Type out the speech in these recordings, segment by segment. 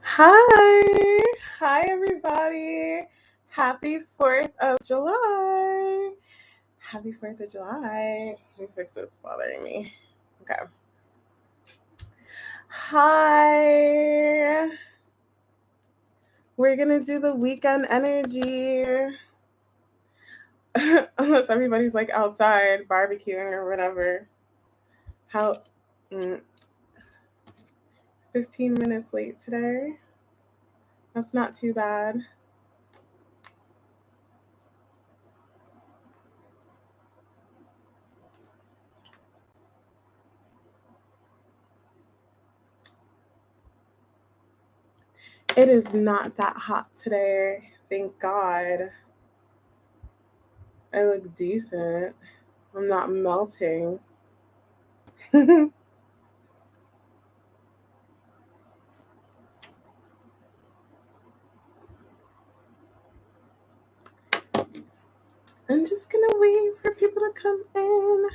Hi. Hi, everybody. Happy 4th of July. Happy 4th of July. Let me fix this bothering me. Okay. Hi. We're going to do the weekend energy. Unless everybody's like outside barbecuing or whatever. How? mm, 15 minutes late today. That's not too bad. It is not that hot today. Thank God. I look decent. I'm not melting. I'm just gonna wait for people to come in.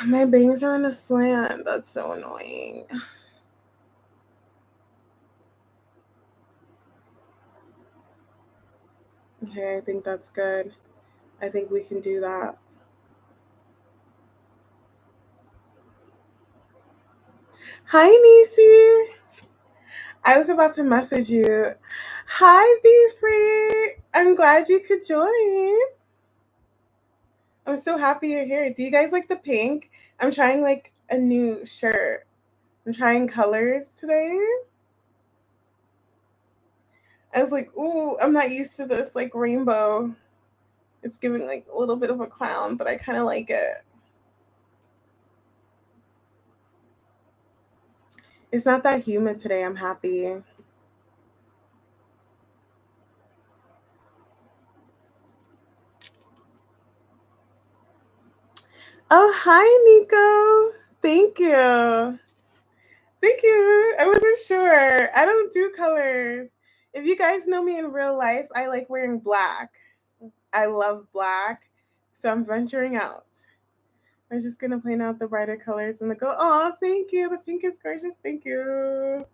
My bangs are in a slant. That's so annoying. Okay, I think that's good. I think we can do that. Hi, Nisi. I was about to message you. Hi, Be Free. I'm glad you could join. I'm so happy you're here. Do you guys like the pink? I'm trying like a new shirt. I'm trying colors today. I was like, ooh, I'm not used to this like rainbow. It's giving like a little bit of a clown, but I kind of like it. It's not that humid today. I'm happy. Oh, hi, Nico. Thank you. Thank you. I wasn't sure. I don't do colors. If you guys know me in real life, I like wearing black. I love black. So I'm venturing out. I was just gonna point out the brighter colors and the go, oh, thank you. The pink is gorgeous. Thank you.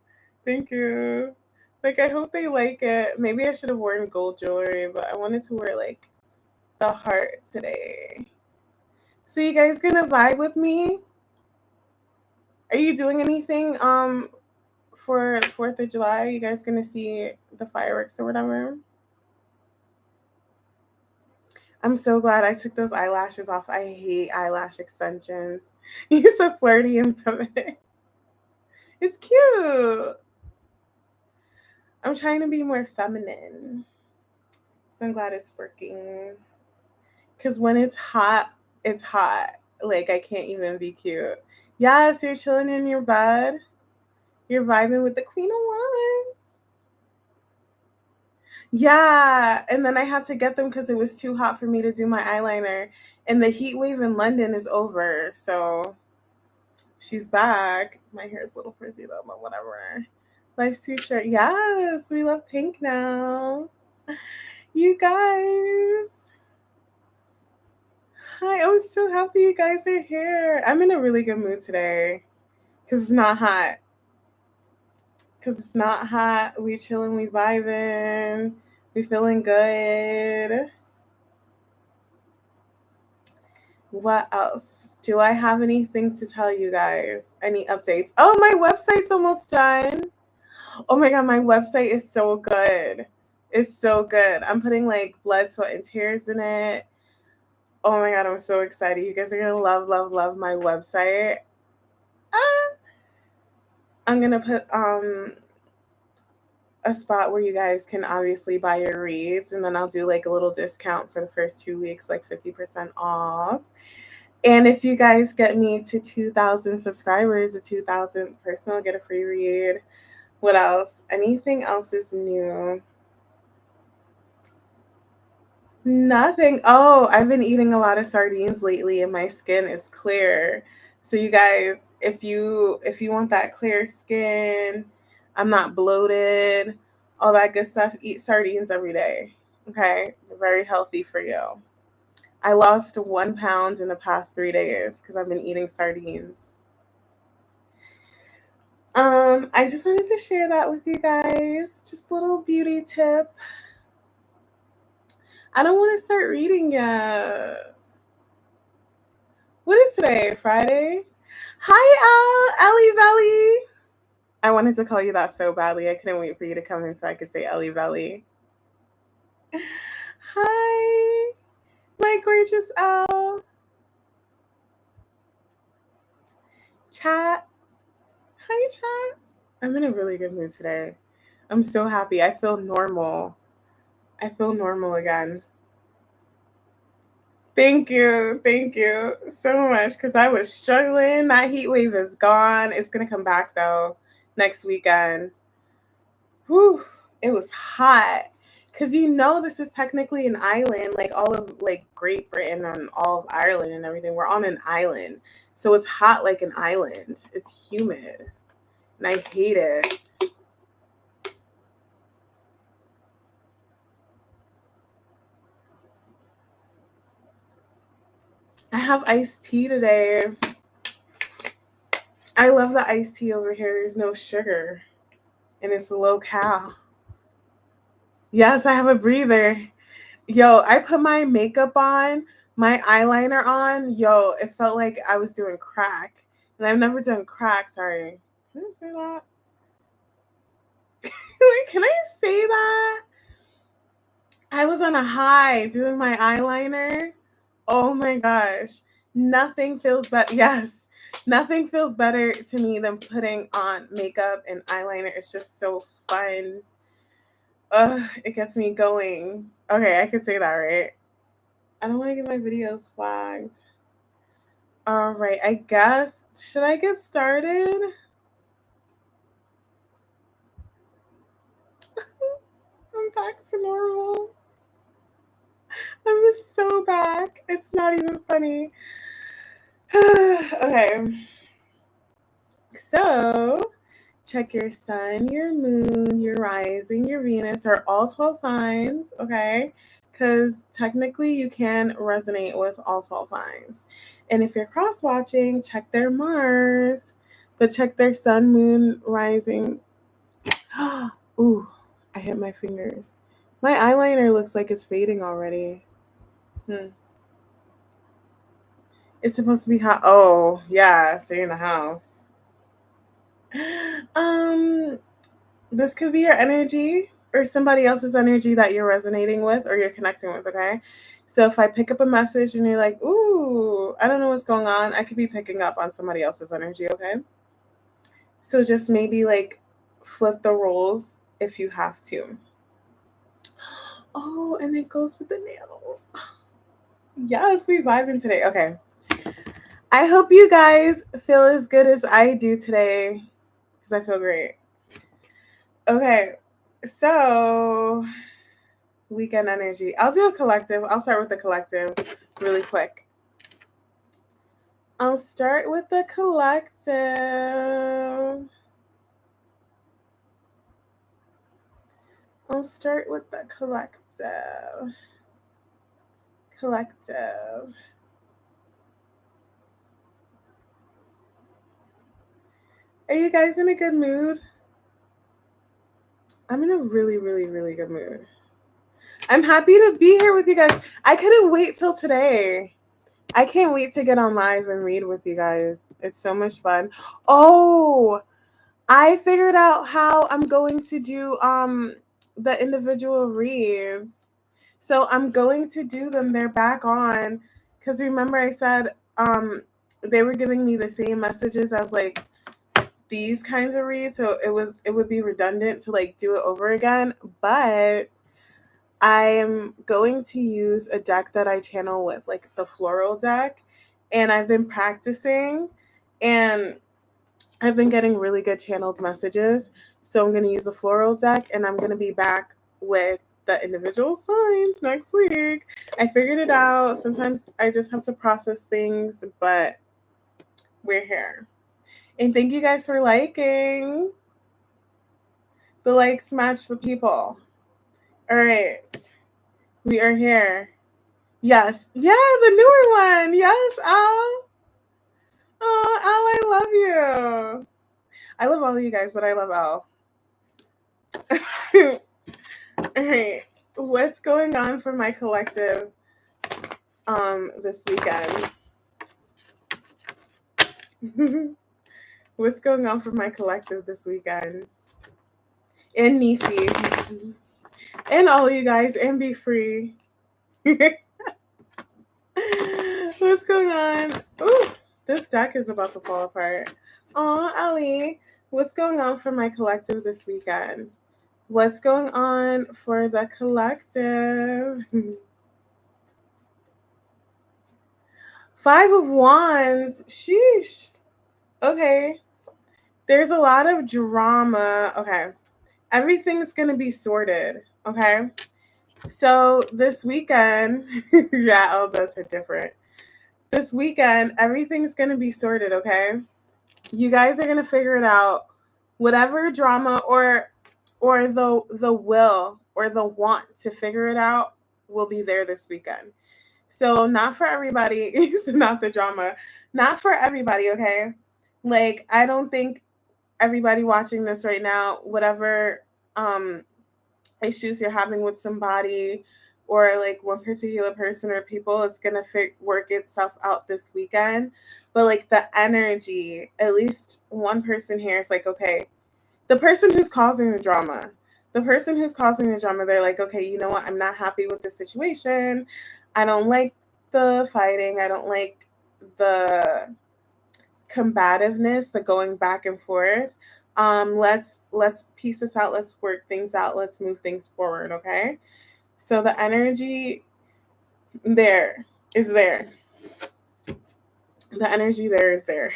Thank you. Like I hope they like it. Maybe I should have worn gold jewelry, but I wanted to wear like the heart today. So you guys gonna vibe with me? Are you doing anything for 4th of July? Are you guys gonna see the fireworks or whatever? I'm so glad I took those eyelashes off. I hate eyelash extensions. You're so flirty and feminine. It's cute. I'm trying to be more feminine. So I'm glad it's working. Cause when it's hot, it's hot. Like I can't even be cute. Yes, you're chilling in your bed. You're vibing with the Queen of Wands. Yeah, and then I had to get them because it was too hot for me to do my eyeliner. And the heat wave in London is over, so she's back. My hair is a little frizzy though, but whatever. Life's too short. Yes, we love pink now. You guys. Hi, I'm so happy you guys are here. I'm in a really good mood today because it's not hot. Because it's not hot. We chilling, we vibing, we feeling good. What else? Do I have anything to tell you guys? Any updates? Oh, my website's almost done. Oh my god, my website is so good. It's so good. I'm putting like blood, sweat, and tears in it. Oh my god, I'm so excited. You guys are gonna love, love, love my website. Ah, I'm gonna put a spot where you guys can obviously buy your reads, and then I'll do like a little discount for the first 2 weeks, like 50% off. And if you guys get me to 2,000 subscribers, the 2,000th person will get a free read. What else? Anything else is new? Nothing. Oh, I've been eating a lot of sardines lately and my skin is clear. So you guys, if you want that clear skin, I'm not bloated, all that good stuff, eat sardines every day. Okay? They're very healthy for you. I lost 1 pound in the past 3 days because I've been eating sardines. I just wanted to share that with you guys. Just a little beauty tip. I don't want to start reading yet. What is today? Friday? Hi, Ellie Valley. I wanted to call you that so badly. I couldn't wait for you to come in so I could say Ellie Valley. Hi, my gorgeous Elle. Chat. Hi, chat. I'm in a really good mood today. I'm so happy. I feel normal. I feel normal again. Thank you. Thank you so much because I was struggling. That heat wave is gone. It's going to come back though next weekend. Whew, it was hot. Because this is technically an island, like all of like Great Britain and all of Ireland and everything. We're on an island. So it's hot like an island. It's humid. And I hate it. I have iced tea today. I love the iced tea over here. There's no sugar. And it's low cal. Yes, I have a breather. Yo, I put my makeup on, my eyeliner on. Yo, it felt like I was doing crack. And I've never done crack. Sorry. Can I say that? Can I say that? I was on a high doing my eyeliner. Oh my gosh. Nothing feels better. Yes. Nothing feels better to me than putting on makeup and eyeliner. It's just so fun. It gets me going. Okay, I can say that, right? I don't want to get my videos flagged. All right, I guess. Should I get started? I'm back to normal. I'm so back. It's not even funny. Okay. So, check your sun, your moon, your rising, your Venus are all 12 signs, okay? Because technically you can resonate with all 12 signs. And if you're cross watching, check their Mars, but check their sun, moon, rising. Ooh, I hit my fingers. My eyeliner looks like it's fading already. It's supposed to be hot. Oh, yeah, stay in the house. This could be your energy or somebody else's energy that you're resonating with or you're connecting with, okay? So if I pick up a message and you're like, ooh, I don't know what's going on, I could be picking up on somebody else's energy, okay? So just maybe like flip the roles if you have to. Oh, and it goes with the nails. Yes, we vibing today. Okay. I hope you guys feel as good as I do today because I feel great. Okay, so weekend energy. I'll do a collective. I'll start with the collective really quick. I'll start with the collective. I'll start with the collective. Collective. Are you guys in a good mood? I'm in a really, really, really good mood. I'm happy to be here with you guys. I couldn't wait till today. I can't wait to get on live and read with you guys. It's so much fun. Oh, I figured out how I'm going to do the individual reads. So I'm going to do them. They're back on because remember I said they were giving me the same messages as like these kinds of reads, so it would be redundant to like do it over again, but I'm going to use a deck that I channel with, like the floral deck, and I've been practicing and I've been getting really good channeled messages. So I'm going to use the floral deck and I'm going to be back with the individual signs next week. I figured it out. Sometimes I just have to process things, but we're here. And thank you guys for liking. The likes match the people. All right. We are here. Yes. Yeah, the newer one. Yes, Al. Oh, Al, I love you. I love all of you guys, but I love L. All right. What's going on for my collective this weekend? What's going on for my collective this weekend? And Nisi. And all of you guys, and Be Free. What's going on? Ooh, this deck is about to fall apart. Aw, Ali. What's going on for my collective this weekend? What's going on for the collective? 5 of Wands. Sheesh. Okay. There's a lot of drama. Okay. Everything's going to be sorted. Okay. So this weekend, yeah, Elle does hit different. This weekend, everything's going to be sorted. Okay. You guys are going to figure it out. Whatever drama or the will or the want to figure it out will be there this weekend. So not for everybody. Not the drama. Not for everybody, okay? Like, I don't think everybody watching this right now, whatever issues you're having with somebody or like one particular person or people, is going to work itself out this weekend. But like the energy, at least one person here is like, okay, the person who's causing the drama, they're like, okay, you know what? I'm not happy with the situation. I don't like the fighting. I don't like the combativeness, the going back and forth. Let's piece this out. Let's work things out. Let's move things forward. Okay. So the energy there is there. The energy there is there.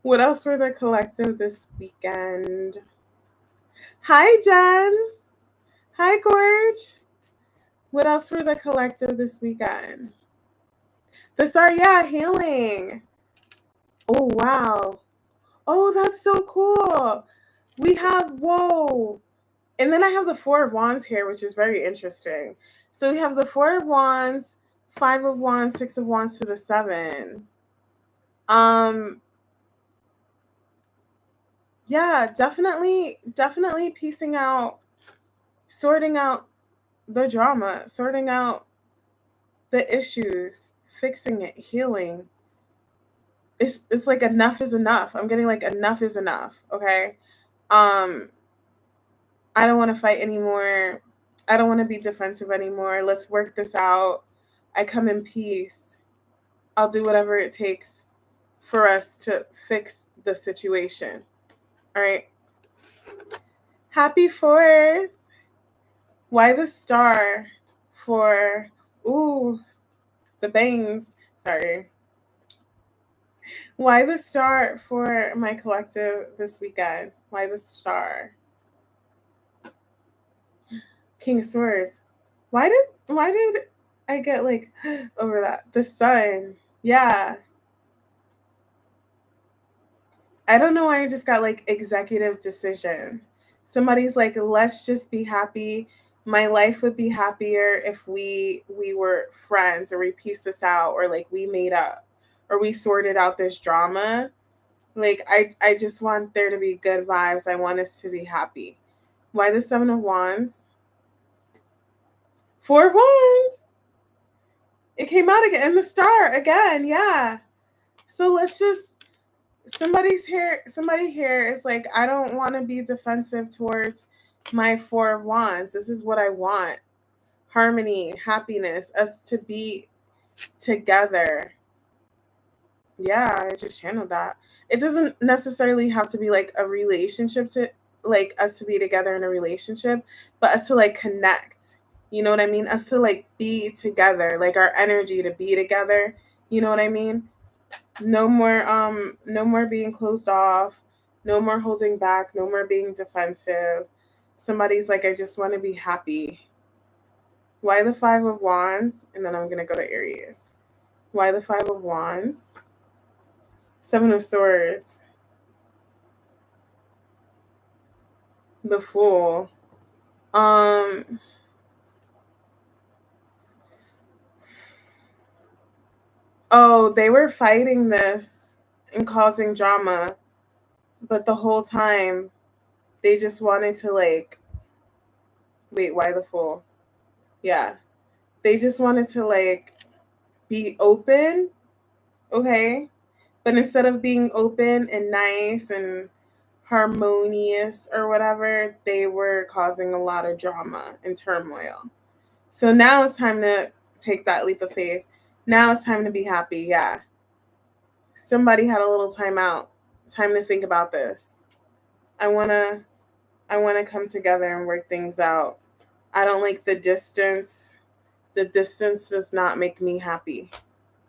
What else for the collective this weekend? Hi, Jen. Hi, Gorge. What else for the collective this weekend? The star, yeah, healing. Oh, wow. Oh, that's so cool. We have, whoa. And then I have the 4 of Wands here, which is very interesting. So we have the 4 of Wands, 5 of Wands, 6 of Wands to the 7. Yeah, definitely piecing out, sorting out the drama, sorting out the issues, fixing it, healing. It's like enough is enough. I'm getting like enough is enough. Okay. I don't want to fight anymore. I don't want to be defensive anymore. Let's work this out. I come in peace. I'll do whatever it takes for us to fix the situation. All right. Happy 4th. Why the star for, the bangs. Sorry. Why the star for my collective this weekend? Why the star? King of Swords. Why did I get like over that? The Sun. Yeah. I don't know why I just got like executive decision. Somebody's like, let's just be happy. My life would be happier if we were friends, or we pieced this out, or like we made up, or we sorted out this drama. Like I just want there to be good vibes. I want us to be happy. Why the 7 of Wands? 4 of Wands. It came out again, and the star again. Yeah. So let's just, somebody here is like, I don't want to be defensive towards my 4 of Wands. This is what I want. Harmony, happiness, us to be together. Yeah, I just channeled that. It doesn't necessarily have to be like a relationship, to like us to be together in a relationship, but us to like connect. You know what I mean? Us to like be together, like our energy to be together. You know what I mean? No more being closed off, no more holding back, no more being defensive. Somebody's like, I just want to be happy. Why the 5 of Wands? And then I'm gonna go to Aries. Why the 5 of Wands? 7 of Swords. The Fool. Oh, they were fighting this and causing drama. but the whole time they just wanted to like, wait, why the Fool? Yeah. They just wanted to like be open, okay? But instead of being open and nice and harmonious or whatever, they were causing a lot of drama and turmoil. So now it's time to take that leap of faith. Now it's time to be happy. Yeah. Somebody had a little time out. Time to think about this. I want to come together and work things out. I don't like the distance. The distance does not make me happy.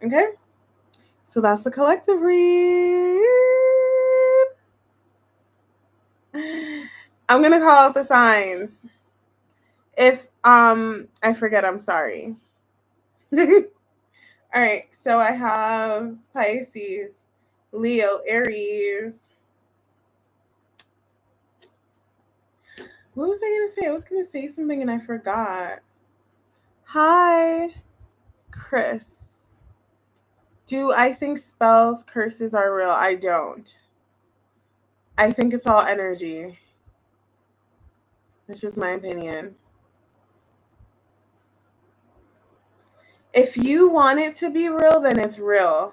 Okay? So that's the collective read. I'm going to call out the signs. If I forget, I'm sorry. All right, so I have Pisces, Leo, Aries. What was I going to say? I was going to say something and I forgot. Hi, Chris. Do I think spells, curses are real? I don't. I think it's all energy. That's just my opinion. If you want it to be real, then it's real.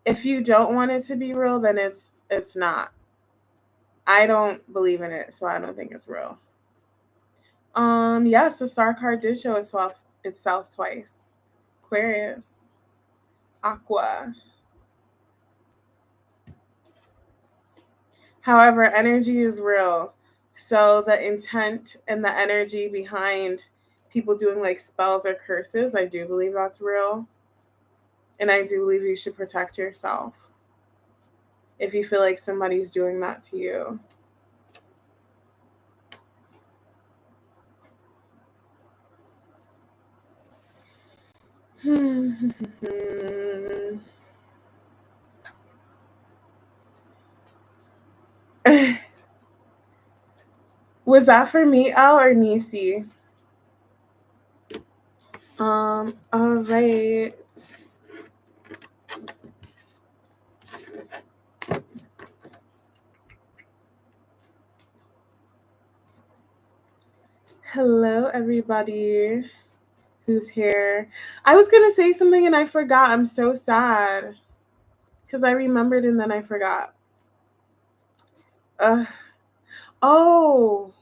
If you don't want it to be real, then it's not. I don't believe in it, so I don't think it's real. Yes, the star card did show itself twice. Aquarius, Aqua. However, energy is real. So the intent and the energy behind people doing like spells or curses, I do believe that's real. And I do believe you should protect yourself if you feel like somebody's doing that to you. Was that for me, Al, or Nisi? All right. Hello, everybody who's here. I was going to say something and I forgot. I'm so sad because I remembered and then I forgot. Oh.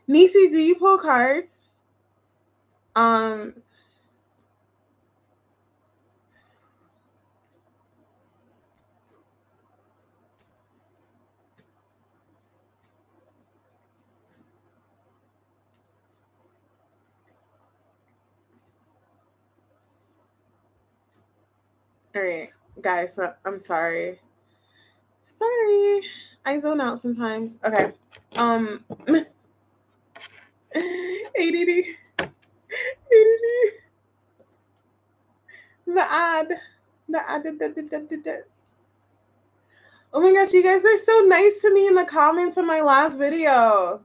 Nisi, do you pull cards? All right, guys, I'm sorry. I zone out sometimes. Okay. ADD. The ad. Oh my gosh, you guys are so nice to me in the comments on my last video.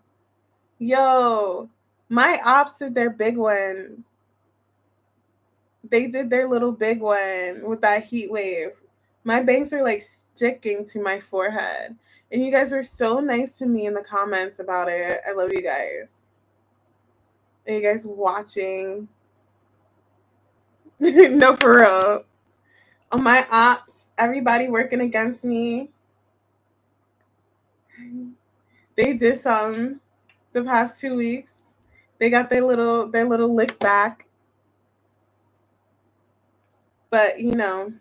Yo, my ops did their big one. They did their little big one with that heat wave. My bangs are like sticking to my forehead. And you guys were so nice to me in the comments about it. I love you guys. Are you guys watching? No, for real. On my ops, everybody working against me. They did some the past 2 weeks. They got their little lick back. But you know,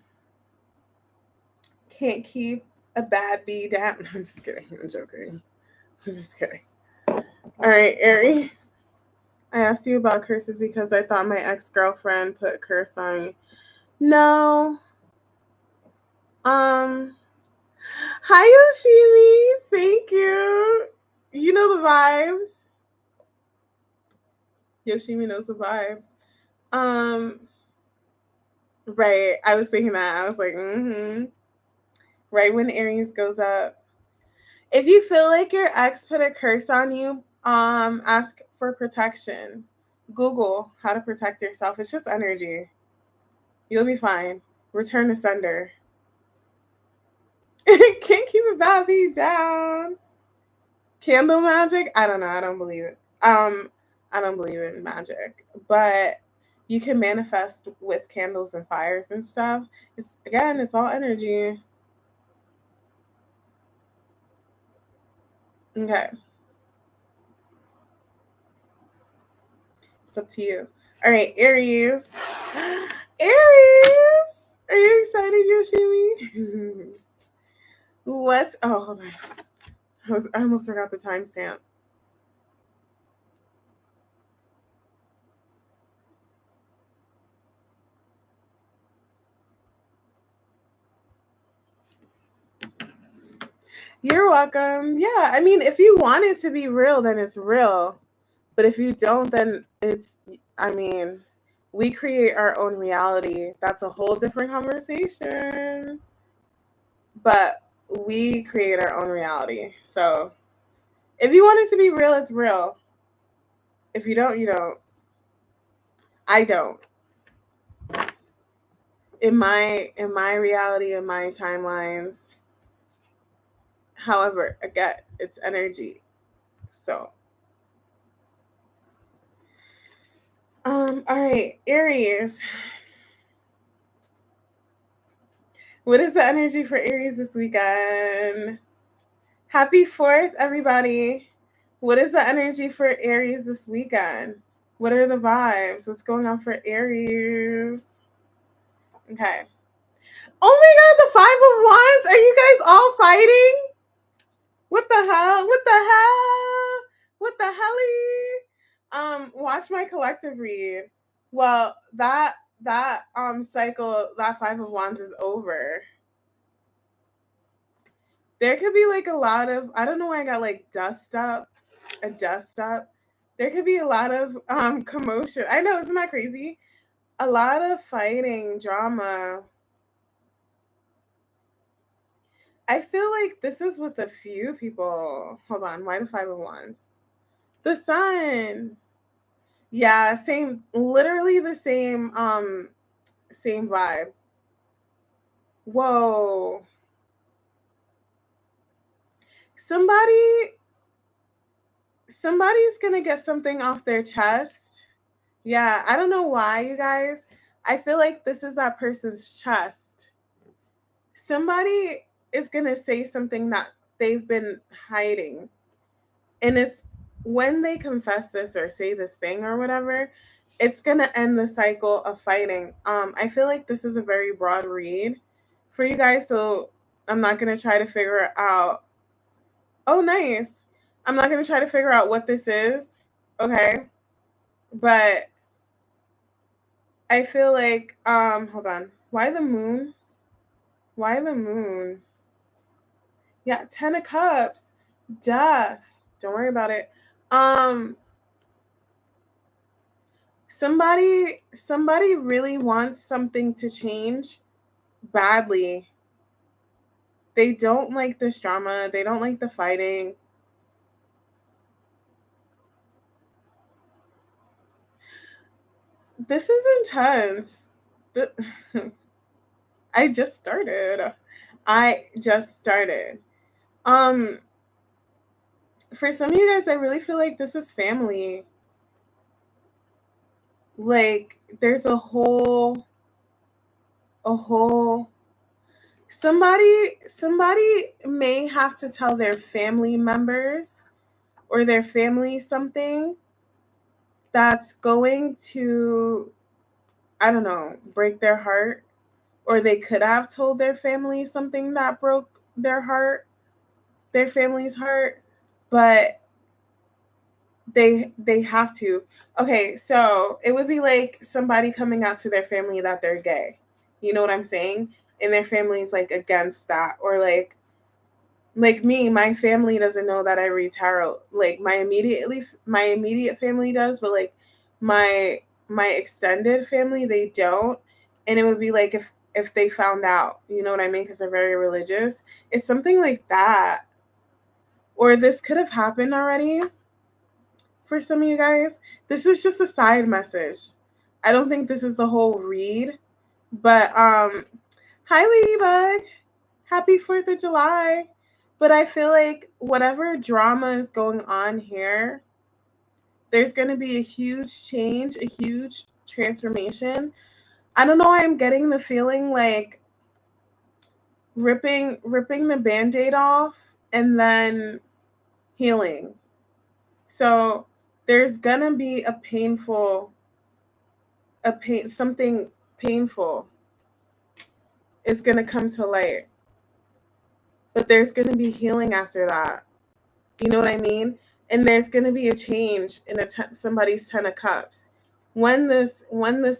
can't keep a bad bee down. I'm just kidding. I'm joking. I'm just kidding. All right, Aries. I asked you about curses because I thought my ex-girlfriend put a curse on me. No. Hi Yoshimi. Thank you. You know the vibes. Yoshimi knows the vibes. Right. I was thinking that. I was like, right when Aries goes up. If you feel like your ex put a curse on you, ask for protection. Google how to protect yourself. It's just energy. You'll be fine. Return to sender. Can't keep a bad beat down. Candle magic? I don't know. I don't believe it. I don't believe in magic, but you can manifest with candles and fires and stuff. It's all energy. Okay, it's up to you. All right, Aries. Aries, are you excited, Yoshimi? What's hold on. I almost forgot the timestamp. You're welcome. Yeah, I mean, if you want it to be real, then it's real. But if you don't, then I mean, we create our own reality. That's a whole different conversation. But we create our own reality. So if you want it to be real, it's real. If you don't, you don't. I don't. In my reality, in my timelines. However, again, it's energy. So all right, Aries. What is the energy for Aries this weekend? Happy 4th, everybody. What is the energy for Aries this weekend? What are the vibes? What's going on for Aries? Okay. Oh my god, the 5 of Wands! Are you guys all fighting? What the hell? What the hell? What the helly? Watch my collective read. Well, that cycle, that 5 of Wands is over. There could be like a lot of, I don't know why I got like a dust up. There could be a lot of commotion. I know, isn't that crazy? A lot of fighting, drama. I feel like this is with a few people. Hold on, why the 5 of Wands? The sun. Yeah, same, literally the same vibe. Whoa. Somebody somebody's gonna get something off their chest. Yeah, I don't know why, you guys. I feel like this is that person's chest. Somebody is going to say something that they've been hiding. And it's when they confess this or say this thing or whatever, it's going to end the cycle of fighting. I feel like this is a very broad read for you guys, so I'm not going to try to figure out. Oh, nice. I'm not going to try to figure out what this is. Okay? But I feel like hold on. Why the moon? Why the moon? Yeah, 10 of Cups. Death. Don't worry about it. Um somebody really wants something to change badly. They don't like this drama. They don't like the fighting. This is intense. I just started. I just started. Um for some of you guys, I really feel like this is family. Like there's a whole somebody may have to tell their family members or their family something that's going to, I don't know, break their heart, or they could have told their family something that broke their family's heart, but they have to. Okay, so it would be like somebody coming out to their family that they're gay. You know what I'm saying? And their family's like against that, or like me, my family doesn't know that I read tarot. Like my immediate family does, but like my extended family, they don't. And it would be like if they found out, you know what I mean? Because they're very religious. It's something like that. Or this could have happened already for some of you guys. This is just a side message. I don't think this is the whole read. But hi Ladybug. Happy 4th of July. But I feel like whatever drama is going on here, there's going to be a huge change, a huge transformation. I don't know why I'm getting the feeling like ripping the band-aid off and then healing. So there's going to be something painful is going to come to light. But there's going to be healing after that. You know what I mean? And there's going to be a change in somebody's 10 of cups when this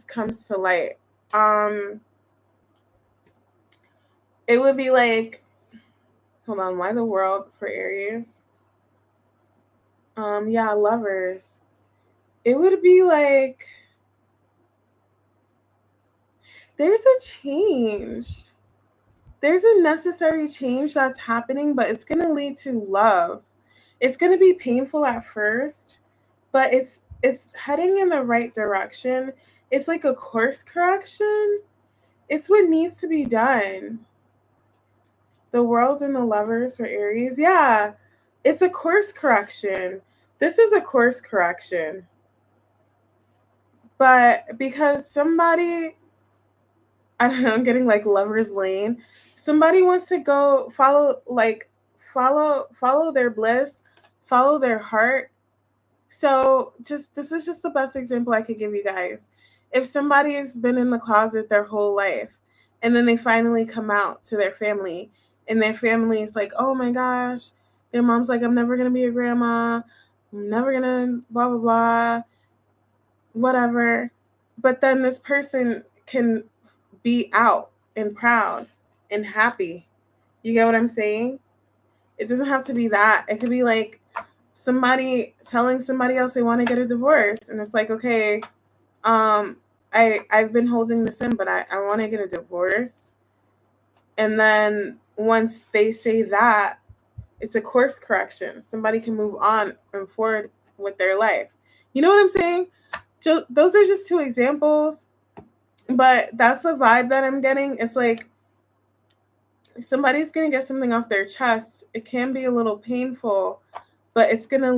comes to light. It would be like, hold on, why the world for Aries? Yeah, lovers. It would be like there's a change. There's a necessary change that's happening, but it's going to lead to love. It's going to be painful at first, but it's heading in the right direction. It's like a course correction. It's what needs to be done. The world and the lovers for Aries. Yeah, it's a course correction. This is a course correction. But because somebody, I don't know, I'm getting like lover's lane. Somebody wants to go follow their bliss, follow their heart. So this is just the best example I could give you guys. If somebody has been in the closet their whole life and then they finally come out to their family and their family is like, oh my gosh, their mom's like, I'm never going to be a grandma. I'm never going to blah, blah, blah, whatever. But then this person can be out and proud and happy. You get what I'm saying? It doesn't have to be that. It could be like somebody telling somebody else they want to get a divorce, and it's like, okay, I've been holding this in, but I want to get a divorce. And then once they say that, it's a course correction. Somebody can move on and forward with their life. You know what I'm saying? Those are just two examples, but that's the vibe that I'm getting. It's like somebody's going to get something off their chest. It can be a little painful, but it's going to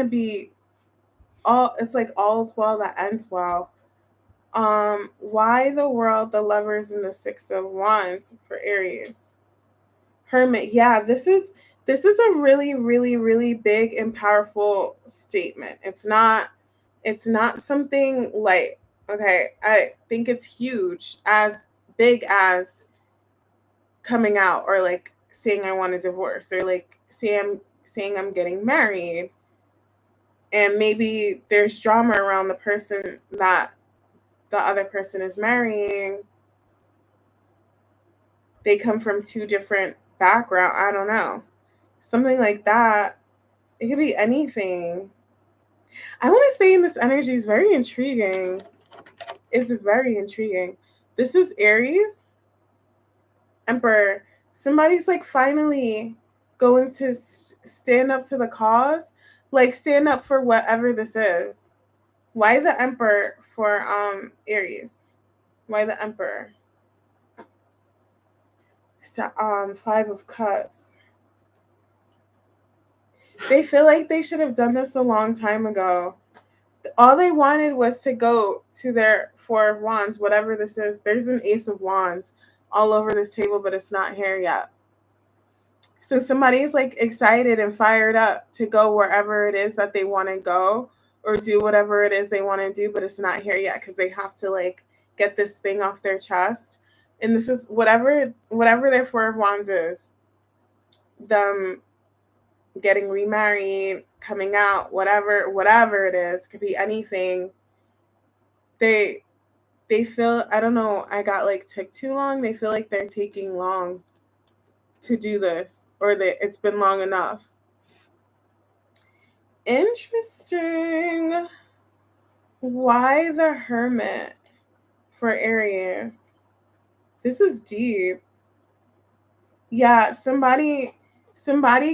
be it's like all's well that ends well. Why the world, the lovers, and the 6 of Wands for Aries? Hermit. Yeah, this is a really, really, really big and powerful statement. It's not something light. Okay, I think it's huge, as big as coming out or like saying I want a divorce or like saying I'm getting married. And maybe there's drama around the person that the other person is marrying. They come from two different backgrounds. I don't know. Something like that. It could be anything. I want to say this energy is very intriguing. It's very intriguing. This is Aries, Emperor. Somebody's like finally going to stand up to the cause, like stand up for whatever this is. Why the Emperor for Aries? Why the Emperor? So, 5 of Cups. They feel like they should have done this a long time ago. All they wanted was to go to their 4 of Wands, whatever this is. There's an Ace of Wands all over this table, but it's not here yet. So somebody's like excited and fired up to go wherever it is that they want to go or do whatever it is they want to do, but it's not here yet because they have to like get this thing off their chest. And this is whatever their 4 of Wands is. Them getting remarried, coming out, whatever it is, could be anything. They feel, I don't know, I got like took too long. They feel like they're taking long to do this, or that it's been long enough. Interesting. Why the Hermit for Aries? This is deep. Yeah, somebody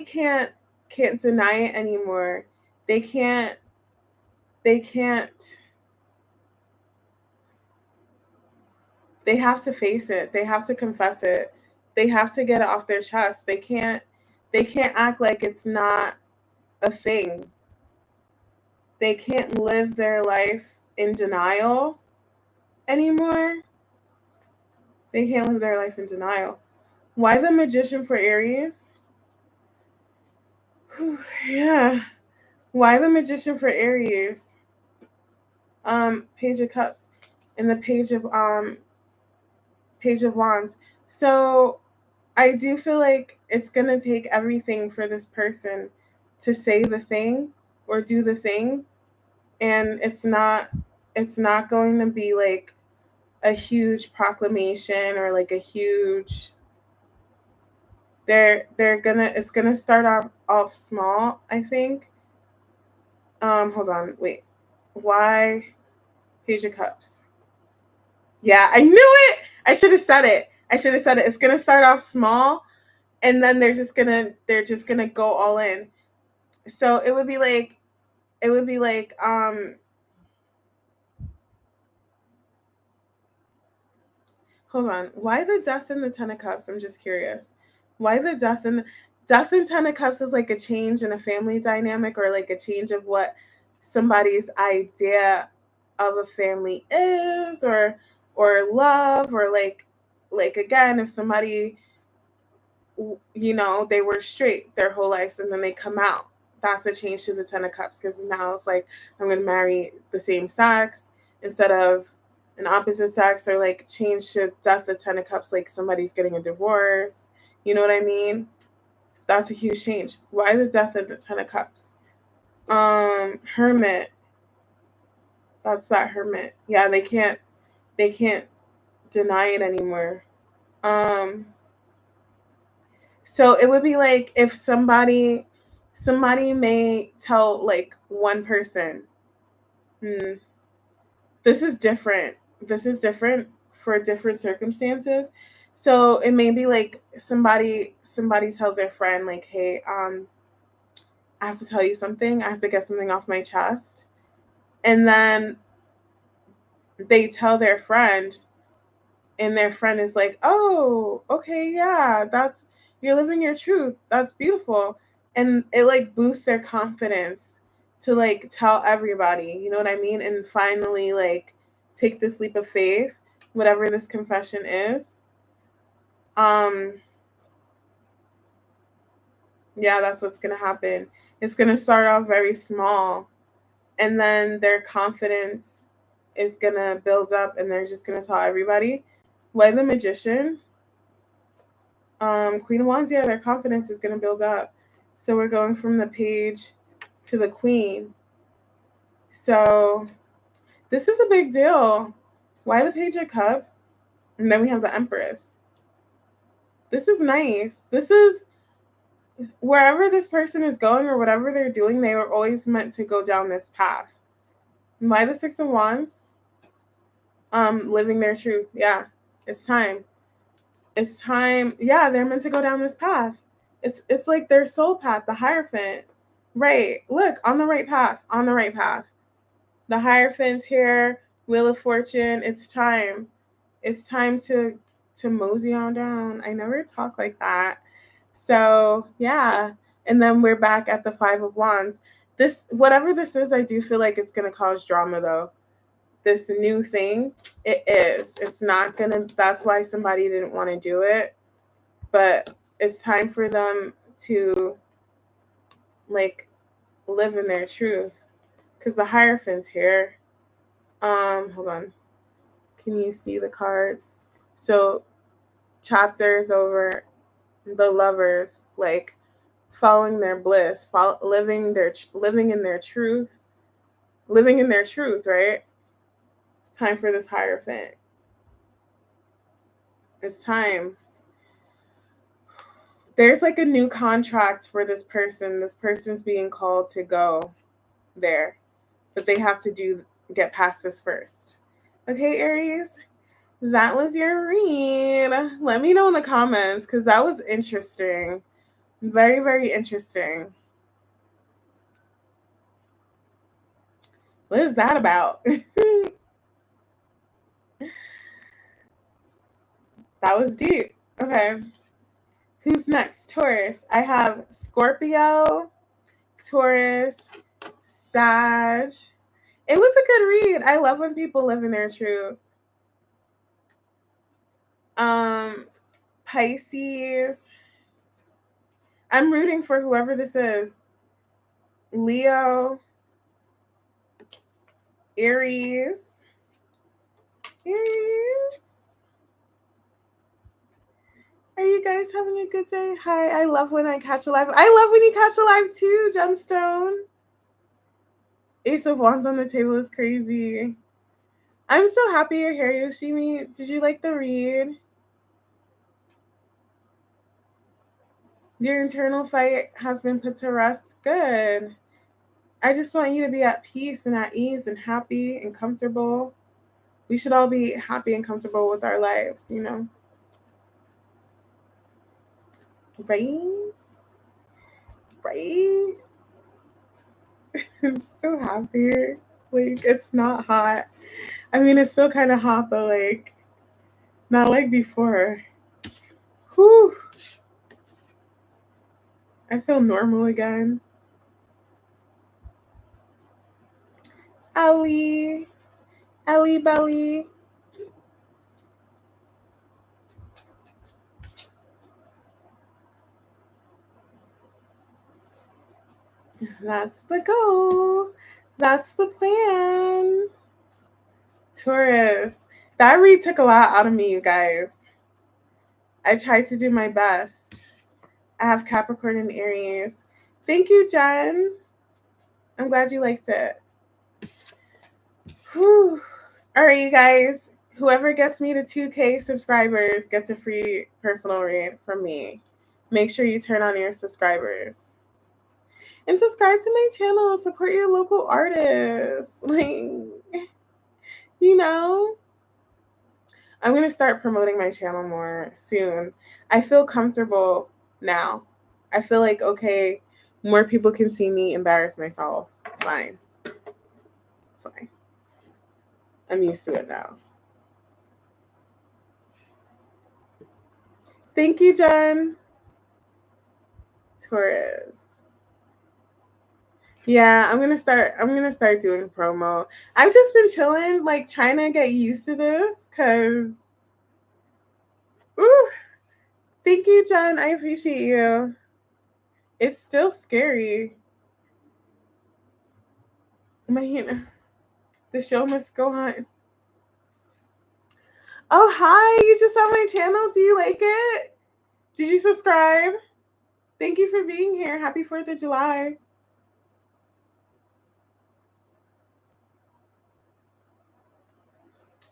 can't deny it anymore. They can't They have to face it. They have to confess it. They have to get it off their chest. They can't act like it's not a thing. They can't live their life in denial anymore. They can't live their life in denial. Why the Magician for Aries? Yeah. Why the Magician for Aries? Page of Cups and the Page of Wands. So I do feel like it's gonna take everything for this person to say the thing or do the thing, and it's not going to be like a huge proclamation or like a huge. They're gonna it's gonna start off small, I think. Hold on, wait. Why Page of Cups? Yeah, I knew it. I should have said it. It's gonna start off small, and then they're just gonna go all in. So it would be like hold on. Why the Death and the Ten of Cups? I'm just curious. Why the Death and Ten of Cups is like a change in a family dynamic, or like a change of what somebody's idea of a family is, or love, or like again, if somebody, they were straight their whole lives and then they come out. That's a change to the Ten of Cups, because now it's like, I'm going to marry the same sex instead of an opposite sex, or like change to Death of Ten of Cups, like somebody's getting a divorce. You know what I mean? So that's a huge change. Why the Death of the Ten of Cups? Hermit. That's that Hermit. Yeah, they can't deny it anymore. Um So it would be like if somebody may tell like one person, hmm, this is different. This is different for different circumstances. So it may be like somebody tells their friend like, hey, I have to tell you something. I have to get something off my chest. And then they tell their friend, and their friend is like, "Oh, okay, yeah, that's you're living your truth. That's beautiful." And it like boosts their confidence to like tell everybody, you know what I mean? And finally like take this leap of faith, whatever this confession is. Um yeah, that's what's going to happen. It's going to start off very small, and then their confidence is going to build up, and they're just going to tell everybody. Why the Magician? Queen of Wands, yeah, their confidence is going to build up. So we're going from the Page to the Queen. So this is a big deal. Why the Page of Cups? And then we have the Empress. This is nice. This is wherever this person is going or whatever they're doing, they were always meant to go down this path. Why the Six of Wands? Living their truth. Yeah, it's time. It's time. Yeah, they're meant to go down this path. It's like their soul path, the Hierophant. Right. Look, on the right path. On the right path. The Hierophant's here. Wheel of Fortune. It's time. It's time to mosey on down. I never talk like that. So yeah. And then we're back at the Five of Wands. This whatever this is, I do feel like it's gonna cause drama though. This new thing, it is. It's not gonna. That's why somebody didn't want to do it, but it's time for them to like live in their truth, because the Hierophant's here. Hold on. Can you see the cards? So chapters over the lovers, like following their bliss, living in their truth, living in their truth. Right. It's time for this Hierophant. It's time. There's like a new contract for this person. This person's being called to go there, but they have to get past this first. Okay, Aries, that was your read. Let me know in the comments, because that was interesting. Very, very interesting. What is that about? That was deep. Okay. Who's next? Taurus. I have Scorpio, Taurus, Sag. It was a good read. I love when people live in their truth. Pisces. I'm rooting for whoever this is. Leo, Aries. Are you guys having a good day? Hi, I love when I catch a live. I love when you catch a live too, Gemstone. Ace of Wands on the table is crazy. I'm so happy you're here, Yoshimi. Did you like the read? Your internal fight has been put to rest. Good. I just want you to be at peace and at ease and happy and comfortable. We should all be happy and comfortable with our lives, you know? Right? Right? I'm so happy. Like, it's not hot. I mean, it's still kind of hot, but like, not like before. Whew. I feel normal again. Ellie Belly. That's the goal. That's the plan. Taurus. That read took a lot out of me, you guys. I tried to do my best. I have Capricorn and Aries. Thank you, Jen. I'm glad you liked it. Whew. All right, you guys. Whoever gets me to 2K subscribers gets a free personal read from me. Make sure you turn on your subscribers. And subscribe to my channel. Support your local artists. Like, you know, I'm going to start promoting my channel more soon. I feel comfortable now. I feel like, okay, more people can see me embarrass myself. It's fine. It's fine. I'm used to it now. Thank you, Jen. Taurus. Yeah, I'm gonna start doing promo. I've just been chilling, like trying to get used to this, cause thank you, Jen. I appreciate you. It's still scary. Man, the show must go on. Oh, hi. You just saw my channel. Do you like it? Did you subscribe? Thank you for being here. Happy 4th of July.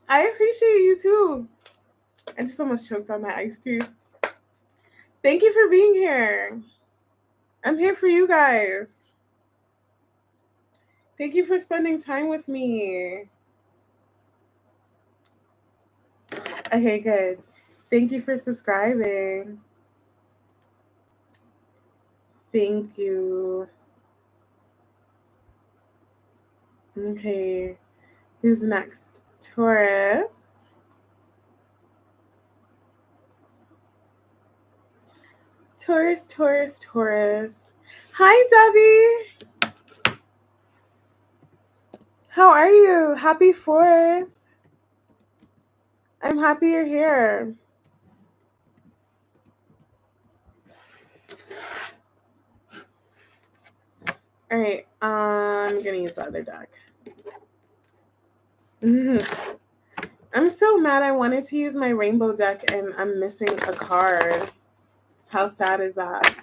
I appreciate you too. I just almost choked on that iced tea. Thank you for being here. I'm here for you guys. Thank you for spending time with me. Okay, good. Thank you for subscribing. Thank you. Okay. Who's next? Taurus. Taurus. Hi, Debbie. How are you? Happy 4th. I'm happy you're here. All right. I'm going to use the other deck. I'm so mad. I wanted to use my rainbow deck and I'm missing a card. How sad is that?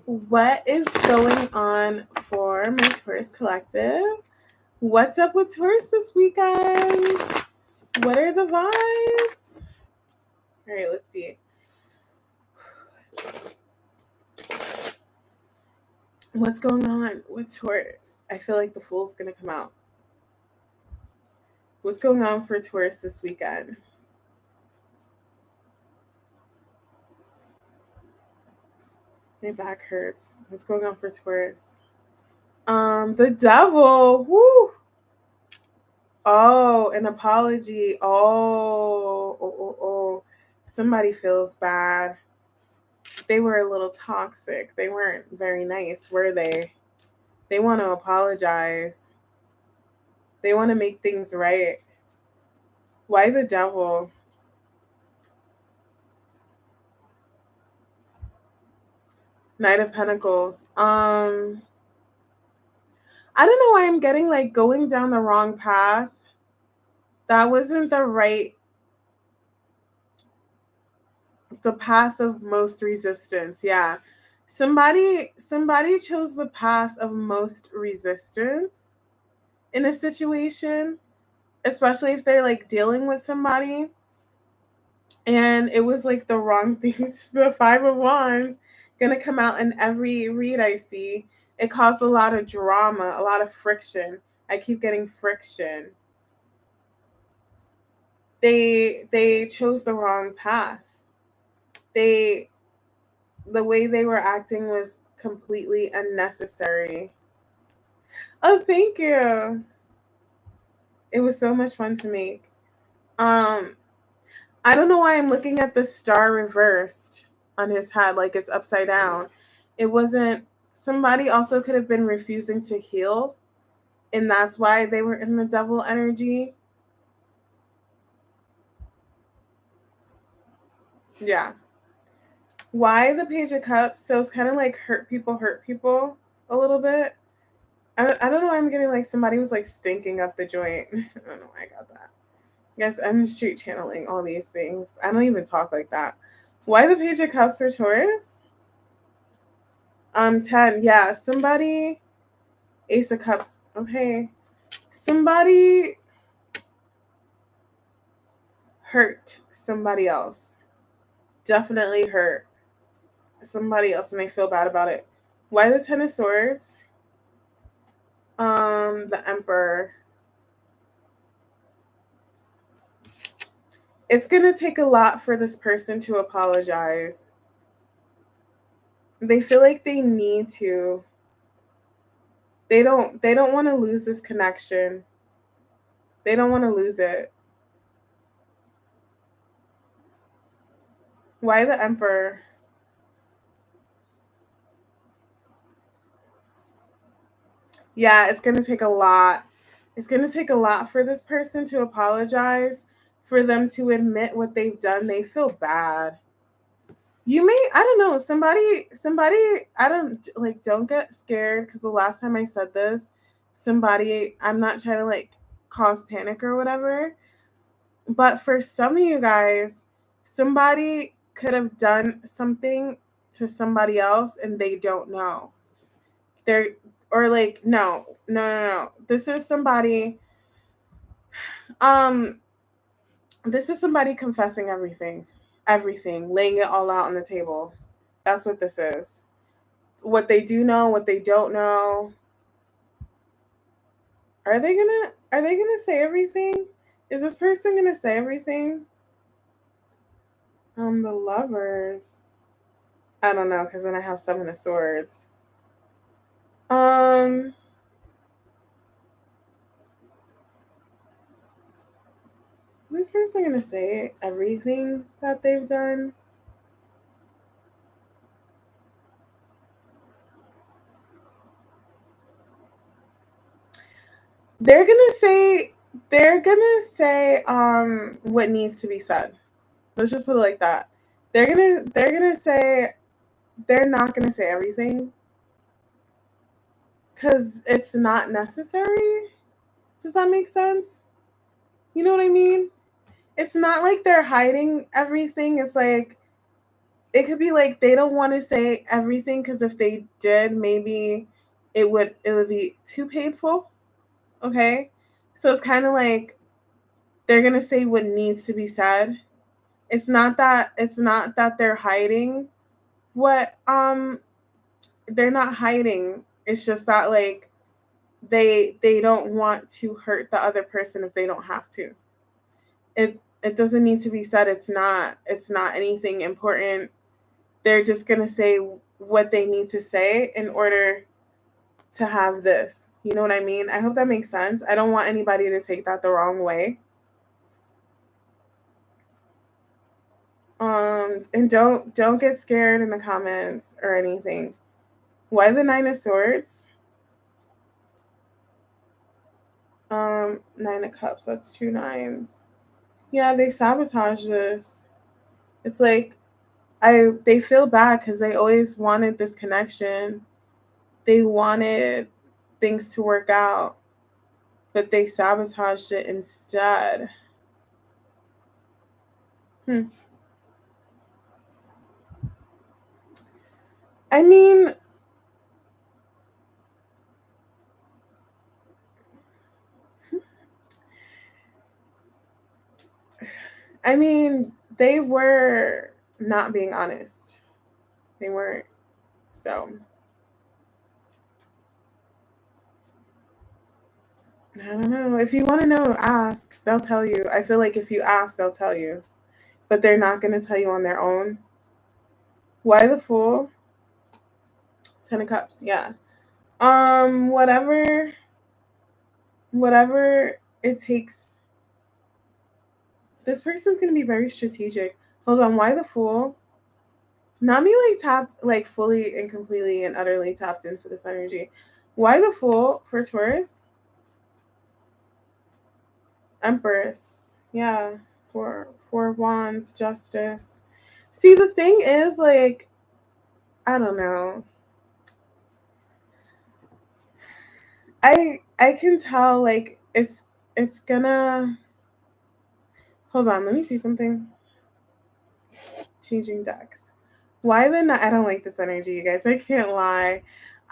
What is going on for my Taurus collective? What's up with Taurus this weekend? What are the vibes? All right, let's see. What's going on with Taurus? I feel like the Fool's going to come out. What's going on for Taurus this weekend? My back hurts. What's going on for Taurus? The Devil. Woo! Oh, an apology. Oh. Somebody feels bad. They were a little toxic. They weren't very nice, were they? They want to apologize. They want to make things right. Why the devil? Knight of Pentacles. I don't know why I'm getting like going down the wrong path. That wasn't the path of most resistance. Yeah. Somebody chose the path of most resistance in a situation, especially if they're like dealing with somebody. And it was like the wrong things. The Five of Wands gonna come out in every read I see. It caused a lot of drama, a lot of friction. I keep getting friction. They chose the wrong path. The way they were acting was completely unnecessary. Oh, thank you. It was so much fun to make. I don't know why I'm looking at the star reversed on his head, like it's upside down. It wasn't. Somebody also could have been refusing to heal, and that's why they were in the devil energy. Yeah. Why the Page of Cups? So it's kind of like hurt people a little bit. I don't know why I'm getting like somebody was like stinking up the joint. I don't know why I got that. Yes, I'm street channeling all these things. I don't even talk like that. Why the Page of Cups for Taurus? 10. Yeah, somebody. Ace of Cups. Okay. Somebody hurt somebody else. Definitely hurt somebody else and they feel bad about it. Why the Ten of Swords? The Emperor. It's gonna take a lot for this person to apologize. They feel like they need to. They don't want to lose this connection. They don't want to lose it. Why the Emperor? Yeah, it's going to take a lot. It's going to take a lot for this person to apologize, for them to admit what they've done. They feel bad. You may, I don't know, somebody, I don't get scared because the last time I said this, somebody, I'm not trying to like cause panic or whatever, but for some of you guys, somebody could have done something to somebody else and they don't know. They're, or like, no. Um, this is somebody confessing everything, laying it all out on the table. That's what this is. What they do know, what they don't know. Are they gonna say everything? Is this person gonna say everything? The Lovers. I don't know, because then I have Seven of Swords. Um, is this person gonna say everything that they've done? They're gonna say what needs to be said. Let's just put it like that. They're gonna say they're not gonna say everything because it's not necessary. Does that make sense? You know what I mean? It's not like they're hiding everything. It's like it could be like they don't want to say everything because if they did, maybe it would be too painful. Okay, so it's kind of like they're gonna say what needs to be said. It's not that they're hiding what they're not hiding. It's just that like they don't want to hurt the other person if they don't have to. It doesn't need to be said. It's not anything important. They're just gonna say what they need to say in order to have this. You know what I mean? I hope that makes sense. I don't want anybody to take that the wrong way. And don't get scared in the comments or anything. Why the 9 of Swords? 9 of Cups, that's 2 nines. Yeah, they sabotage this. It's like they feel bad because they always wanted this connection. They wanted things to work out, but they sabotaged it instead. I mean, they were not being honest. They weren't. So, I don't know. If you want to know, ask. They'll tell you. I feel like if you ask, they'll tell you. But they're not going to tell you on their own. Why the Fool? 10 of Cups. Yeah. Whatever it takes. This person's going to be very strategic. Hold on. Why the Fool? Not me like tapped, like fully and completely and utterly tapped into this energy. Why the Fool for Taurus? Empress. Yeah. Four of Wands, Justice. See, the thing is, like, I don't know. I can tell, like, it's gonna. Hold on, let me see something. Changing decks. Why the I don't like this energy, you guys. I can't lie.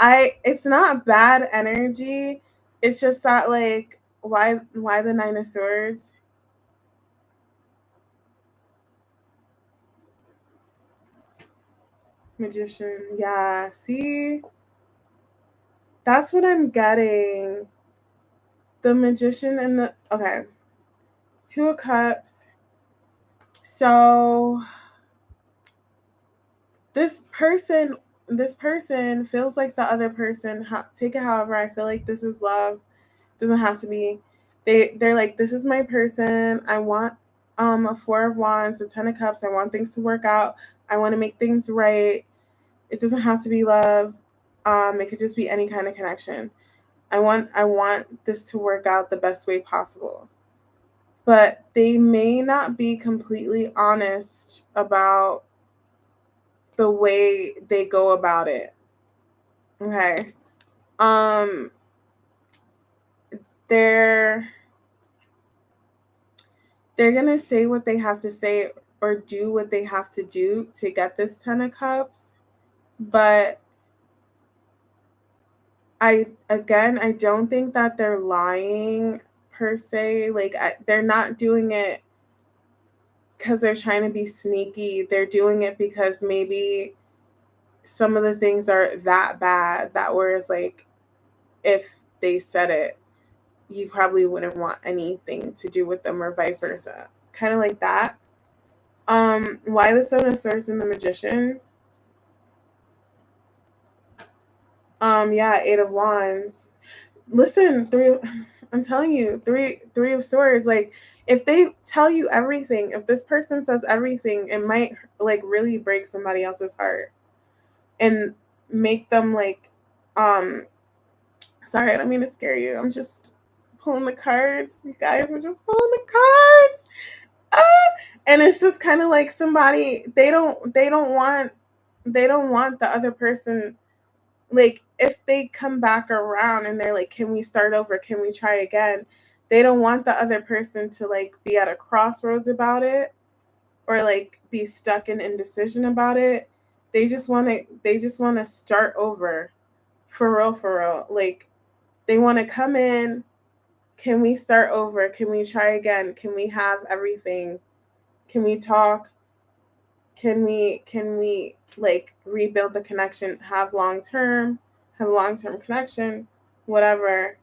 It's not bad energy. It's just that, like, why the 9 of Swords? Magician. Yeah, see? That's what I'm getting. The Magician and the okay. 2 of Cups. So this person feels like the other person. Take it however. I feel like this is love. Doesn't have to be. They're like, this is my person. I want a 4 of Wands, a 10 of Cups. I want things to work out. I want to make things right. It doesn't have to be love. It could just be any kind of connection. I want this to work out the best way possible. But they may not be completely honest about the way they go about it. Okay. They're gonna say what they have to say or do what they have to do to get this 10 of Cups. But I don't think that they're lying per se. Like, they're not doing it because they're trying to be sneaky. They're doing it because maybe some of the things are that bad that whereas, like, if they said it, you probably wouldn't want anything to do with them or vice versa. Kind of like that. Why the 7 of Swords and the Magician? Yeah, 8 of Wands. Listen, I'm telling you, three of Swords. Like, if they tell you everything, if this person says everything, it might, like, really break somebody else's heart and make them, like, sorry, I don't mean to scare you. I'm just pulling the cards, you guys. I'm just pulling the cards. And it's just kind of like somebody, they don't want the other person, like, if they come back around and they're like, can we start over, can we try again, they don't want the other person to, like, be at a crossroads about it or, like, be stuck in indecision about it. They just want to start over, for real. Like, they want to come in, can we start over, can we try again, can we have everything, can we talk, can we like rebuild the connection, have long-term connection, whatever.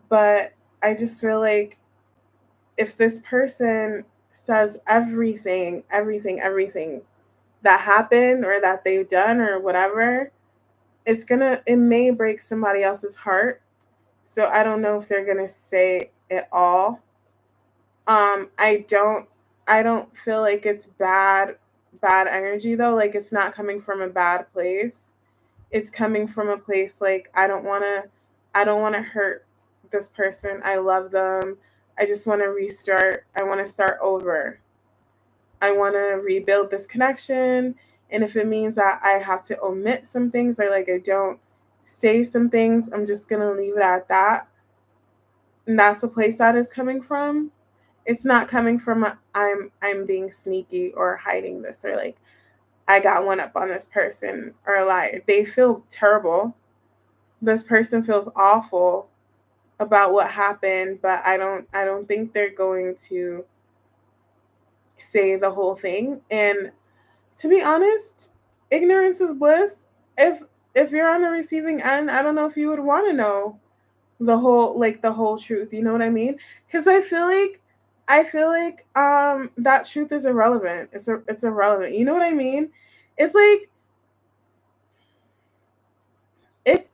But I just feel like if this person says everything that happened or that they've done or whatever, it may break somebody else's heart. So I don't know if they're gonna say it all. I don't feel like it's bad energy though. Like it's not coming from a bad place. It's coming from a place like I don't wanna hurt this person. I love them. I just wanna restart. I wanna start over. I wanna rebuild this connection. And if it means that I have to omit some things or like I don't say some things, I'm just gonna leave it at that. And that's the place that is coming from. It's not coming from I'm being sneaky or hiding this or like I got one up on this person or a lie. They feel terrible. This person feels awful about what happened, but I don't think they're going to say the whole thing. And to be honest, ignorance is bliss. If you're on the receiving end, I don't know if you would want to know the whole truth. You know what I mean? Because I feel like that truth is irrelevant. It's irrelevant. You know what I mean? It's like it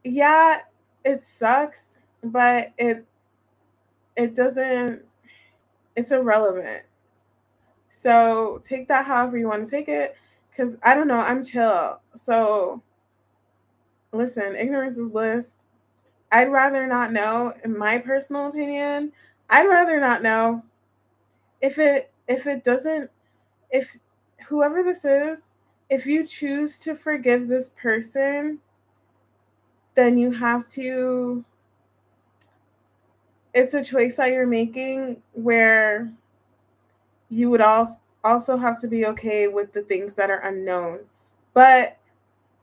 yeah, it sucks, but it doesn't it's irrelevant. So take that however you want to take it. Cause I don't know, I'm chill. So listen, ignorance is bliss. I'd rather not know, in my personal opinion. I'd rather not know. If it doesn't if whoever this is, if you choose to forgive this person, then you have to it's a choice that you're making where you would also have to be okay with the things that are unknown. But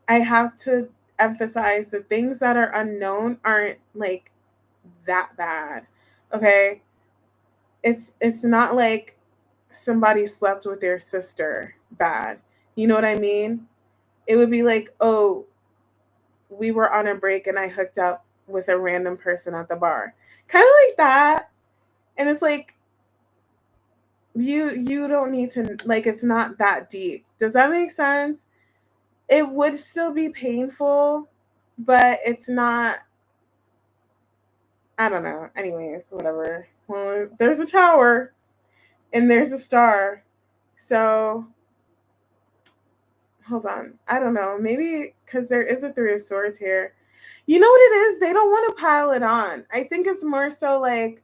I have to emphasize the things that are unknown aren't like that bad. Okay? It's not like somebody slept with their sister bad. You know what I mean? It would be like, "Oh, we were on a break and I hooked up with a random person at the bar." Kind of like that. And it's like you don't need to like it's not that deep. Does that make sense? It would still be painful, but it's not I don't know. Anyways, whatever. Well, there's a tower and there's a star. So, hold on. I don't know. Maybe cuz there is a 3 of swords here. You know what it is? They don't want to pile it on. I think it's more so like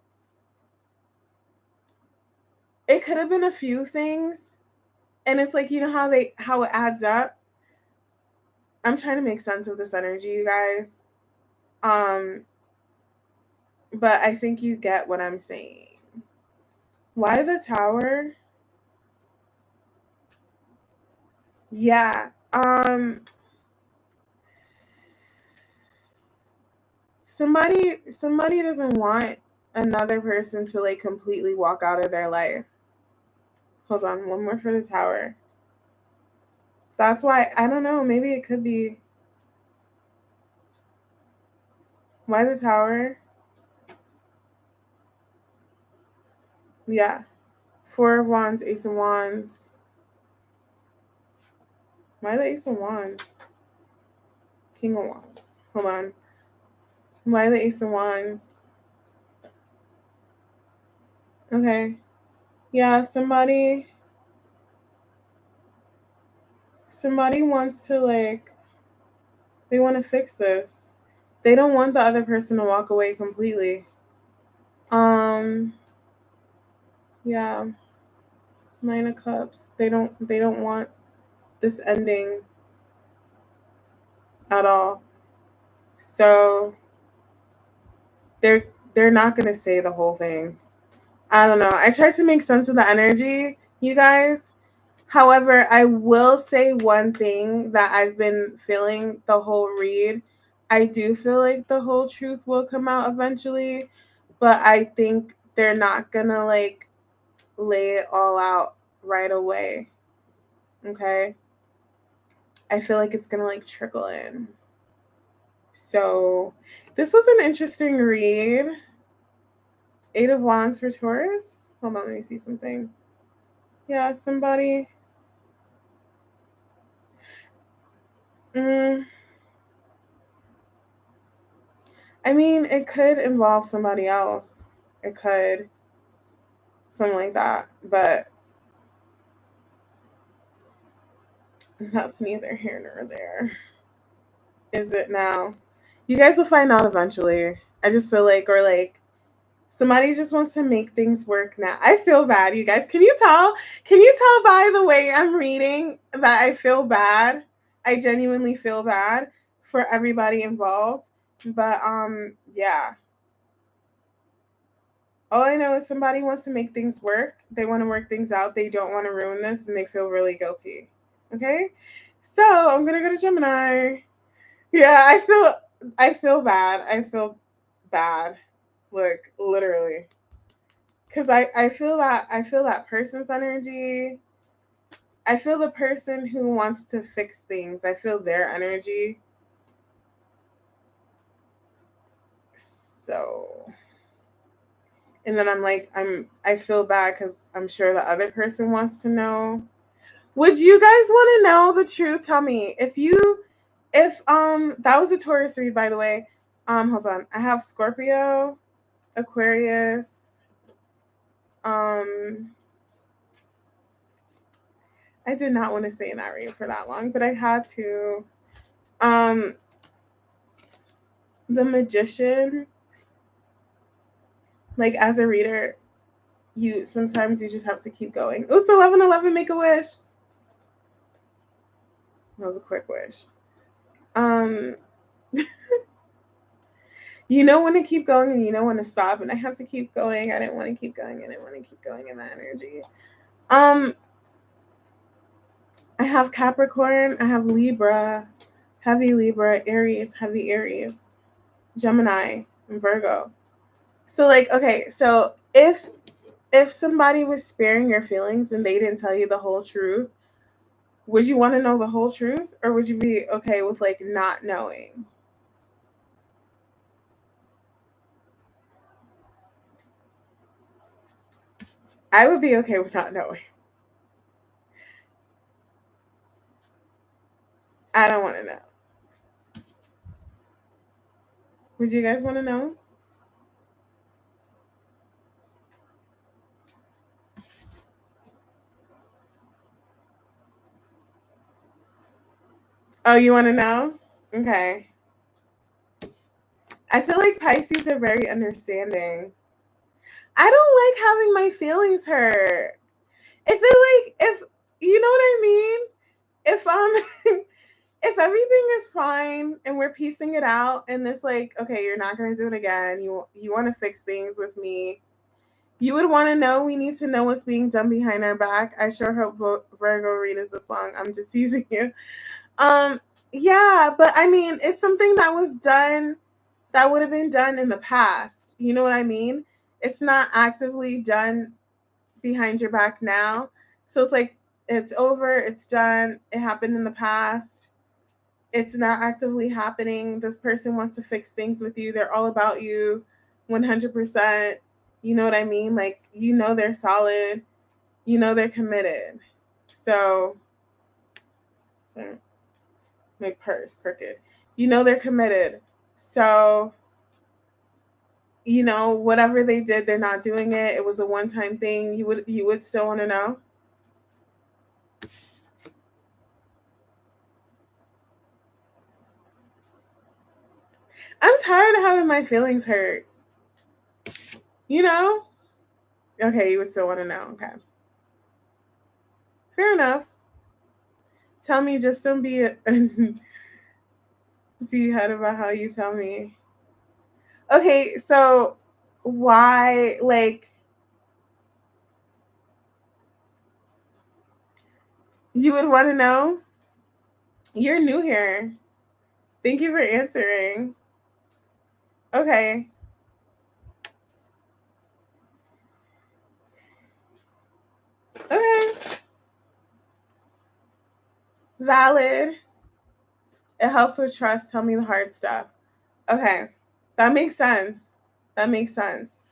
it could have been a few things and it's like you know how it adds up. I'm trying to make sense of this energy, you guys. Um but I think you get what I'm saying. Why the tower? Yeah. Somebody doesn't want another person to like completely walk out of their life. Hold on, one more for the tower. That's why I don't know, maybe it could be why the tower? Yeah. 4 of Wands, Ace of Wands. Why the Ace of Wands? King of Wands. Hold on. Why the Ace of Wands? Okay. Yeah, somebody wants to like they want to fix this. They don't want the other person to walk away completely. Um yeah, 9 of Cups. They don't want this ending at all. So they're not going to say the whole thing. I don't know. I tried to make sense of the energy, you guys. However, I will say one thing that I've been feeling the whole read. I do feel like the whole truth will come out eventually, but I think they're not going to like lay it all out right away. Okay? I feel like it's going to like trickle in. So, this was an interesting read. 8 of Wands for Taurus. Hold on, let me see something. Yeah, somebody. Mm, I mean, it could involve somebody else. It could, something like that. But that's neither here nor there. Is it now? You guys will find out eventually. I just feel like, or like, somebody just wants to make things work now. I feel bad, you guys. Can you tell? Can you tell by the way I'm reading that I feel bad? I genuinely feel bad for everybody involved. But yeah. All I know is somebody wants to make things work. They want to work things out. They don't want to ruin this and they feel really guilty. Okay? So, I'm going to go to Gemini. Yeah, I feel bad. I feel bad. Like literally. Cuz I feel that person's energy. I feel the person who wants to fix things. I feel their energy. So, and then I'm like I feel bad cuz I'm sure the other person wants to know. Would you guys want to know the truth? Tell me if that was a Taurus read, by the way. Hold on. I have Scorpio, Aquarius, I did not want to stay in that read for that long, but I had to. Um the Magician, like as a reader, you sometimes you just have to keep going. Oh, it's 11:11. Make a wish. That was a quick wish. Um, you know when to keep going and you know when to stop, and I had to keep going. I didn't want to keep going. I didn't want to keep going in that energy. I have Capricorn. I have Libra, heavy Libra, Aries, heavy Aries, Gemini, and Virgo. So like, okay, so if somebody was sparing your feelings and they didn't tell you the whole truth, would you want to know the whole truth or would you be okay with like not knowing? I would be okay with not knowing. I don't want to know. Would you guys want to know? Oh, you want to know? Okay. I feel like Pisces are very understanding. I don't like having my feelings hurt. If you know what I mean? If if everything is fine and we're piecing it out and it's like, okay, you're not going to do it again. You want to fix things with me. You would want to know. We need to know what's being done behind our back. I sure hope Virgo read is this long. I'm just teasing you. Yeah, but I mean, it's something that was done that would have been done in the past. You know what I mean? It's not actively done behind your back now. So it's like it's over, it's done, it happened in the past. It's not actively happening. This person wants to fix things with you. They're all about you 100%. You know what I mean? Like, you know, they're solid. You know, they're committed. So, sorry, my purse crooked. You know, they're committed. So, you know, whatever they did, they're not doing it. It was a one-time thing. You would still want to know? I'm tired of having my feelings hurt. You know? Okay, you would still want to know. Okay. Fair enough. Tell me, just don't be dehead about how you tell me. Okay, so why, like, you would want to know? You're new here. Thank you for answering. Okay. Okay. Valid. It helps with trust. Tell me the hard stuff. Okay. That makes sense. That makes sense.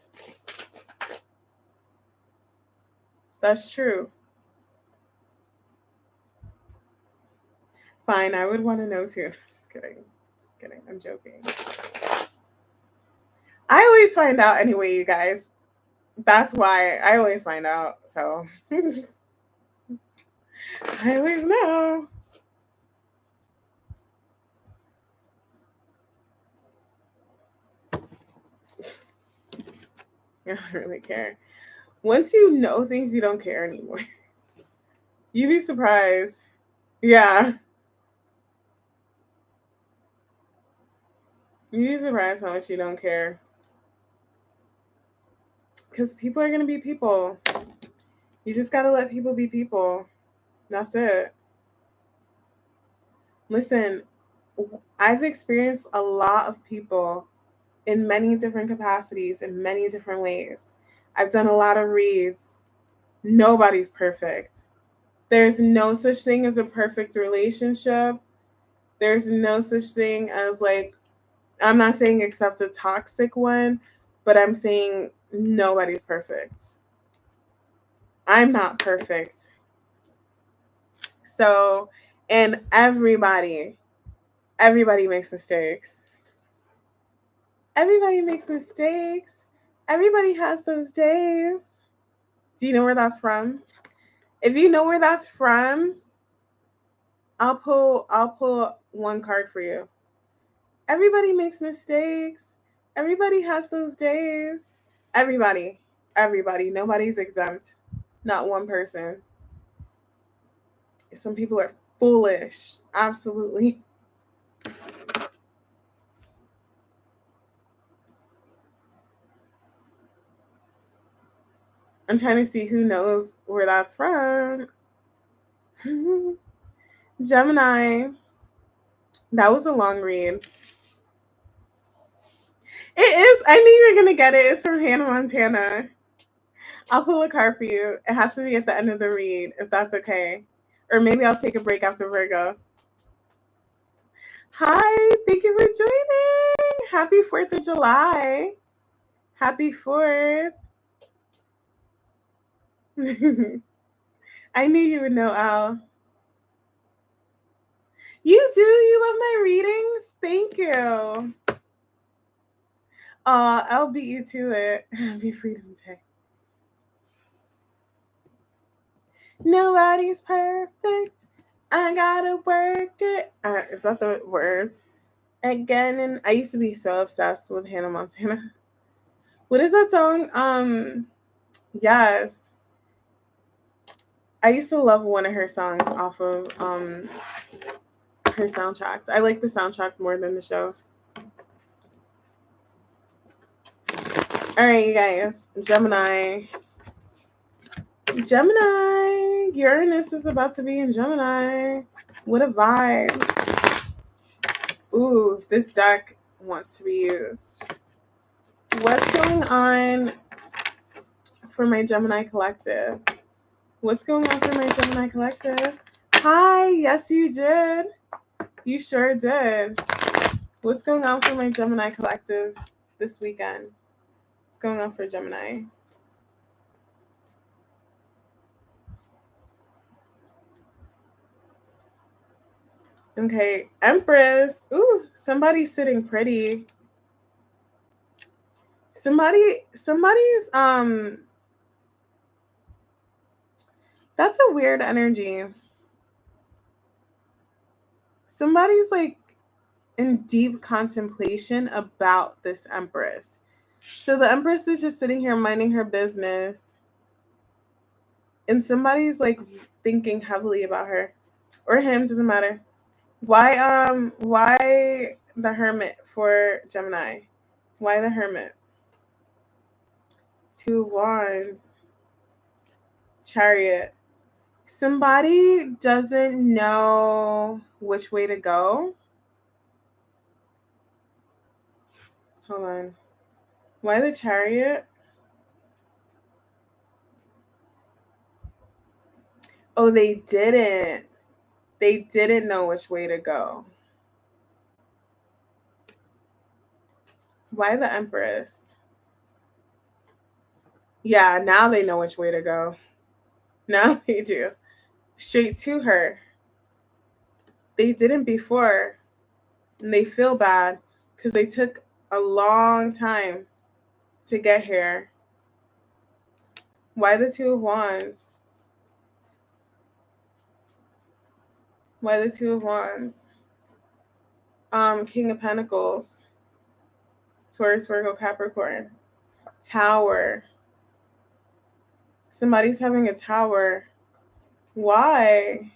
That's true. Fine. I would want to know too. Just kidding. Just kidding. I'm joking. I always find out anyway, you guys. That's why I always find out. So I always know. I don't really care. Once you know things, you don't care anymore. You'd be surprised. Yeah. You'd be surprised how much you don't care. Because people are going to be people. You just got to let people be people. That's it. Listen, I've experienced a lot of people in many different capacities, in many different ways. I've done a lot of reads. Nobody's perfect. There's no such thing as a perfect relationship. There's no such thing as, like, I'm not saying except a toxic one, but I'm saying nobody's perfect. I'm not perfect. So, and everybody makes mistakes. Everybody makes mistakes. Everybody has those days. Do you know where that's from? If you know where that's from, I'll pull one card for you. Everybody makes mistakes. Everybody has those days. Everybody. Nobody's exempt. Not one person. Some people are foolish. Absolutely. I'm trying to see who knows where that's from. Gemini. That was a long read. It is. I knew you were going to get it. It's from Hannah Montana. I'll pull a card for you. It has to be at the end of the read, if that's okay. Or maybe I'll take a break after Virgo. Hi, thank you for joining. Happy 4th of July. Happy 4th. I knew you would know, Al. You do? You love my readings? Thank you. I'll beat you to it. Happy Freedom Day. Nobody's perfect. I gotta work it. Is that the words? Again, and I used to be so obsessed with Hannah Montana. What is that song? Yes. I used to love one of her songs off of her soundtracks. I like the soundtrack more than the show. All right, you guys. Gemini. Uranus is about to be in Gemini. What a vibe. Ooh, this deck wants to be used. What's going on for my Gemini collective? What's going on for my Gemini collective? Hi, yes you did. You sure did. What's going on for my Gemini collective this weekend? What's going on for Gemini? Okay, Empress. Ooh, somebody's sitting pretty. Somebody's that's a weird energy. Somebody's like in deep contemplation about this Empress. So the Empress is just sitting here minding her business. And somebody's like thinking heavily about her. Or him, doesn't matter. Why the Hermit for Gemini? Why the Hermit? 2 of Wands. Chariot. Somebody doesn't know which way to go. Hold on. Why the Chariot? Oh, they didn't. They didn't know which way to go. Why the Empress? Yeah, now they know which way to go. Now they do. Straight to her. They didn't before. And they feel bad because they took a long time. to get here? Why the Two of Wands? Why the Two of Wands? King of Pentacles. Taurus, Virgo, Capricorn. Tower. Somebody's having a tower. Why?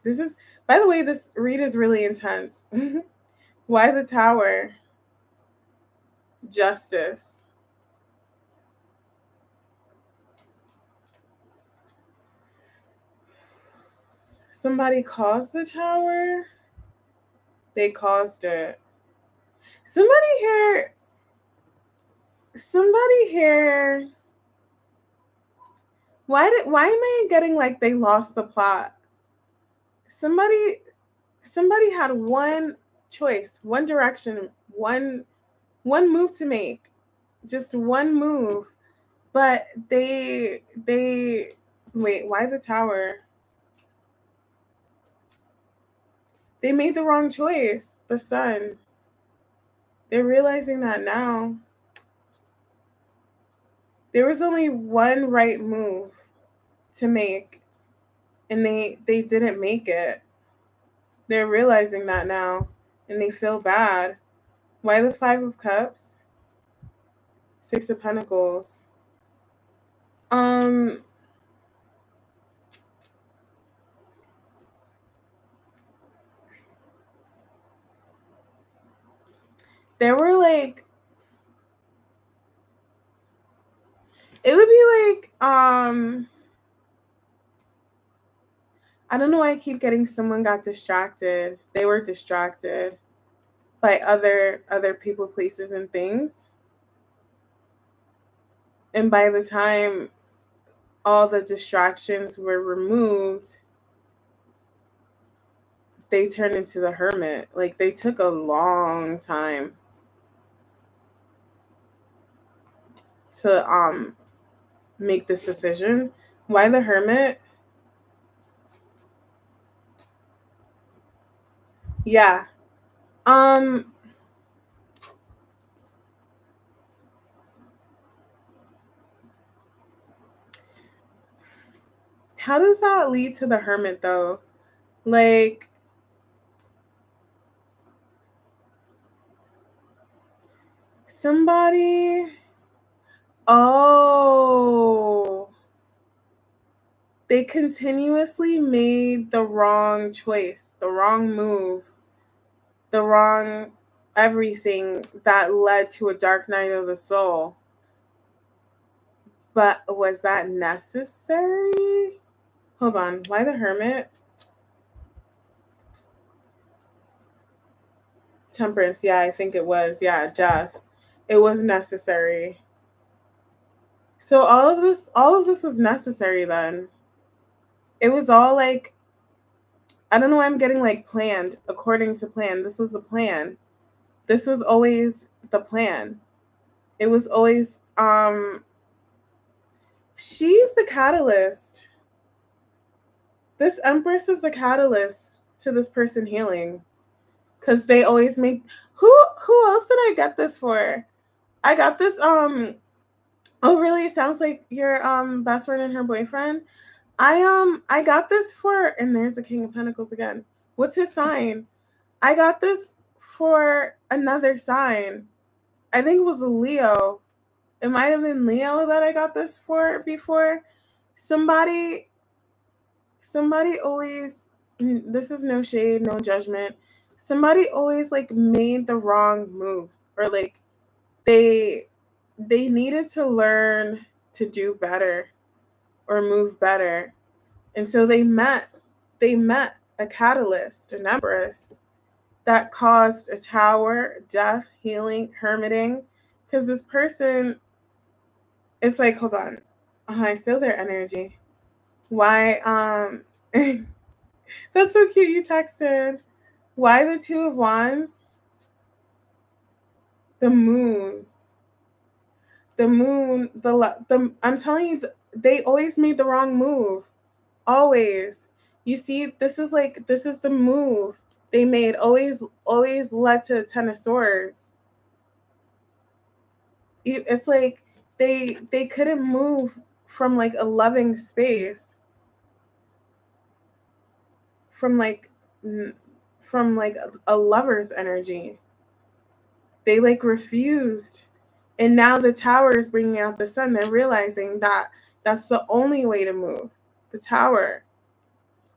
This is, by the way, this read is really intense. Why the Tower? Justice. Somebody caused the tower? They caused it. Somebody here. Why am I getting like they lost the plot? Somebody had one choice, one direction, one move to make. Just one move. But they wait, why the Tower? They made the wrong choice. The Sun. They're realizing that now. There was only one right move to make, and they didn't make it. They're realizing that now, and they feel bad. Why the Five of Cups? Six of Pentacles. There were like, it would be like, I don't know why I keep getting someone got distracted. They were distracted by other people, places, and things. And by the time all the distractions were removed, they turned into the Hermit. Like, they took a long time to make this decision. Why the Hermit? Yeah. How does that lead to the Hermit though? Like, somebody, oh, they continuously made the wrong choice, the wrong move, the wrong everything that led to a dark night of the soul. But was that necessary? Hold on. Why the Hermit? Temperance. Yeah, I think it was. Yeah, death. It was necessary. So all of this was necessary then. It was all like, I don't know why I'm getting like planned, according to plan. This was the plan. This was always the plan. It was always she's the catalyst. This Empress is the catalyst to this person healing. Cause they always make who else did I get this for? I got this oh really, it sounds like your best friend and her boyfriend. I got this for, and there's the King of Pentacles again. What's his sign? I got this for another sign. I think it was a Leo. It might have been Leo that I got this for before. Somebody always, this is no shade, no judgment. Somebody always like made the wrong moves, or like they needed to learn to do better or move better. And so they met a catalyst, an Empress, that caused a tower, death, healing, hermiting. Because this person, it's like, hold on. Oh, I feel their energy. Why, that's so cute you texted. Why the Two of Wands? The moon. The moon, I'm telling you, they always made the wrong move. Always. You see, this is the move they made. Always led to the Ten of Swords. It's like they couldn't move from like a loving space, from like a lover's energy. They like refused. And now the Tower is bringing out the Sun. They're realizing that that's the only way to move. The Tower.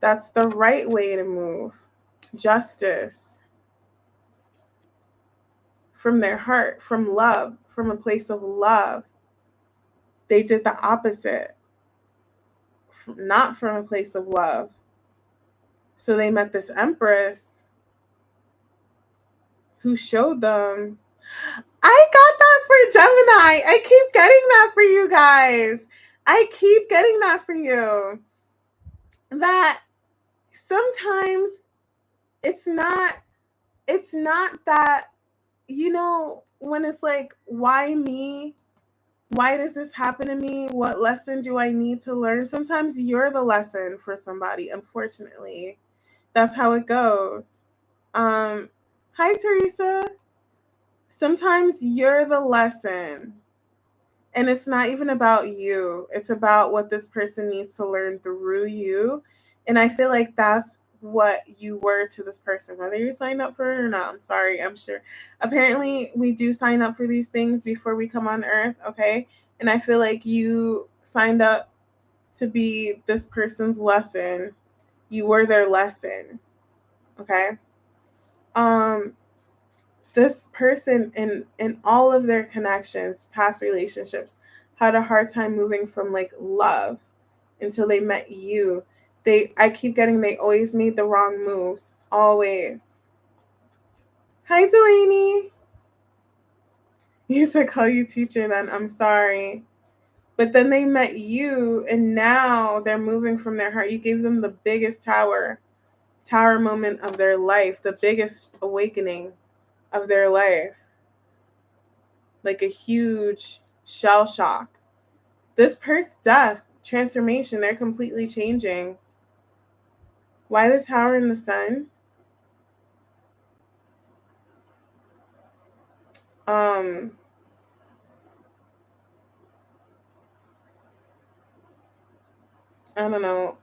That's the right way to move. Justice. From their heart, from love, from a place of love. They did the opposite. Not from a place of love. So they met this Empress who showed them. I got that for Gemini. I keep getting that for you guys. I keep getting that for you. That sometimes it's not that, you know, when it's like, why me? Why does this happen to me? What lesson do I need to learn? Sometimes you're the lesson for somebody, unfortunately. That's how it goes. Hi, Teresa. Sometimes you're the lesson. And it's not even about you. It's about what this person needs to learn through you. And I feel like that's what you were to this person, whether you signed up for it or not. I'm sorry, I'm sure. Apparently, we do sign up for these things before we come on Earth, okay? And I feel like you signed up to be this person's lesson. You were their lesson, okay? This person in all of their connections, past relationships, had a hard time moving from like love until they met you. I keep getting they always made the wrong moves. Always. Hi, Delaney. You said call you teacher then. I'm sorry. But then they met you and now they're moving from their heart. You gave them the biggest tower moment of their life, the biggest awakening of their life. Like a huge shell shock. This person's death, transformation, they're completely changing. Why the Tower and the Sun? I don't know.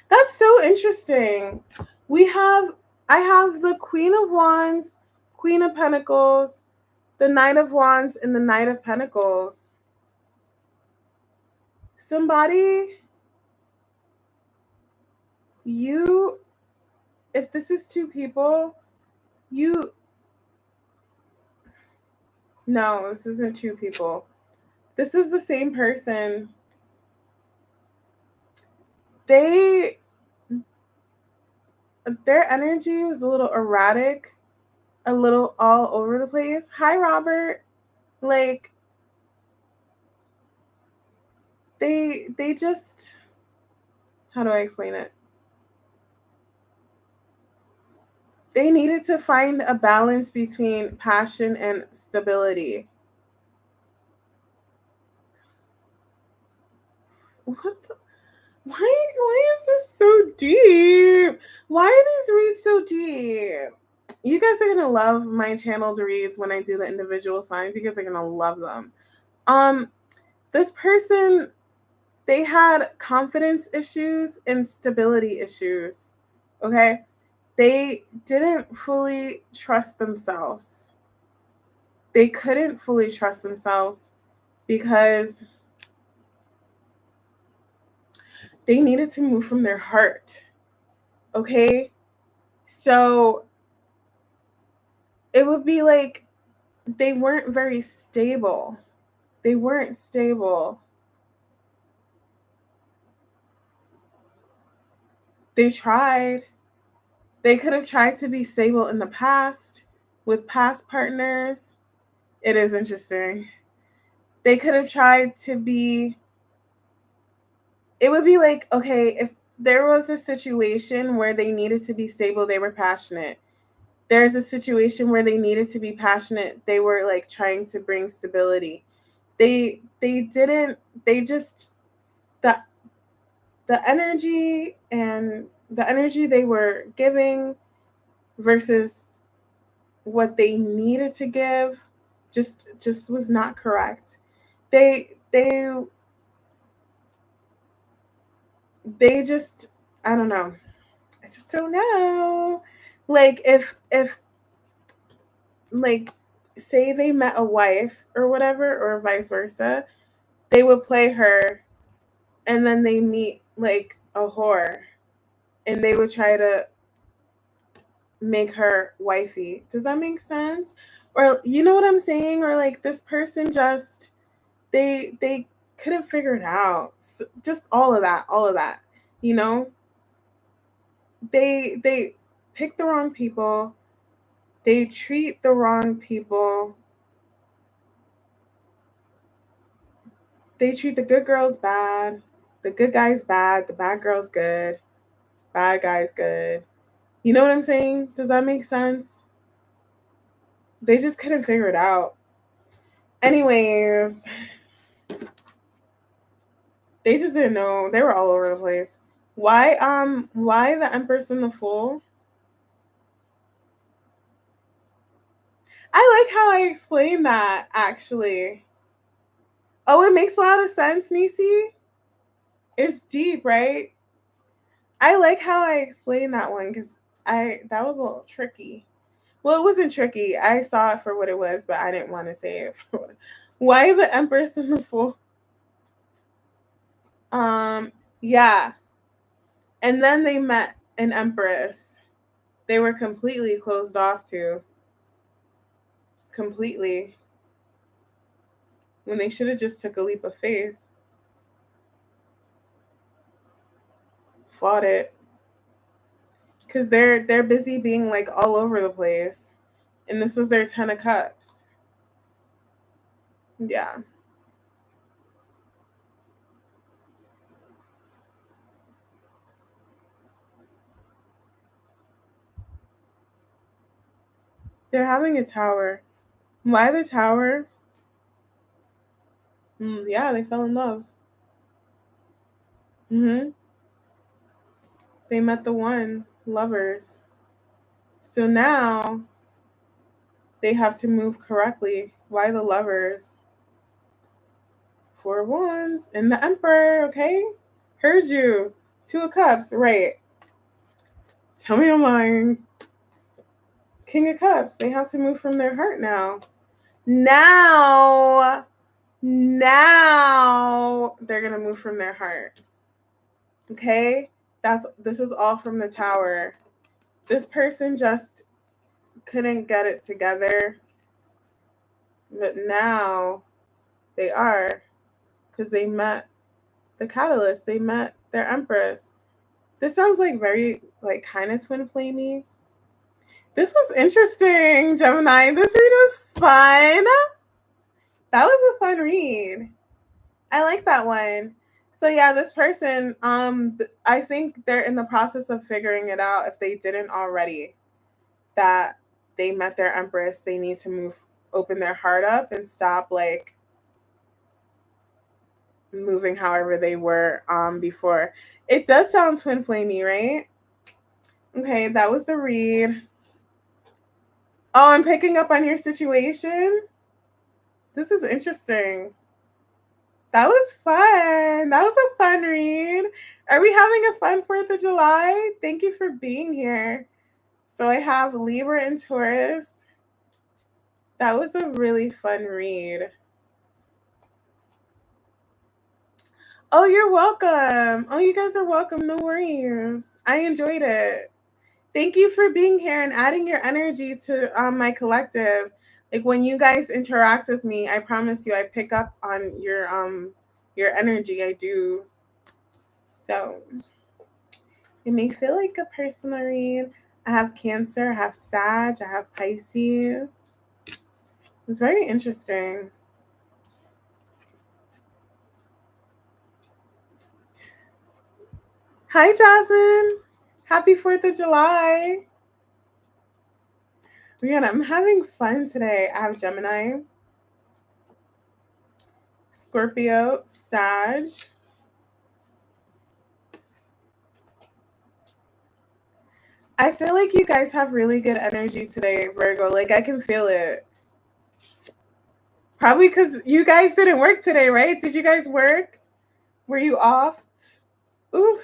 That's so interesting. I have the Queen of Wands, Queen of Pentacles, the Knight of Wands, and the Knight of Pentacles. Somebody, if this is two people, no, this isn't two people. This is the same person. Their energy was a little erratic, a little all over the place. Hi, Robert. Like, they just, how do I explain it? They needed to find a balance between passion and stability. What the? Why is this so deep? Why are these reads so deep? You guys are gonna love my channeled reads when I do the individual signs. You guys are gonna love them. This person, they had confidence issues and stability issues. Okay? They didn't fully trust themselves. They couldn't fully trust themselves because they needed to move from their heart. Okay? So it would be like they weren't very stable. They weren't stable. They tried. They could have tried to be stable in the past with past partners. It is interesting. They could have tried to be, it would be like, okay, if there was a situation where they needed to be stable, they were passionate. There's a situation where they needed to be passionate, they were like trying to bring stability. They didn't, they just, the energy and the energy they were giving versus what they needed to give just was not correct. They just, I don't know. I just don't know. Like if like say they met a wife or whatever or vice versa, they would play her and then they meet like a whore and they would try to make her wifey. Does that make sense? Or you know what I'm saying? Or like this person just they couldn't figure it out. Just all of that. You know, they pick the wrong people. They treat the wrong people. They treat the good girls bad. The good guys bad. The bad girls good. Bad guys good. You know what I'm saying? Does that make sense? They just couldn't figure it out. Anyways, they just didn't know. They were all over the place. Why the Empress and the Fool? I like how I explained that actually. Oh, it makes a lot of sense, Nisi. It's deep, right? I like how I explained that one because I that was a little tricky. Well, it wasn't tricky. I saw it for what it was, but I didn't want to say it for what. Why the Empress and the Fool? Um, yeah. And then they met an Empress. They were completely closed off to. Completely. When they should have just took a leap of faith. Fought it. Because they're busy being like all over the place. And this was their 10 of Cups. Yeah. They're having a tower. Why the tower? Yeah, they fell in love. They met the one. Lovers. So now they have to move correctly. Why the lovers? 4 of Wands. And the Emperor, okay? Heard you. 2 of Cups. Right. Tell me I'm lying. King of Cups. They have to move from their heart now. Now they're gonna move from their heart. Okay? This is all from the Tower. This person just couldn't get it together. But now they are. Because they met the catalyst. They met their Empress. This sounds like very like kind of twin flamey. This was interesting, Gemini. This read was fun. That was a fun read. I like that one. So yeah, this person, I think they're in the process of figuring it out if they didn't already. That they met their Empress, they need to open their heart up and stop like moving however they were before. It does sound twin flamey, right? Okay, that was the read. Oh, I'm picking up on your situation. This is interesting. That was fun. That was a fun read. Are we having a fun 4th of July? Thank you for being here. So I have Libra and Taurus. That was a really fun read. Oh, you're welcome. Oh, you guys are welcome. No worries. I enjoyed it. Thank you for being here and adding your energy to my collective. Like when you guys interact with me, I promise you I pick up on your energy. I do. So it may feel like a personal read. I have Cancer, I have Sag, I have Pisces. It's very interesting. Hi, Jasmine. Happy 4th of July. Man, I'm having fun today. I have Gemini, Scorpio, Sag, I feel like you guys have really good energy today, Virgo. Like, I can feel it. Probably because you guys didn't work today, right? Did you guys work? Were you off? Ooh,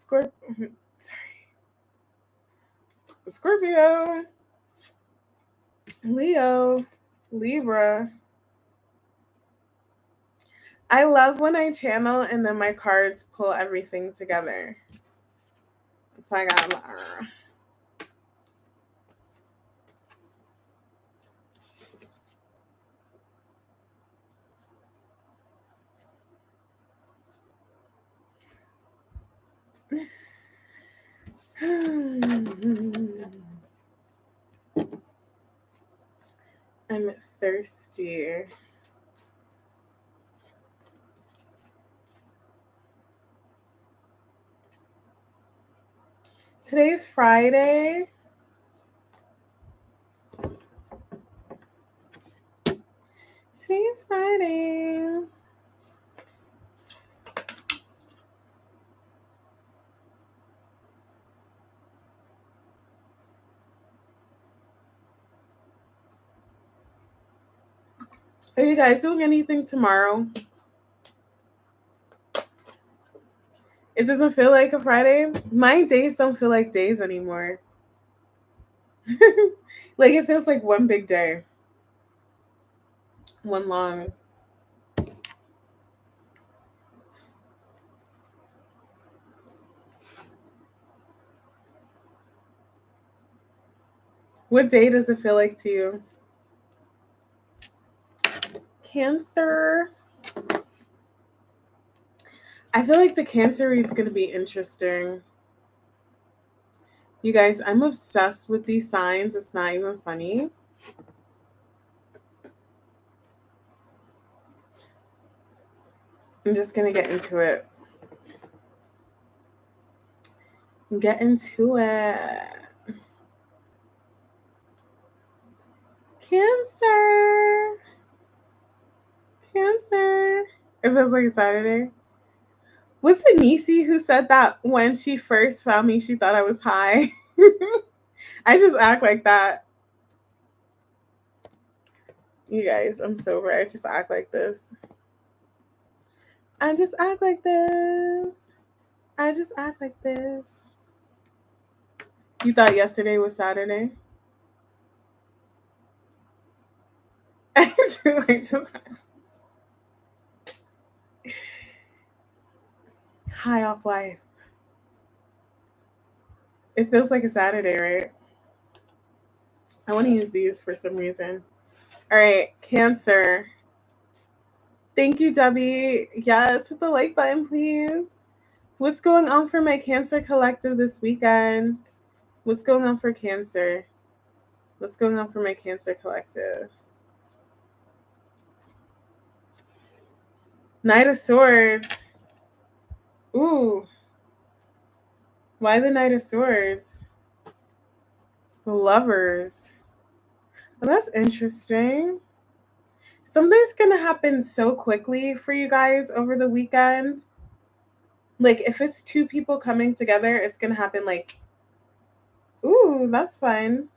Sorry. Scorpio, Leo, Libra. I love when I channel and then my cards pull everything together. So I got I'm thirsty. Today's Friday. Today's Friday. Are you guys doing anything tomorrow? It doesn't feel like a Friday. My days don't feel like days anymore. Like it feels like one big day. One long. What day does it feel like to you? Cancer. I feel like the Cancer read's going to be interesting. You guys, I'm obsessed with these signs. It's not even funny. I'm just going to get into it. Get into it. Cancer. Cancer. It feels like a Saturday. Was it Nisi who said that when she first found me, she thought I was high? I just act like that. You guys, I'm sober. I just act like this. I just act like this. I just act like this. You thought yesterday was Saturday? I do. I just high off life. It feels like a Saturday, right? I want to use these for some reason. All right, Cancer. Thank you, Debbie. Yes, hit the like button, please. What's going on for my Cancer collective this weekend? What's going on for Cancer? What's going on for my Cancer collective? Knight of Swords. Ooh. Why the Knight of Swords? The Lovers. Well, that's interesting. Something's going to happen so quickly for you guys over the weekend. Like, if it's two people coming together, it's going to happen like, ooh, that's fun.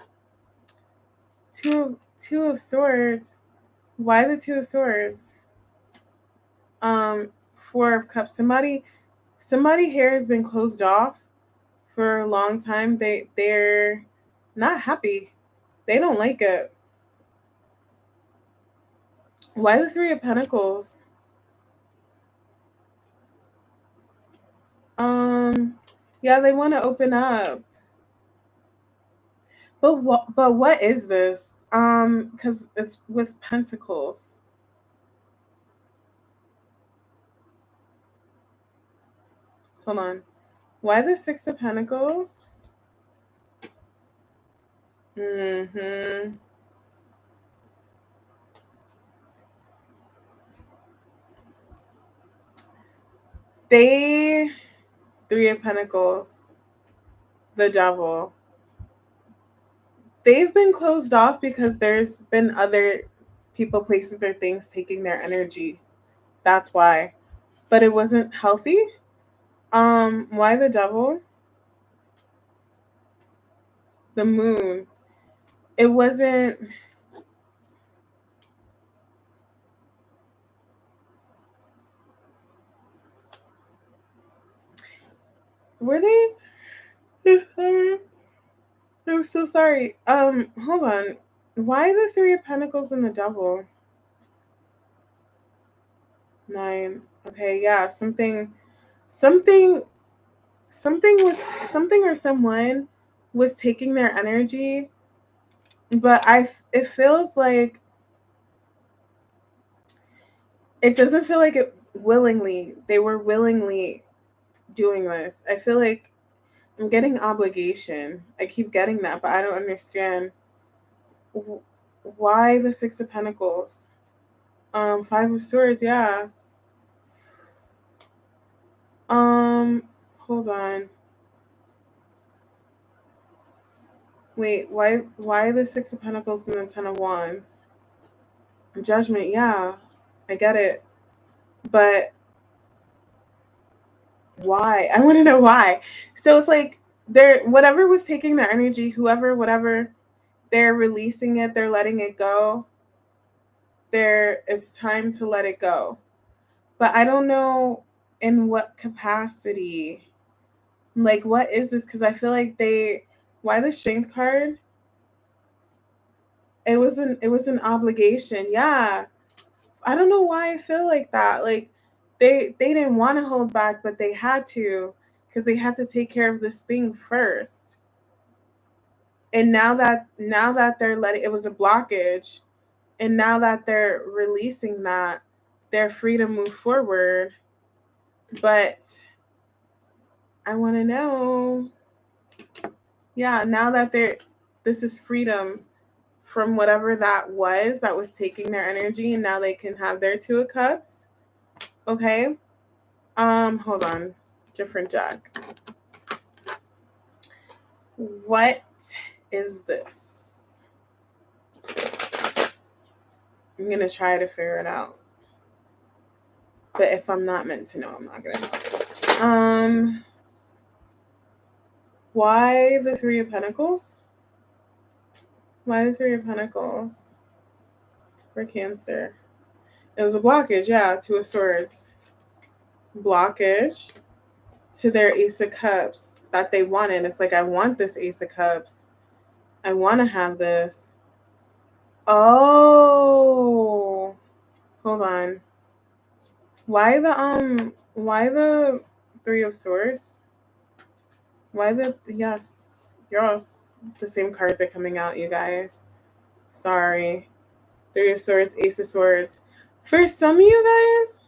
Two of Swords. Why the Two of Swords? Four of Cups. Somebody here has been closed off for a long time. They're not happy. They don't like it. Why the Three of Pentacles? Yeah, they want to open up. But what is this? Because it's with Pentacles. Hold on. Why the Six of Pentacles? Mm-hmm. Three of Pentacles. The Devil. They've been closed off because there's been other people, places, or things taking their energy. That's why. But it wasn't healthy. Why the Devil? the moon. It wasn't. Were they? I'm so sorry. Hold on. Why the Three of Pentacles and the Devil? 9. Okay, yeah, something, something or someone was taking their energy, but it feels like it doesn't feel like it willingly. They were willingly doing this. I feel like I'm getting obligation. I keep getting that, but I don't understand why the Six of Pentacles. Five of Swords, yeah. Hold on. Wait, why the Six of Pentacles and the Ten of Wands? Judgment, yeah. I get it. But why? I want to know why. So it's like they're whatever was taking their energy, whoever, whatever, they're releasing it, they're letting it go. It's time to let it go. But I don't know in what capacity. Like, what is this? Because I feel like why the Strength card? It was an obligation. Yeah. I don't know why I feel like that. Like they didn't want to hold back, but they had to because they had to take care of this thing first. And now that they're letting it was a blockage, and now that they're releasing that, they're free to move forward. But I want to know, yeah, now that this is freedom from whatever that was taking their energy, and now they can have their Two of Cups. Okay. Hold on. Different deck. What is this? I'm gonna try to figure it out. But if I'm not meant to know, I'm not gonna know. Why the Three of Pentacles? Why the Three of Pentacles for Cancer? It was a blockage, yeah, Two of Swords. Blockage to their Ace of Cups that they wanted. It's like, I want this Ace of Cups. I want to have this. Oh, hold on. Why the Three of Swords? Why the yes, the same cards are coming out, you guys. Sorry. Three of Swords, Ace of Swords. For some of you guys,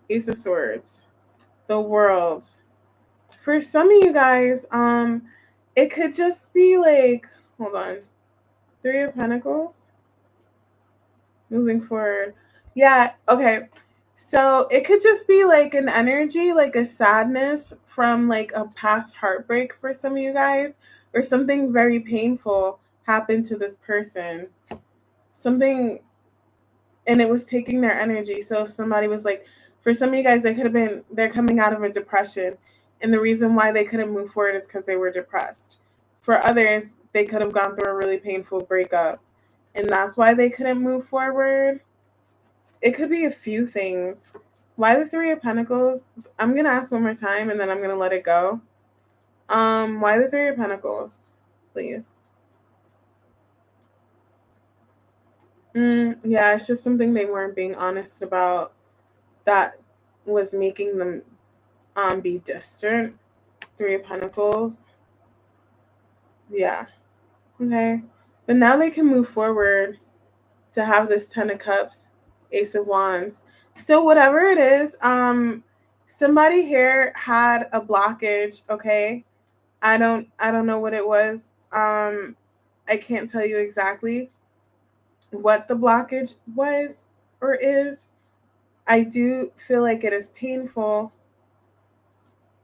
Ace of Swords. The World. For some of you guys, it could just be like, hold on. Three of Pentacles. Moving forward. Yeah, okay. So it could just be like an energy, like a sadness from like a past heartbreak for some of you guys, or something very painful happened to this person. Something, and it was taking their energy. So if somebody was like, for some of you guys, they're coming out of a depression, and the reason why they couldn't move forward is because they were depressed. For others, they could have gone through a really painful breakup, and that's why they couldn't move forward. It could be a few things. Why the Three of Pentacles? I'm gonna ask one more time and then I'm gonna let it go. Why the Three of Pentacles, please? Yeah, it's just something they weren't being honest about that was making them be distant. Three of Pentacles. Yeah. Okay. But now they can move forward to have this Ten of Cups, Ace of Wands. So whatever it is, somebody here had a blockage, okay? I don't know what it was. I can't tell you exactly what the blockage was or is. I do feel like it is painful.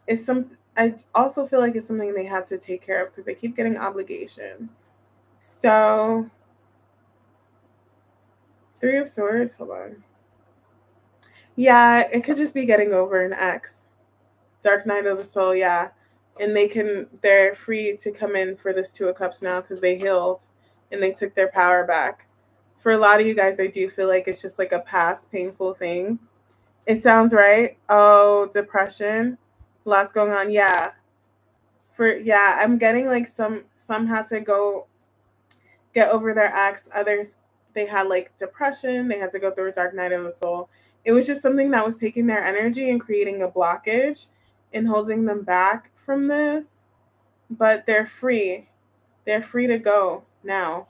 I also feel like it's something they had to take care of because they keep getting obligation. So Three of Swords, hold on. Yeah, it could just be getting over an ex. Dark Night of the Soul, yeah. and they're free to come in for this Two of Cups now because they healed and they took their power back. For a lot of you guys, I do feel like it's just like a past painful thing. It sounds right. Oh, depression, lots going on. Yeah. I'm getting like some had to go get over their ex. Others, they had like depression. They had to go through a dark night of the soul. It was just something that was taking their energy and creating a blockage and holding them back from this. But they're free. They're free to go now.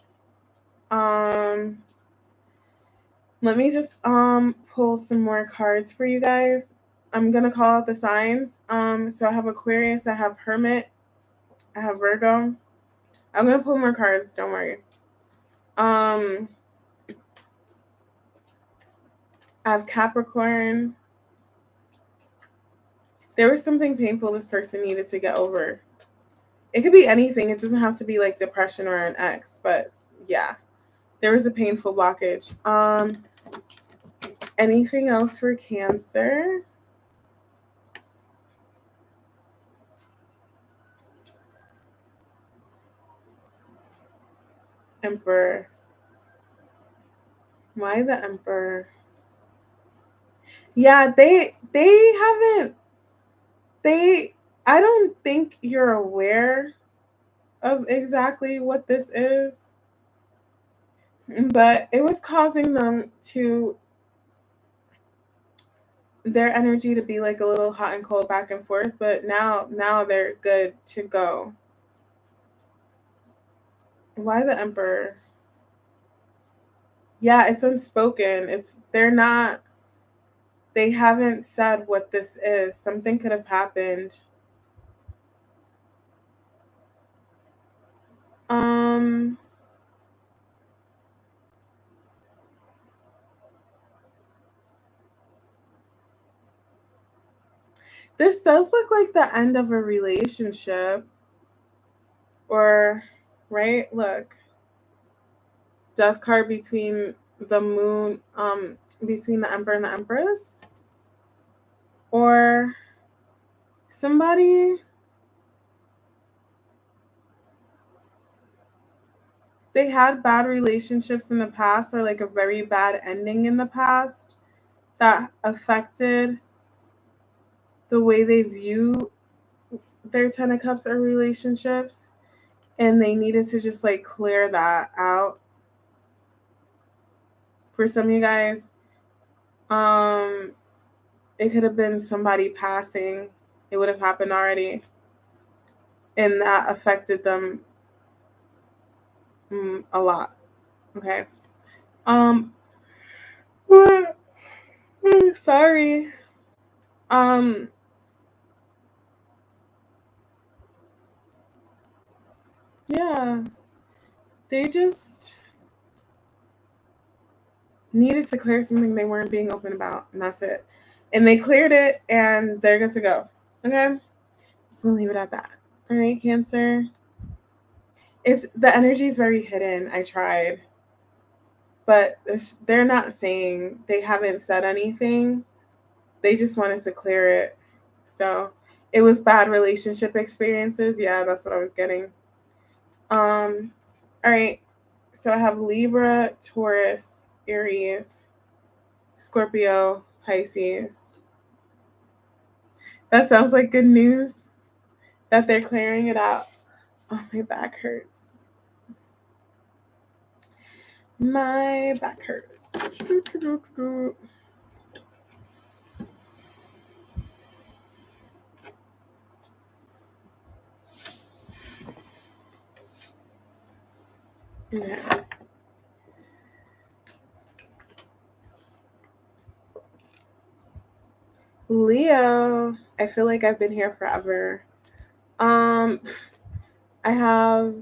Let me just pull some more cards for you guys. I'm gonna call out the signs. So I have Aquarius, I have Hermit, I have Virgo. I'm gonna pull more cards, don't worry. I have Capricorn. There was something painful this person needed to get over. It could be anything. It doesn't have to be like depression or an ex, but yeah. There was a painful blockage. Anything else for Cancer? Emperor. Why the Emperor? Yeah, they haven't I don't think you're aware of exactly what this is, but it was causing them to their energy to be like a little hot and cold back and forth, but now they're good to go. Why the Emperor? Yeah, it's unspoken. They haven't said what this is. Something could have happened. This does look like the end of a relationship. Or, right? Look. Death card between the moon, between the Emperor and the Empress. Or somebody, they had bad relationships in the past or like a very bad ending in the past that affected the way they view their Ten of Cups or relationships, and they needed to just like clear that out. For some of you guys, it could have been somebody passing. It would have happened already, and that affected them a lot. Okay. Sorry. Um, yeah. They just needed to clear something they weren't being open about, and that's it. And they cleared it, and they're good to go. Okay? Just gonna leave it at that. All right, Cancer. It's the energy is very hidden. I tried, but they're not saying. They haven't said anything. They just wanted to clear it. So it was bad relationship experiences. Yeah, that's what I was getting. All right. So I have Libra, Taurus, Aries, Scorpio, Pisces. That sounds like good news that they're clearing it out. Oh, my back hurts. My back hurts. Okay. Leo, I feel like I've been here forever. I have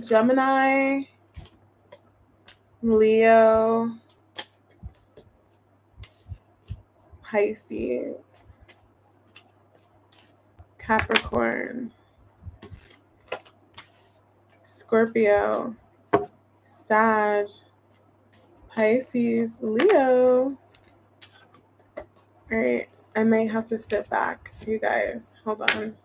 Gemini, Leo, Pisces, Capricorn, Scorpio, Sag, Pisces, Leo. All right, I might have to sit back, you guys. Hold on.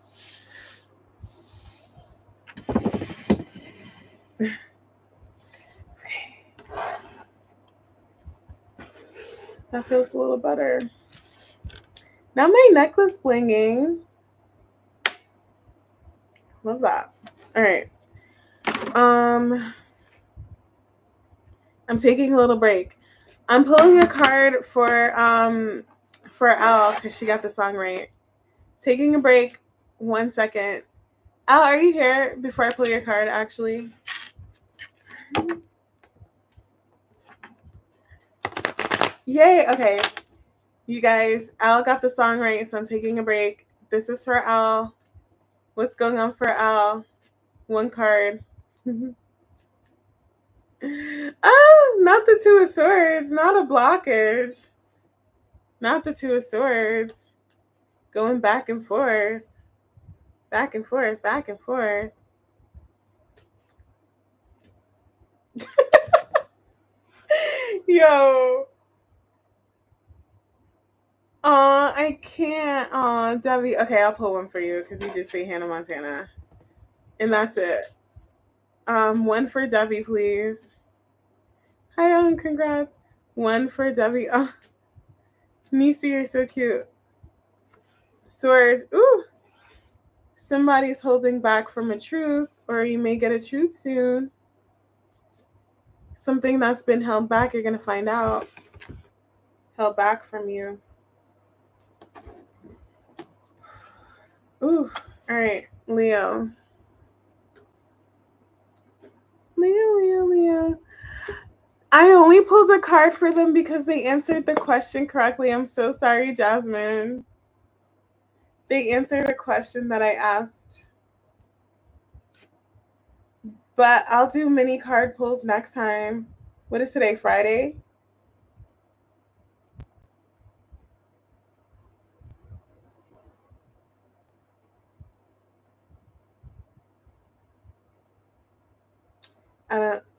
That feels a little better. Now my necklace blinging. Love that. All right. I'm taking a little break. I'm pulling a card for Elle because she got the song right. Taking a break. 1 second. Elle, are you here before I pull your card? Actually. Yay! Okay. You guys, Elle got the song right, so I'm taking a break. This is for Elle. What's going on for Elle? 1 card. Oh, not the Two of Swords. Not a blockage. Not the Two of Swords. Going back and forth. Back and forth. Back and forth. Yo. I can't. Debbie. Okay, I'll pull one for you because you just say Hannah Montana. And that's it. 1 for Debbie, please. Hi, congrats. 1 for Debbie. Oh, Nisi, you're so cute. Swords. Ooh. Somebody's holding back from a truth, or you may get a truth soon. Something that's been held back, you're going to find out. Held back from you. Ooh. All right. Leo. Leo. I only pulled a card for them because they answered the question correctly. I'm so sorry, Jasmine. They answered a question that I asked. But I'll do mini card pulls next time. What is today? Friday?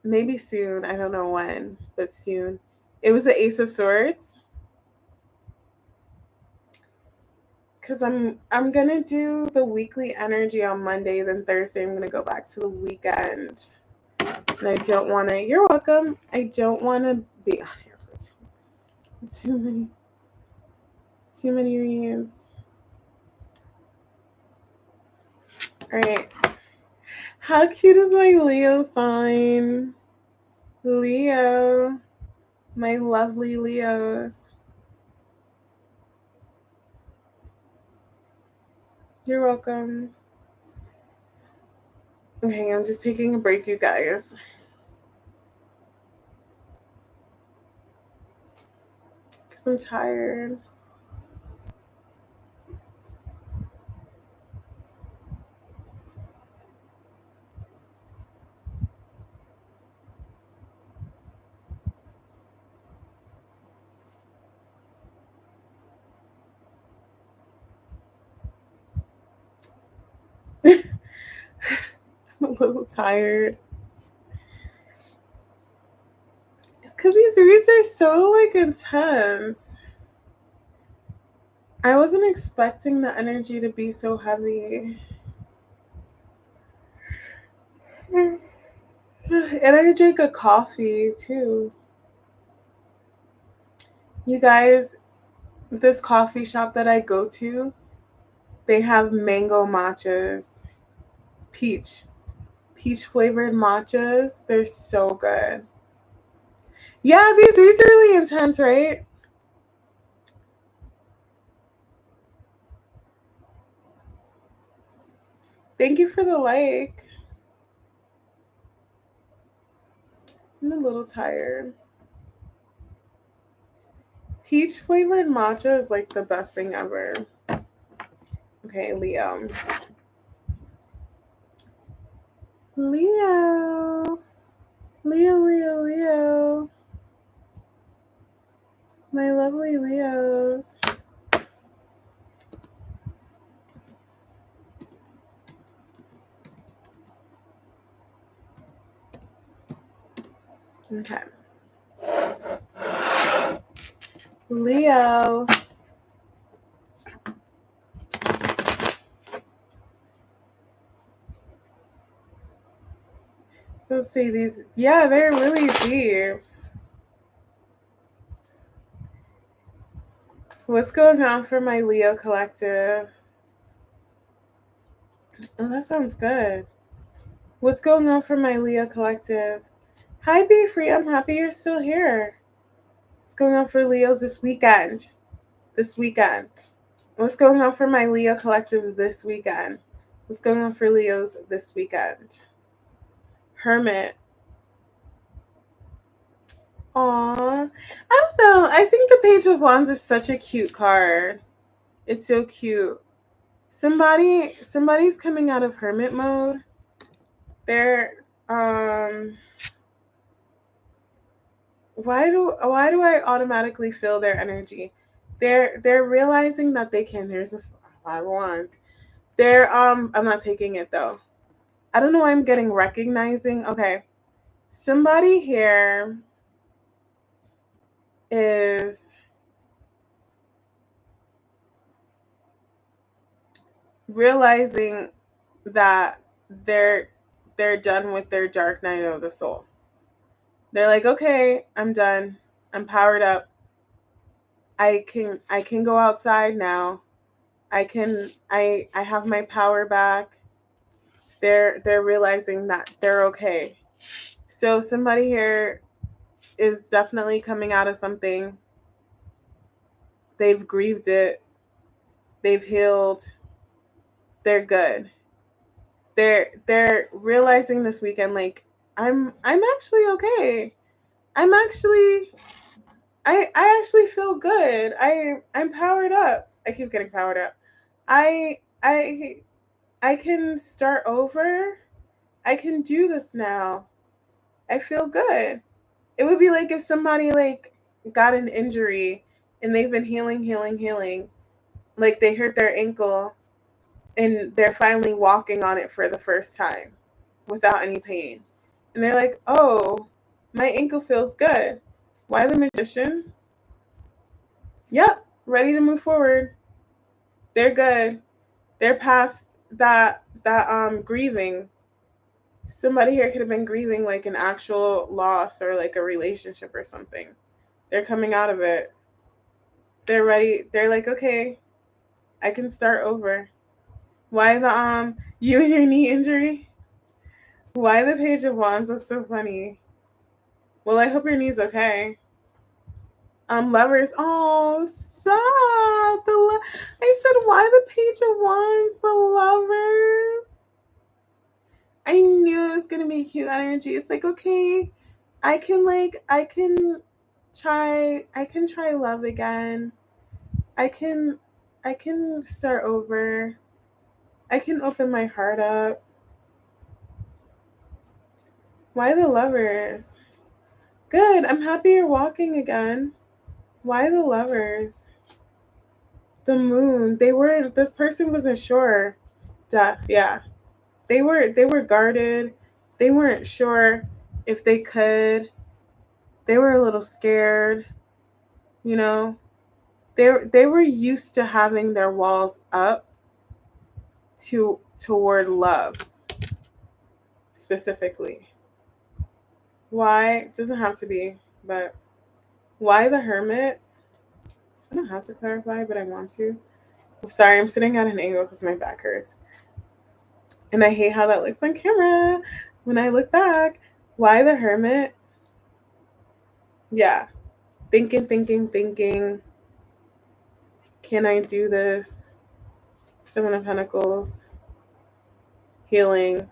Maybe soon. I don't know when, but soon. It was the Ace of Swords. Because I'm gonna do the weekly energy on Monday, then Thursday I'm gonna go back to the weekend. And I don't wanna, you're welcome. I don't wanna be on here for too many reads. Alright. How cute is my Leo sign? Leo. My lovely Leos. You're welcome. Okay, I'm just taking a break, you guys. Because I'm tired. I'm a little tired. It's because these reads are so intense. I wasn't expecting the energy to be so heavy. And I drink a coffee too. You guys, this coffee shop that I go to, they have mango matchas. Peach flavored matchas. They're so good. Yeah, these reads are really intense, right? Thank you for the like. I'm a little tired. Peach flavored matcha is like the best thing ever. Okay, Leo. Leo. My lovely Leos. Okay. Leo. So to say these. Yeah, they're really deep. What's going on for my Leo collective? Oh, that sounds good. What's going on for my Leo collective? Hi, Be Free. I'm happy you're still here. What's going on for Leos this weekend? This weekend. What's going on for my Leo collective this weekend? What's going on for Leos this weekend? Hermit. Aww. I don't know. I think the Page of Wands is such a cute card. It's so cute. Somebody's coming out of hermit mode. They're why do I automatically feel their energy? They're realizing that they can. There's a Five of Wands. I'm not taking it though. I don't know why I'm getting recognizing. Okay. Somebody here is realizing that they're done with their dark night of the soul. They're like, okay, I'm done. I'm powered up. I can go outside now. I have my power back. They're realizing that they're okay. So somebody here is definitely coming out of something. They've grieved it. They've healed. They're good. They're realizing this weekend, like, I'm actually okay. I actually feel good. I'm powered up. I keep getting powered up. I I I can start over. I can do this now. I feel good. It would be like if somebody like got an injury and they've been healing, like they hurt their ankle and they're finally walking on it for the first time without any pain. And they're like, "Oh, my ankle feels good." Why the Magician? Yep, ready to move forward. They're good. They're past that grieving. Somebody here could have been grieving like an actual loss or like a relationship or something. They're coming out of it. They're ready. They're like, okay, I can start over. Why the you and your knee injury? Why the Page of Wands? That's so funny. Well, I hope your knee's okay. Lovers. Oh, stop. I said, why the Page of Wands? The lovers. I knew it was gonna be cute energy. It's like, okay, I can try love again. I can start over. I can open my heart up. Why the lovers? Good. I'm happy you're walking again. Why the lovers? The moon. This person wasn't sure. Death, yeah. They were guarded. They weren't sure if they could. They were a little scared, you know. They were used to having their walls up toward love specifically. Why? It doesn't have to be, but why the Hermit? I don't have to clarify, but I want to. I'm sorry, I'm sitting at an angle because my back hurts. And I hate how that looks on camera. When I look back, why the Hermit? Yeah. Thinking. Can I do this? Seven of Pentacles. Healing.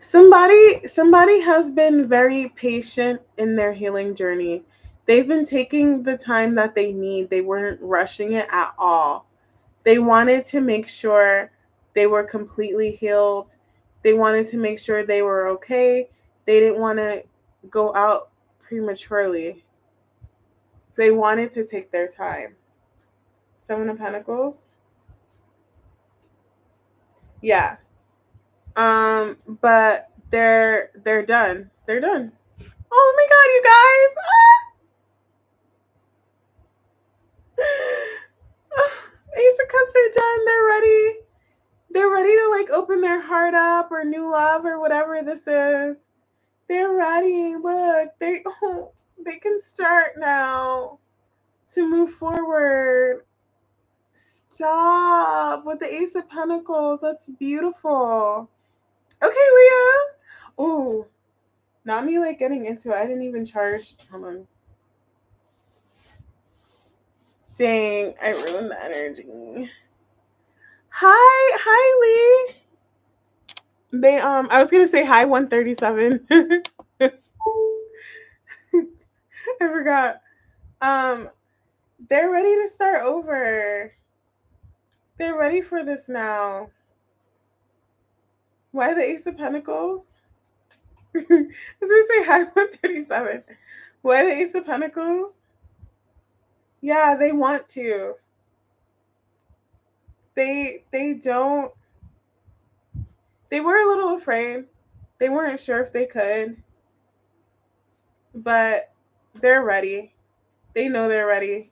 Somebody has been very patient in their healing journey. They've been taking the time that they need. They weren't rushing it at all. They wanted to make sure they were completely healed. They wanted to make sure they were okay. They didn't want to go out prematurely. They wanted to take their time. Seven of Pentacles. Yeah. But they're done. They're done. Oh my god, you guys. Ace of Cups are done. They're ready. They're ready to like open their heart up or new love or whatever this is. They're ready. Look, they can start now to move forward. Stop with the Ace of Pentacles. That's beautiful. Okay, Leah. Oh, not me like getting into it. I didn't even charge. Hold on. Dang, I ruined the energy. Hi, Lee. I was gonna say hi 137. I forgot. They're ready to start over. They're ready for this now. Why the Ace of Pentacles? I was gonna say hi 137. Why the Ace of Pentacles? Yeah, they want to. They don't. They were a little afraid. They weren't sure if they could, but they're ready. They know they're ready.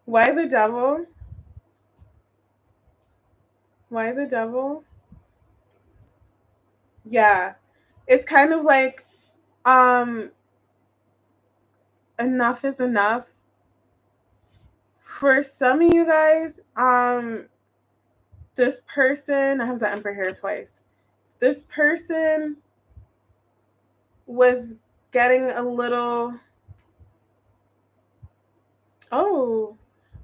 Why the devil? Why the devil? Yeah. It's kind of like enough is enough. For some of you guys, this person, I have the Emperor here twice. This person was getting a little oh,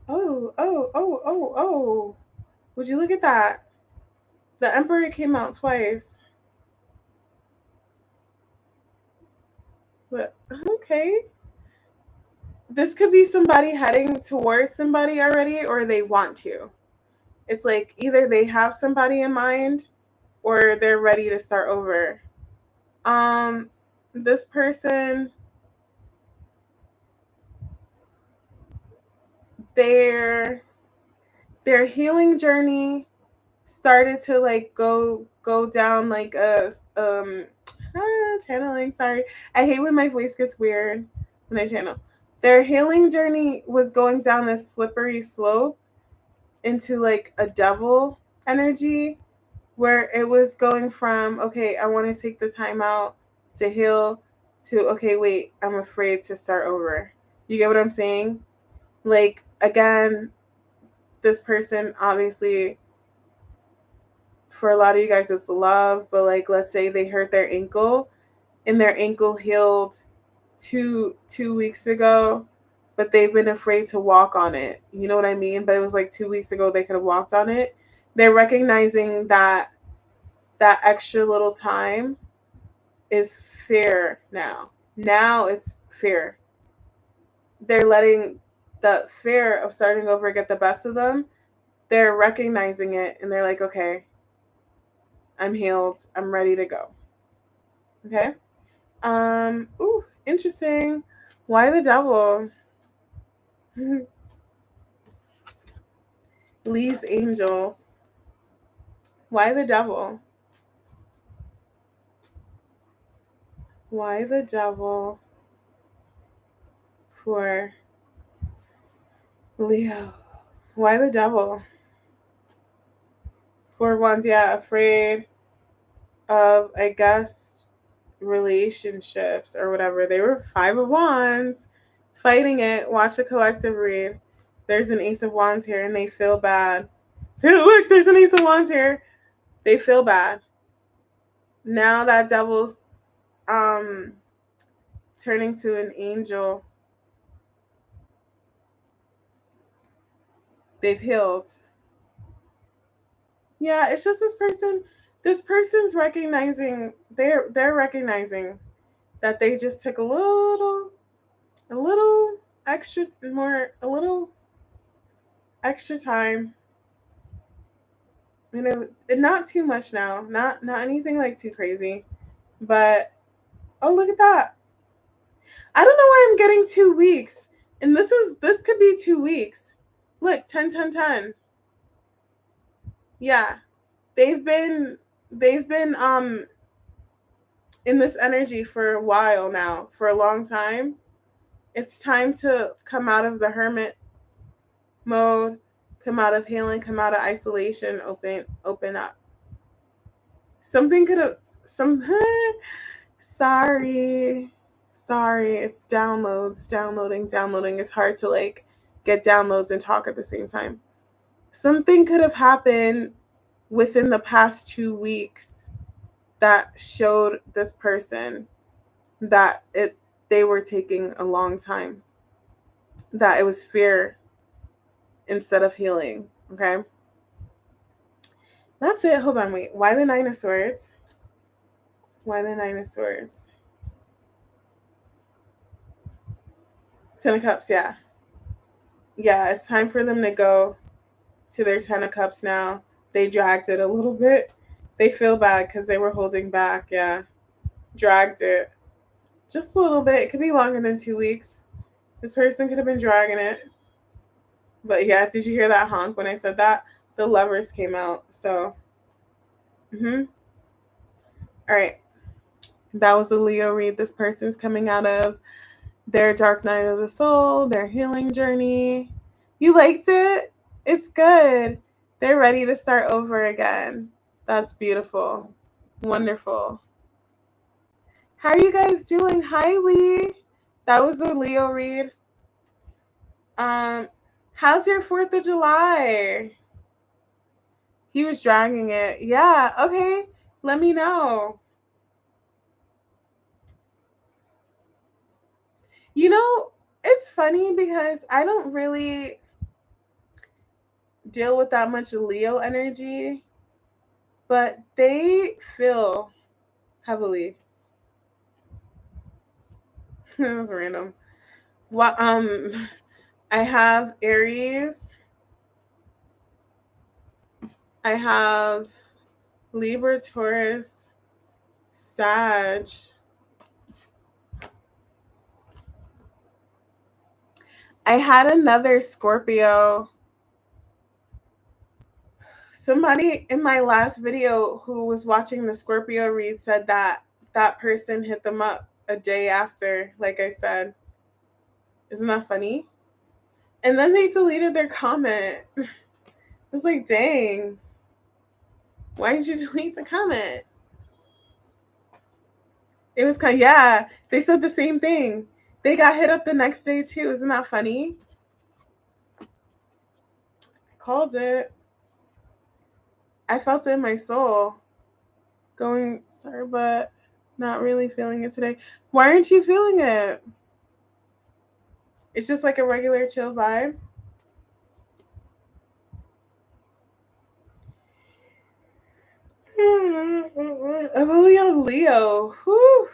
oh. Would you look at that? The Emperor came out twice. But okay. This could be somebody heading towards somebody already, or they want to. It's like either they have somebody in mind or they're ready to start over. This person, their healing journey started to like go down like a channeling. Sorry, I hate when my voice gets weird when I channel. Their healing journey was going down this slippery slope into like a devil energy, where it was going from, okay, I want to take the time out to heal, to, okay, wait, I'm afraid to start over. You get what I'm saying? Like, again, this person, obviously, for a lot of you guys, it's love, but like, let's say they hurt their ankle and their ankle healed two weeks ago, but they've been afraid to walk on it. You know what I mean? But it was like 2 weeks ago they could have walked on it. They're recognizing that extra little time is fear now. Now it's fear. They're letting the fear of starting over get the best of them. They're recognizing it and they're like, okay, I'm healed. I'm ready to go. Okay. Ooh, interesting. Why the devil? Lee's angels. Why the devil? Why the devil for Leo? Why the devil? For ones, yeah, afraid of, I guess, relationships or whatever. They were 5 of Wands fighting it. Watch the collective read. There's an Ace of Wands here and they feel bad. Look, there's an Ace of Wands here. They feel bad. Now that devil's turning to an angel. They've healed. Yeah, it's just this person's recognizing, they're recognizing that they just took a little extra more, a little extra time. You know, not too much now, not anything like too crazy, but oh, look at that. I don't know why I'm getting 2 weeks, and this could be 2 weeks. Look, 10 10 10. Yeah, they've been in this energy for a while now, for a long time. It's time to come out of the hermit mode, come out of healing, come out of isolation, open up. Something could have sorry, it's downloading. It's hard to like get downloads and talk at the same time. Something could have happened within the past 2 weeks that showed this person that they were taking a long time, that it was fear instead of healing. Okay, that's it. Hold on, wait. Why the Nine of Swords? Why the Nine of Swords? Ten of Cups, yeah. Yeah, it's time for them to go to their Ten of Cups now. They dragged it a little bit. They feel bad because they were holding back, yeah. Dragged it. Just a little bit. It could be longer than 2 weeks. This person could have been dragging it. But yeah, did you hear that honk when I said that? The Lovers came out, so. All right. That was a Leo read. This person's coming out of their dark night of the soul, their healing journey. You liked it? It's good. They're ready to start over again. That's beautiful. Wonderful. How are you guys doing? Hi, Lee. That was a Leo read. How's your 4th of July? He was dragging it. Yeah, okay. Let me know. You know, it's funny because I don't really deal with that much Leo energy, but they feel heavily. That was random. Well, I have Aries. I have Libra, Taurus, Sag. I had another Scorpio. Somebody in my last video who was watching the Scorpio read said that that person hit them up a day after, like I said. Isn't that funny? And then they deleted their comment. I was like, dang. Why did you delete the comment? It was kind of, yeah, they said the same thing. They got hit up the next day too. Isn't that funny? I called it. I felt it in my soul. Going, sorry, but not really feeling it today. Why aren't you feeling it? It's just like a regular chill vibe. I'm only on Leo. Whew.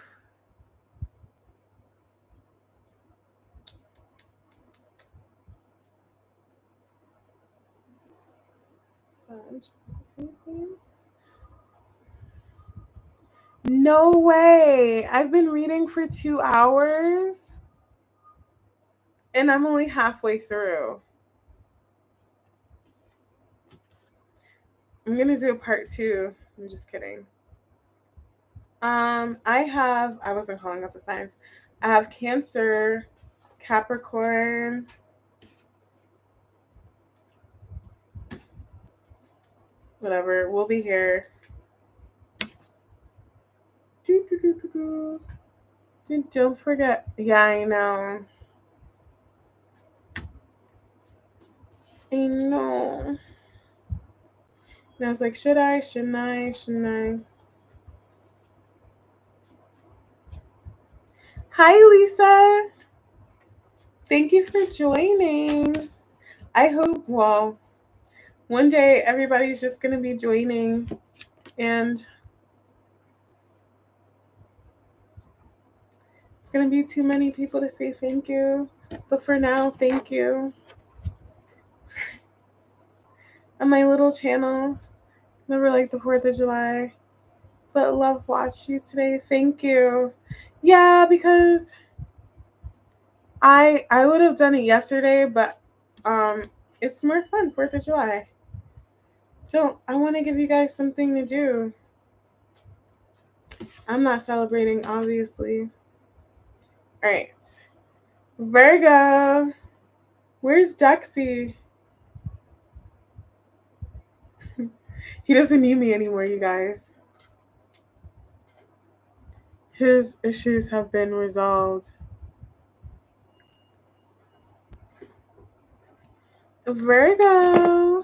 No way. I've been reading for 2 hours and I'm only halfway through. I'm going to do a part 2. I'm just kidding. I wasn't calling out the signs. I have Cancer, Capricorn, whatever. We'll be here. Don't forget. Yeah, I know. I know. And I was like, should I? Shouldn't I? Shouldn't I? Hi, Lisa. Thank you for joining. I hope, well, one day everybody's just going to be joining and it's going to be too many people to say thank you. But for now, thank you. On my little channel, never like the 4th of July, but love watched you today. Thank you. Yeah, because I would have done it yesterday, but it's more fun 4th of July. I want to give you guys something to do. I'm not celebrating, obviously. All right. Virgo. Where's Dexy? He doesn't need me anymore, you guys. His issues have been resolved. Virgo.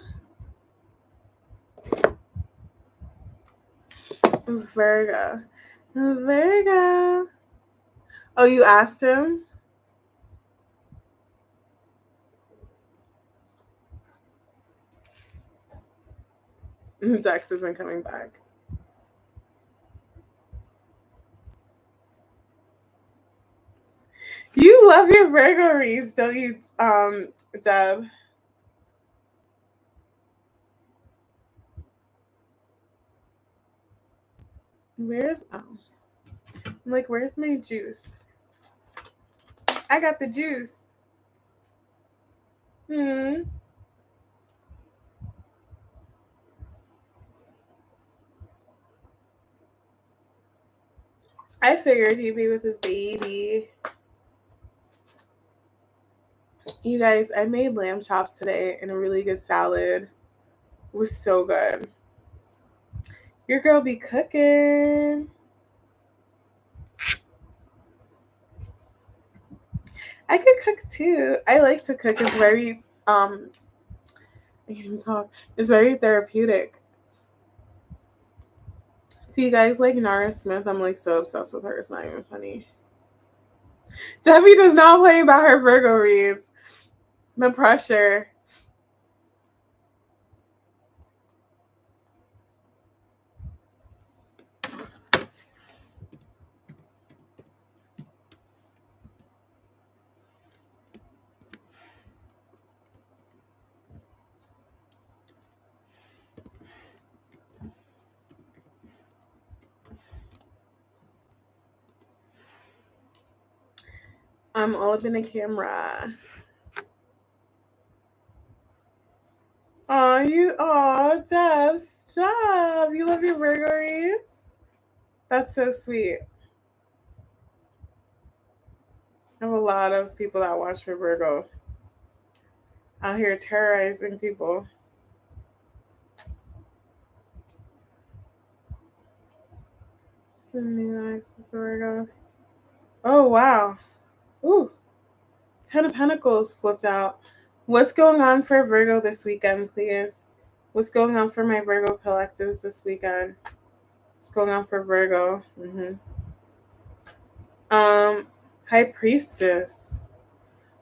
Virgo. Virgo. Oh, you asked him? Dex isn't coming back. You love your Virgo reads, don't you, Deb? Where's I'm like, where's my juice? I got the juice. I figured he'd be with his baby. You guys, I made lamb chops today and a really good salad. It was so good. Your girl be cooking. I could cook too. I like to cook. It's very I can't even talk. It's very therapeutic. So you guys like Nara Smith? I'm like so obsessed with her. It's not even funny. Debbie does not play about her Virgo reads. The pressure. I'm all up in the camera. Deb, stop. You love your Virgo reads? That's so sweet. I have a lot of people that watch for Virgo out here terrorizing people. Some new access Virgo. Oh wow. Ooh. 10 of Pentacles flipped out. What's going on for Virgo this weekend, please? What's going on for my Virgo collectives this weekend? What's going on for Virgo? High Priestess.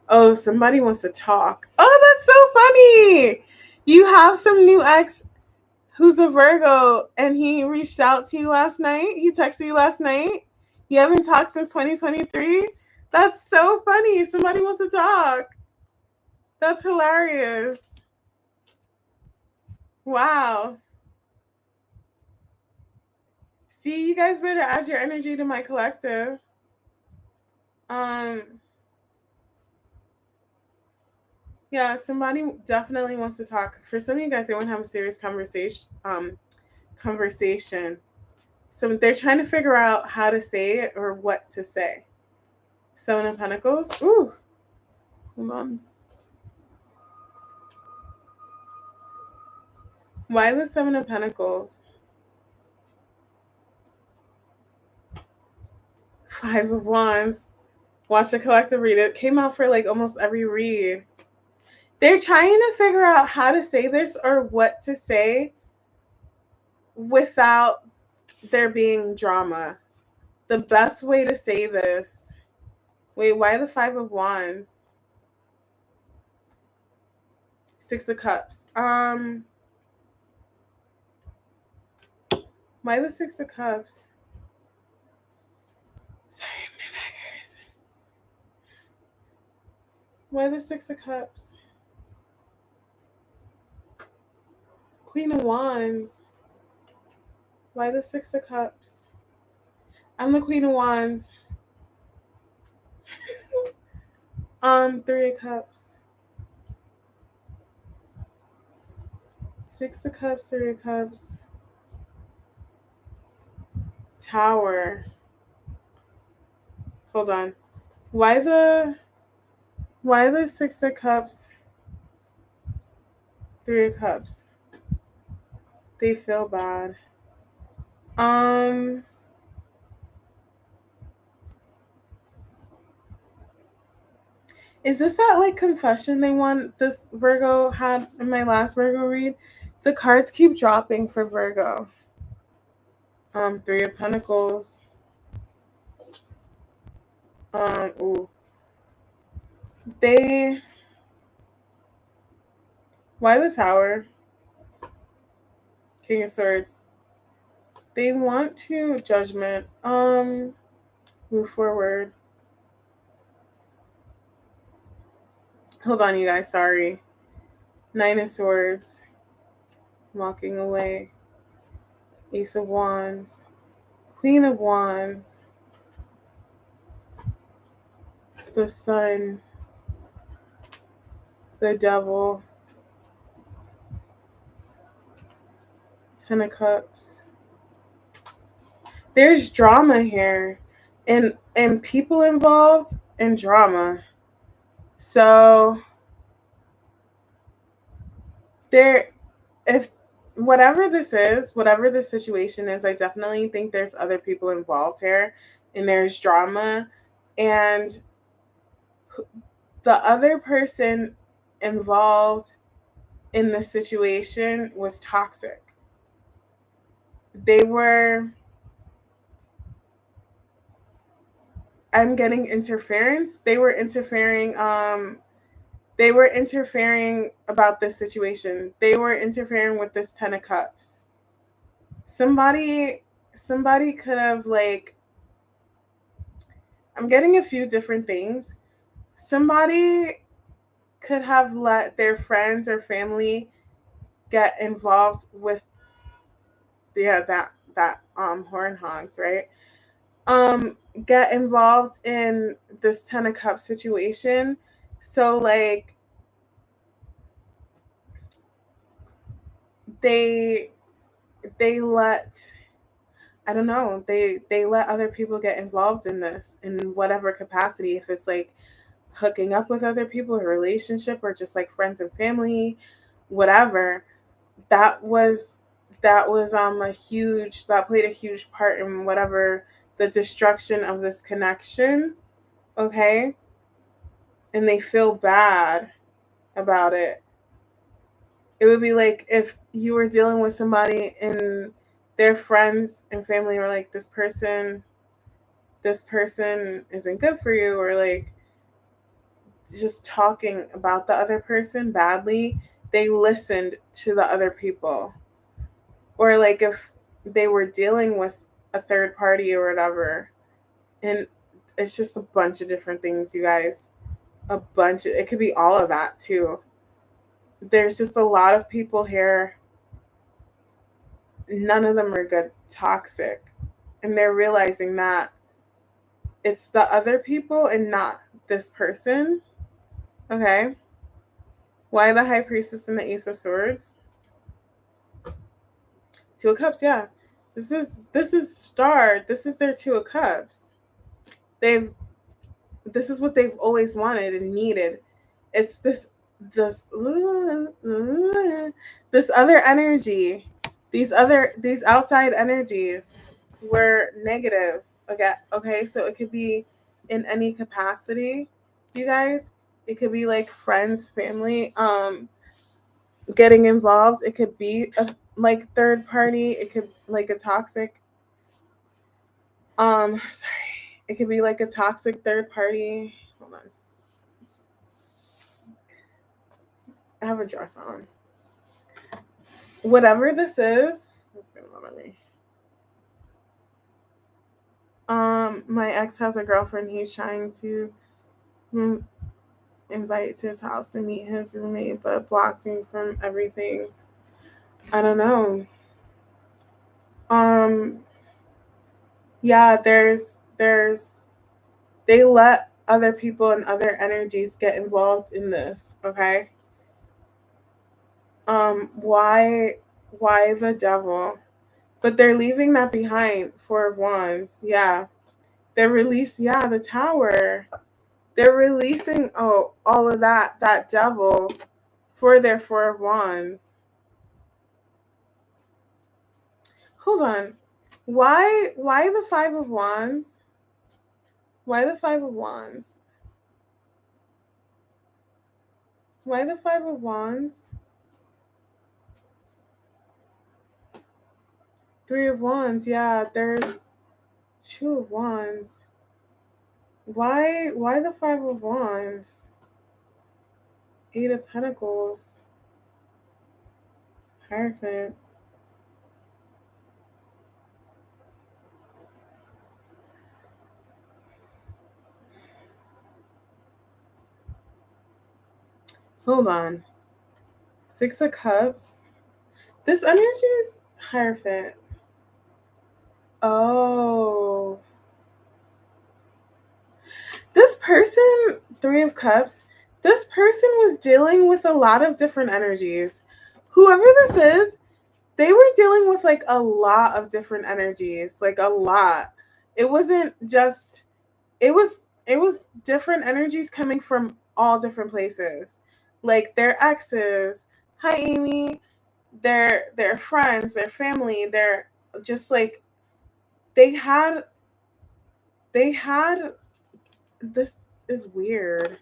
Oh, somebody wants to talk. Oh, that's so funny. You have some new ex who's a Virgo and he reached out to you last night. He texted you last night. You haven't talked since 2023. That's so funny. Somebody wants to talk. That's hilarious. Wow. See, you guys better add your energy to my collective. Yeah, somebody definitely wants to talk. For some of you guys, they want to have a serious conversation. So they're trying to figure out how to say it or what to say. Seven of Pentacles. Ooh. Hold on. Why the Seven of Pentacles? Five of Wands. Watch the collective read. It came out for like almost every read. They're trying to figure out how to say this or what to say without there being drama. The best way to say this. Wait, why the Five of Wands? Six of Cups. Why the Six of Cups? Sorry, my back hurts. Why the Six of Cups? Queen of Wands. Why the Six of Cups? I'm the Queen of Wands. Three of Cups. Six of Cups, Three of Cups. Tower. Hold on. Why the Six of Cups, Three of Cups? They feel bad. Is this that like confession they want this Virgo had in my last Virgo read? The cards keep dropping for Virgo. Three of Pentacles. Ooh. Why the Tower? King of Swords. They want to Judgment. Move forward. Hold on, you guys, sorry. Nine of Swords. Walking away. Ace of Wands. Queen of Wands. The Sun. The Devil. Ten of Cups. There's drama here. And people involved in drama. So if whatever this is, whatever the situation is, I definitely think there's other people involved here and there's drama, and the other person involved in the situation was toxic. I'm getting interference. They were interfering about this situation. They were interfering with this Ten of Cups. Somebody could have, like, I'm getting a few different things. Somebody could have let their friends or family get involved with that horn hogs, right? Get involved in this Ten of Cups situation. So like they let, I don't know, they let other people get involved in this in whatever capacity, if it's like hooking up with other people, a relationship, or just like friends and family, whatever. That played a huge part in whatever the destruction of this connection. Okay. And they feel bad about it. It would be like if you were dealing with somebody and their friends and family were like, this person isn't good for you, or like just talking about the other person badly. They listened to the other people. Or like if they were dealing with a third party or whatever. And it's just a bunch of different things, you guys. It could be all of that too. There's just a lot of people here. None of them are good, toxic. And they're realizing that it's the other people and not this person. Okay. Why the High Priestess and the Ace of Swords? Two of Cups, yeah. This is Star. This is their Two of Cups. This is what they've always wanted and needed. It's this other energy. These outside energies were negative. Okay, so it could be in any capacity, you guys. It could be like friends, family, getting involved. It could be a like third party. It could like a toxic. Sorry. It could be like a toxic third party. Hold on. I have a dress on. Whatever this is, it's gonna bother me. My ex has a girlfriend. He's trying to invite to his house to meet his roommate, but blocks me from everything. I don't know. Yeah, they let other people and other energies get involved in this, okay? Why the Devil? But they're leaving that behind. Four of Wands, yeah. The Tower. They're releasing all of that Devil for their Four of Wands. Hold on. Why the 5 of Wands? Why the 5 of Wands? Why the 5 of Wands? 3 of Wands, yeah, there's 2 of Wands. Why the 5 of Wands? 8 of Pentacles. Hierophant. Hold on. 6 of Cups. This energy is Hierophant. Oh. This person, 3 of Cups, this person was dealing with a lot of different energies. Whoever this is, they were dealing with like a lot of different energies, like a lot. It wasn't just, it was different energies coming from all different places. Like their exes, hi Amy, their friends, their family, they're just like they had this is weird.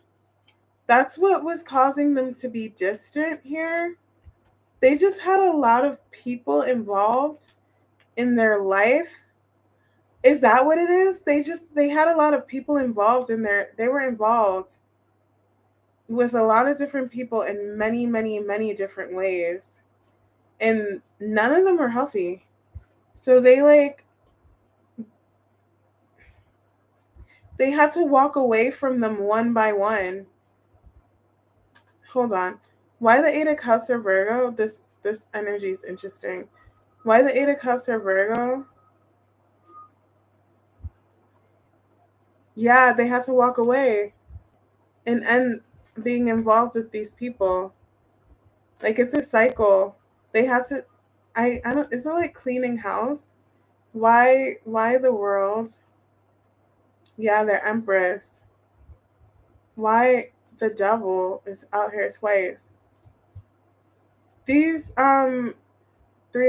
That's what was causing them to be distant here. They just had a lot of people involved in their life. Is that what it is? They had a lot of people involved in they were involved with a lot of different people in many, many, many different ways. And none of them are healthy. So they had to walk away from them one by one. Hold on. Why the 8 of Cups are Virgo? This energy is interesting. Why the 8 of Cups are Virgo? Yeah, they had to walk away and end being involved with these people. Like it's a cycle. They had to I don't, is it like cleaning house? Why the world? Yeah, they're Empress. Why the devil is out here twice? These 3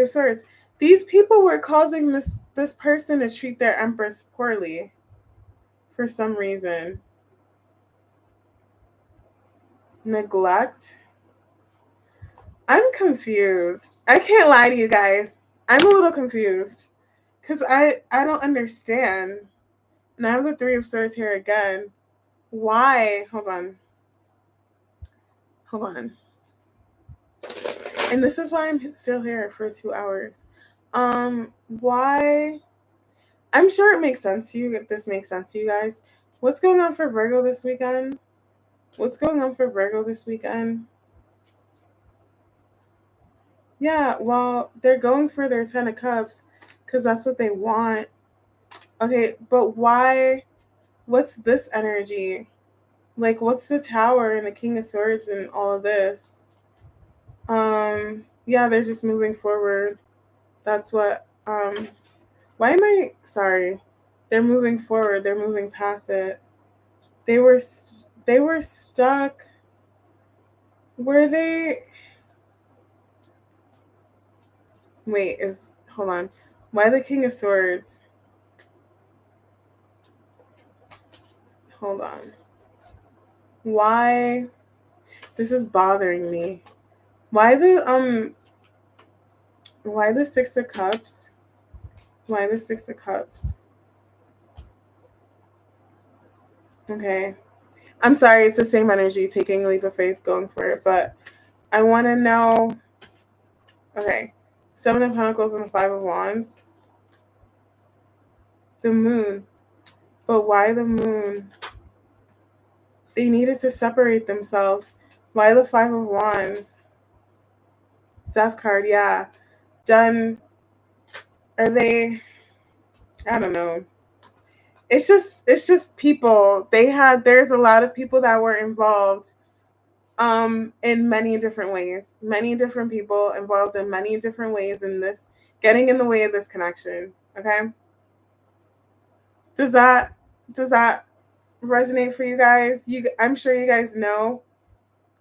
of Swords. These people were causing this person to treat their Empress poorly for some reason. Neglect. I'm confused. I can't lie to you guys. I'm a little confused because I don't understand. And I have the 3 of Swords here again. Why? Hold on. Hold on. And this is why I'm still here for 2 hours. Why? I'm sure it makes sense to you if this makes sense to you guys. What's going on for Virgo this weekend? What's going on for Virgo this weekend? Yeah, well, they're going for their 10 of Cups because that's what they want. Okay, but why? What's this energy? Like, what's the Tower and the King of Swords and all of this? Yeah, they're just moving forward. That's what, why am I, sorry. They're moving forward. They're moving past it. They were stuck. Were they, wait, hold on. Why the King of Swords? Hold on. Why? This is bothering me. Why the 6 of Cups? Why the 6 of Cups? Okay. I'm sorry, it's the same energy, taking a leap of faith, going for it, but I want to know. Okay. 7 of Pentacles and the 5 of Wands. The Moon. But why the Moon? They needed to separate themselves. Why the 5 of Wands? Death card, yeah. Done. Are they? I don't know. It's just people. There's a lot of people that were involved in many different ways. Many different people involved in many different ways in this, getting in the way of this connection. Okay? Does that resonate for you guys? I'm sure you guys know.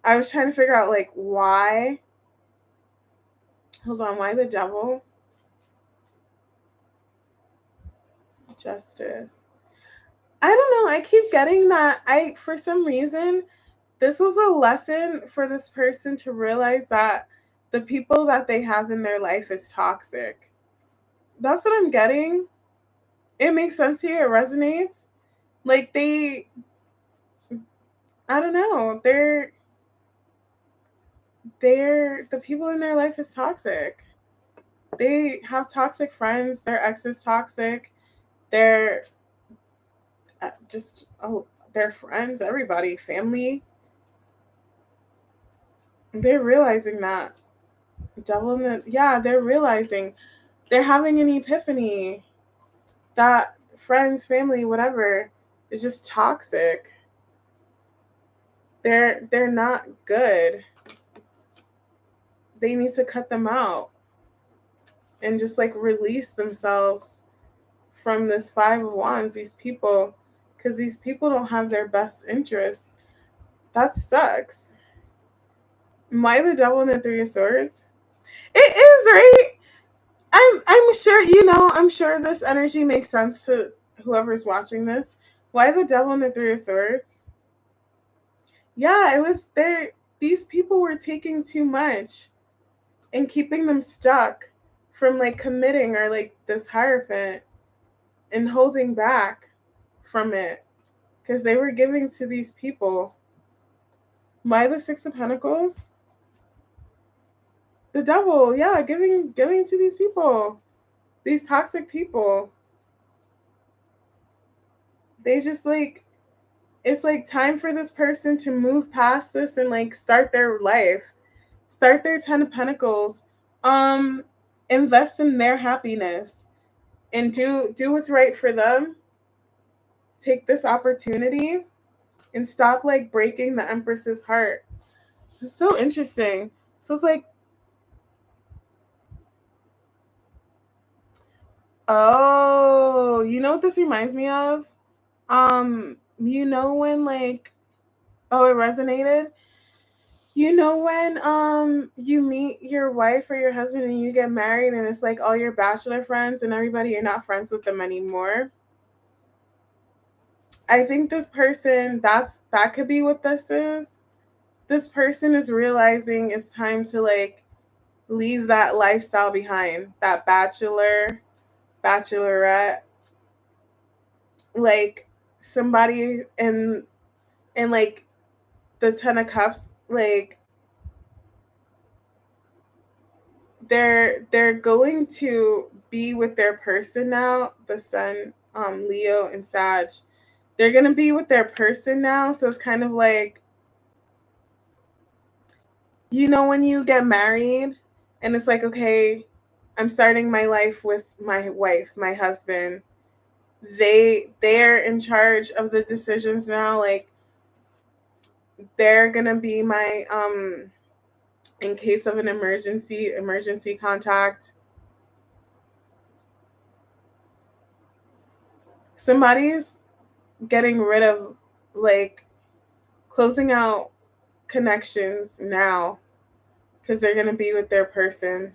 I was trying to figure out like why. Hold on, why the devil? Justice. I don't know. I keep getting that. For some reason, this was a lesson for this person to realize that the people that they have in their life is toxic. That's what I'm getting. It makes sense to you. It resonates. Like I don't know. They're the people in their life is toxic. They have toxic friends. Their ex is toxic. They're just their friends, everybody, family. They're realizing that devil in the they're realizing they're having an epiphany that friends, family, whatever is just toxic. They're not good. They need to cut them out and just like release themselves from this Five of Wands, these people, because these people don't have their best interests. That sucks. Why the devil and the Three of Swords? It is, right? I'm sure, I'm sure this energy makes sense to whoever's watching this. Why the devil and the Three of Swords? Yeah, it was there. These people were taking too much and keeping them stuck from like committing, or like this Hierophant, and holding back from it because they were giving to these people. Why the Six of Pentacles? The devil, yeah, giving to these people, these toxic people. They just like, it's like time for this person to move past this and like start their life, start their Ten of Pentacles, invest in their happiness and do what's right for them. Take this opportunity and stop like breaking the Empress's heart. It's so interesting. So it's like, oh, you know what this reminds me of? When like, oh, it resonated. When you meet your wife or your husband and you get married and it's like all your bachelor friends and everybody, you're not friends with them anymore. I think this person, that could be what this is. This person is realizing it's time to like leave that lifestyle behind, that bachelorette, like somebody in like the Ten of Cups, like they're going to be with their person now. The Sun, Leo and Sag, they're gonna be with their person now. So it's kind of like, when you get married and it's like, okay, I'm starting my life with my wife, my husband. They're in charge of the decisions now. Like they're gonna be my in case of an emergency contact. Somebody's getting rid of, like, closing out connections now because they're going to be with their person.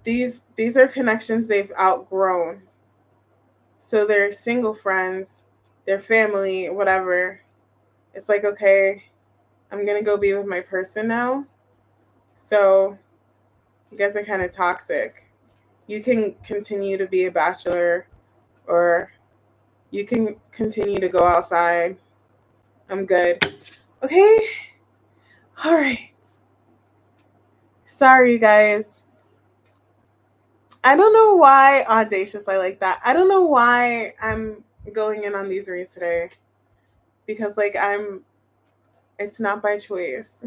These are connections they've outgrown. So they're single friends, their family, whatever. It's like, okay, I'm going to go be with my person now. So you guys are kind of toxic. You can continue to be a bachelor, or you can continue to go outside. I'm good. Okay? All right. Sorry, guys. I don't know why audacious I like that. I don't know why I'm going in on these reads today. Because, like, it's not by choice.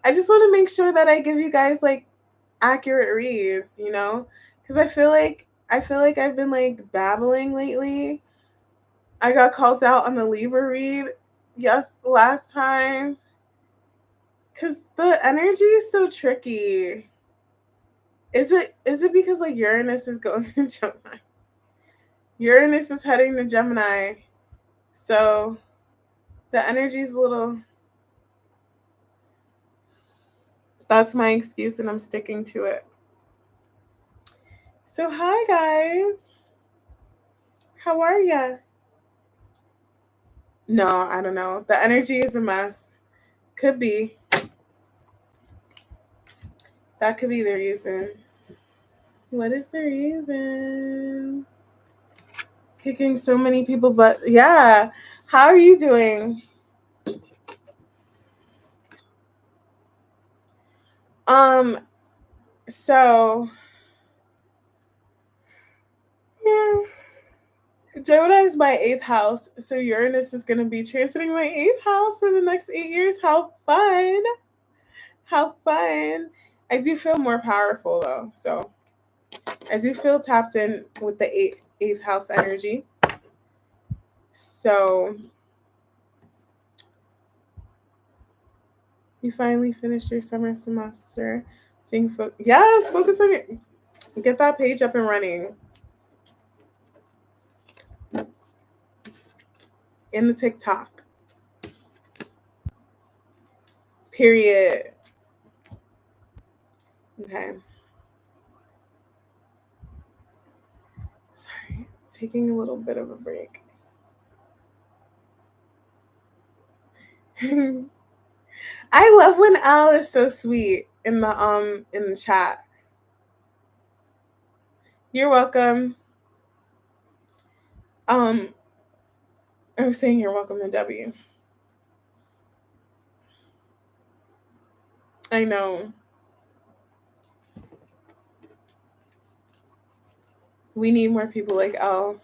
I just want to make sure that I give you guys, like, accurate reads, Because I feel like I've been, like, babbling lately. I got called out on the Libra read, last time. Because the energy is so tricky. Is it because like Uranus is going to Gemini? Uranus is heading to Gemini. So the energy's a little, that's my excuse and I'm sticking to it. So hi guys. How are ya? No, I don't know. The energy is a mess. Could be. That could be the reason. What is the reason? Kicking so many people, but yeah. How are you doing? Um, so yeah. Gemini is my eighth house, so Uranus is going to be transiting my eighth house for the next 8 years. How fun! How fun! I do feel more powerful though, so I do feel tapped in with the eighth house energy. So you finally finished your summer semester. Yes, focus on it. Get that page up and running. In the TikTok. Period. Okay. Sorry. Taking a little bit of a break. I love when Al is so sweet in the chat. You're welcome. I was saying you're welcome to W. I know. We need more people like Al.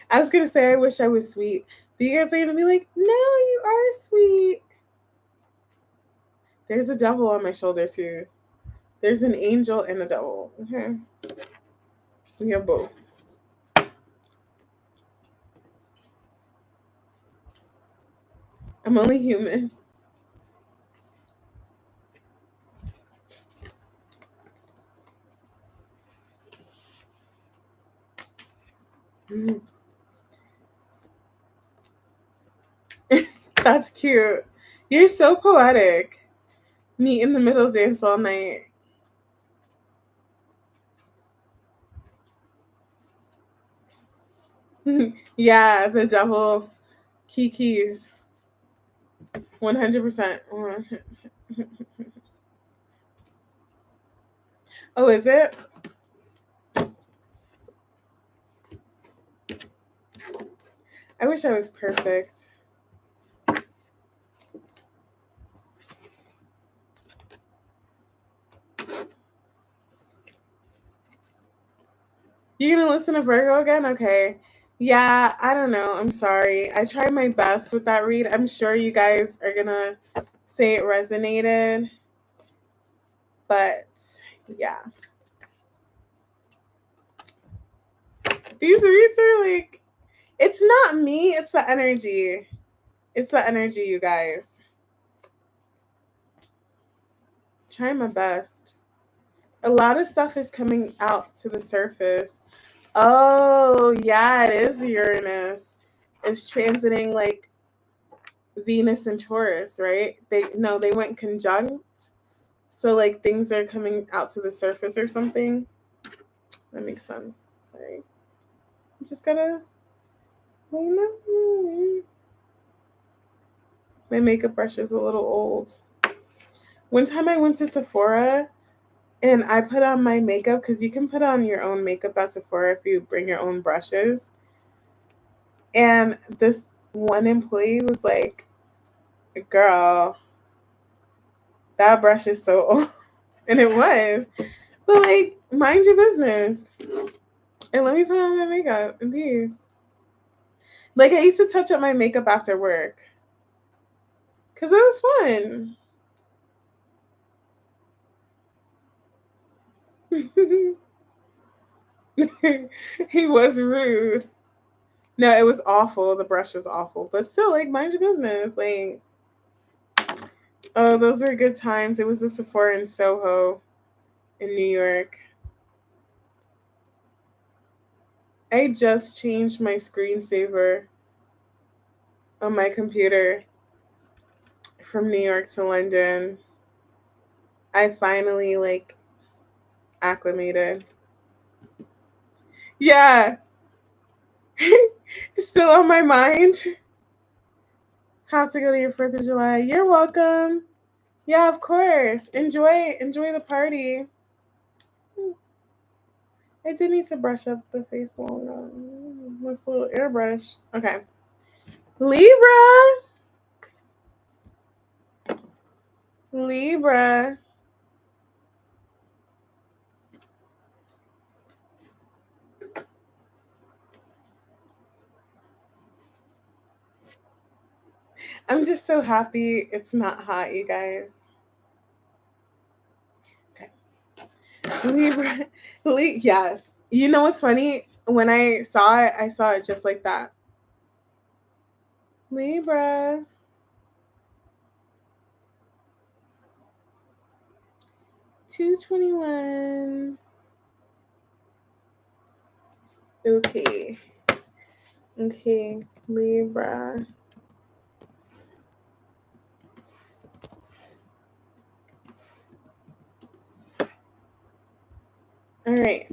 I was gonna say I wish I was sweet, but you guys are gonna be like, no, you are sweet. There's a devil on my shoulder too. There's an angel and a devil. Okay. We have both. I'm only human. That's cute. You're so poetic. Meet in the middle, dance all night. Yeah, the devil keys. 100%. Oh, is it? I wish I was perfect. You're gonna listen to Virgo again? Okay. Yeah, I don't know. I'm sorry. I tried my best with that read. I'm sure you guys are gonna say it resonated. But yeah. These reads are like, it's not me, it's the energy. It's the energy, you guys. Trying my best. A lot of stuff is coming out to the surface. Oh, yeah, it is Uranus. It's transiting like Venus and Taurus, right? They went conjunct. So like things are coming out to the surface or something. That makes sense. Sorry. Just gotta my makeup brush is a little old. One time I went to Sephora and I put on my makeup because you can put on your own makeup at Sephora if you bring your own brushes. And this one employee was like, girl, that brush is so old. And it was. But like, mind your business. And let me put on my makeup in peace. Like I used to touch up my makeup after work. Cause it was fun. He was rude. No, it was awful. The brush was awful. But still, like, mind your business. Like, oh, those were good times. It was the Sephora in Soho in New York. I just changed my screensaver on my computer from New York to London. I finally like acclimated. Yeah. Still on my mind. How to go to your 4th of July. You're welcome. Yeah, of course. Enjoy the party. I did need to brush up the face a little. This little airbrush. Okay. Libra. Libra. I'm just so happy it's not hot, you guys. Okay. Libra. Yes. You know what's funny? When I saw it just like that. Libra. 221. Okay. Okay. Libra. All right.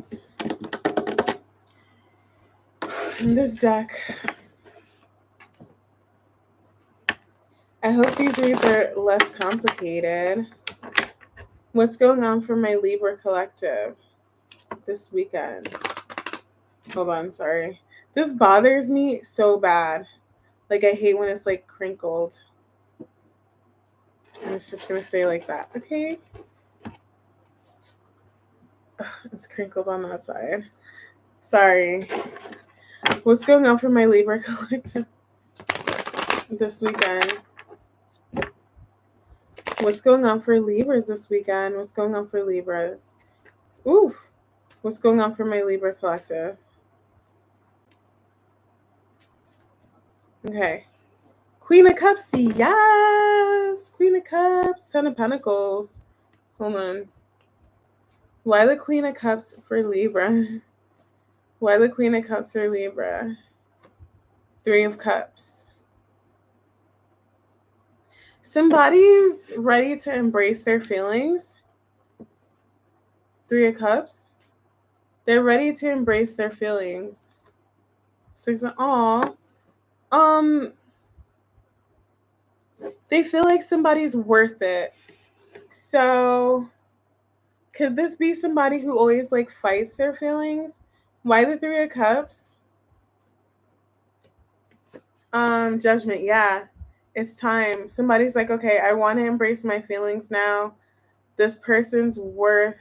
This deck. I hope these reads are less complicated. What's going on for my Libra collective this weekend? Hold on, sorry. This bothers me so bad. Like, I hate when it's like crinkled. And it's just gonna stay like that, okay? Ugh, it's crinkled on that side. Sorry. What's going on for my Libra collective this weekend? What's going on for Libras this weekend? What's going on for Libras? Oof. What's going on for my Libra collective? Okay. Queen of Cups, yes! Queen of Cups, Ten of Pentacles. Hold on. Why the Queen of Cups for Libra? Why the Queen of Cups for Libra? 3 of Cups. Somebody's ready to embrace their feelings. 3 of Cups. They're ready to embrace their feelings. 6 of they feel like somebody's worth it. So could this be somebody who always like fights their feelings? Why the 3 of Cups? Judgment, yeah. It's time. Somebody's like, okay, I want to embrace my feelings now. This person's worth,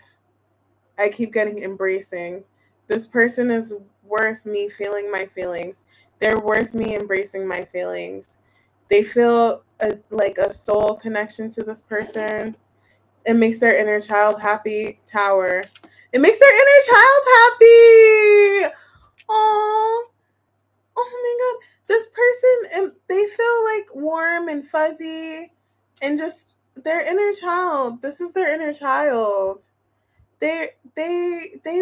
I keep getting embracing. This person is worth me feeling my feelings. They're worth me embracing my feelings. They feel like a soul connection to this person. It makes their inner child happy. Tower. It makes their inner child happy. Oh, oh my God. This person, they feel like warm and fuzzy and just their inner child. This is their inner child. They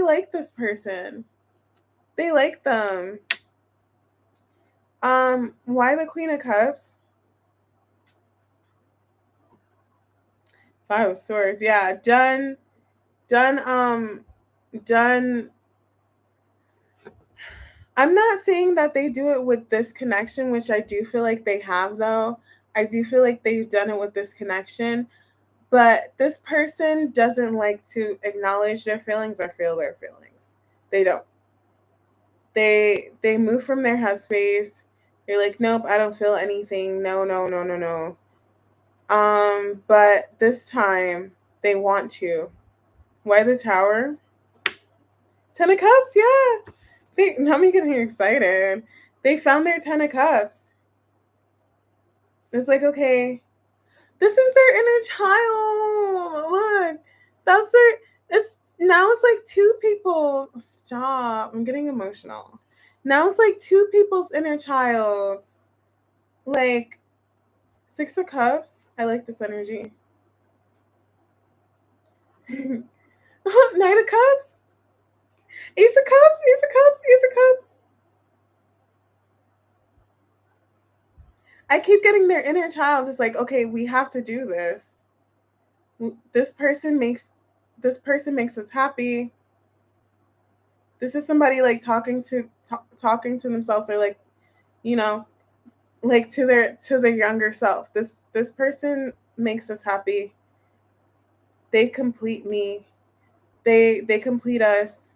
like this person. They like them. Why the Queen of Cups? 5 of Swords. Yeah, done. I'm not saying that they do it with this connection, which I do feel like they have, though. I do feel like they've done it with this connection. But this person doesn't like to acknowledge their feelings or feel their feelings. They don't. They move from their headspace. They're like, nope, I don't feel anything. No, no, no, no, no. But this time they want to. Why the Tower? 10 of Cups, yeah. Now me getting excited. They found their 10 of Cups. It's like, okay, this is their inner child. Look, that's their. It's like 2 people. Stop. I'm getting emotional. Now it's like 2 people's inner child. Like 6 of Cups. I like this energy. Knight of Cups. Ace of Cups. Ace of Cups. Ace of Cups. I keep getting their inner child. It's like, okay, we have to do this. This person makes this person makes us happy. This is somebody like talking to themselves, or like, you know, like to their younger self. This person makes us happy. They complete me. They complete us.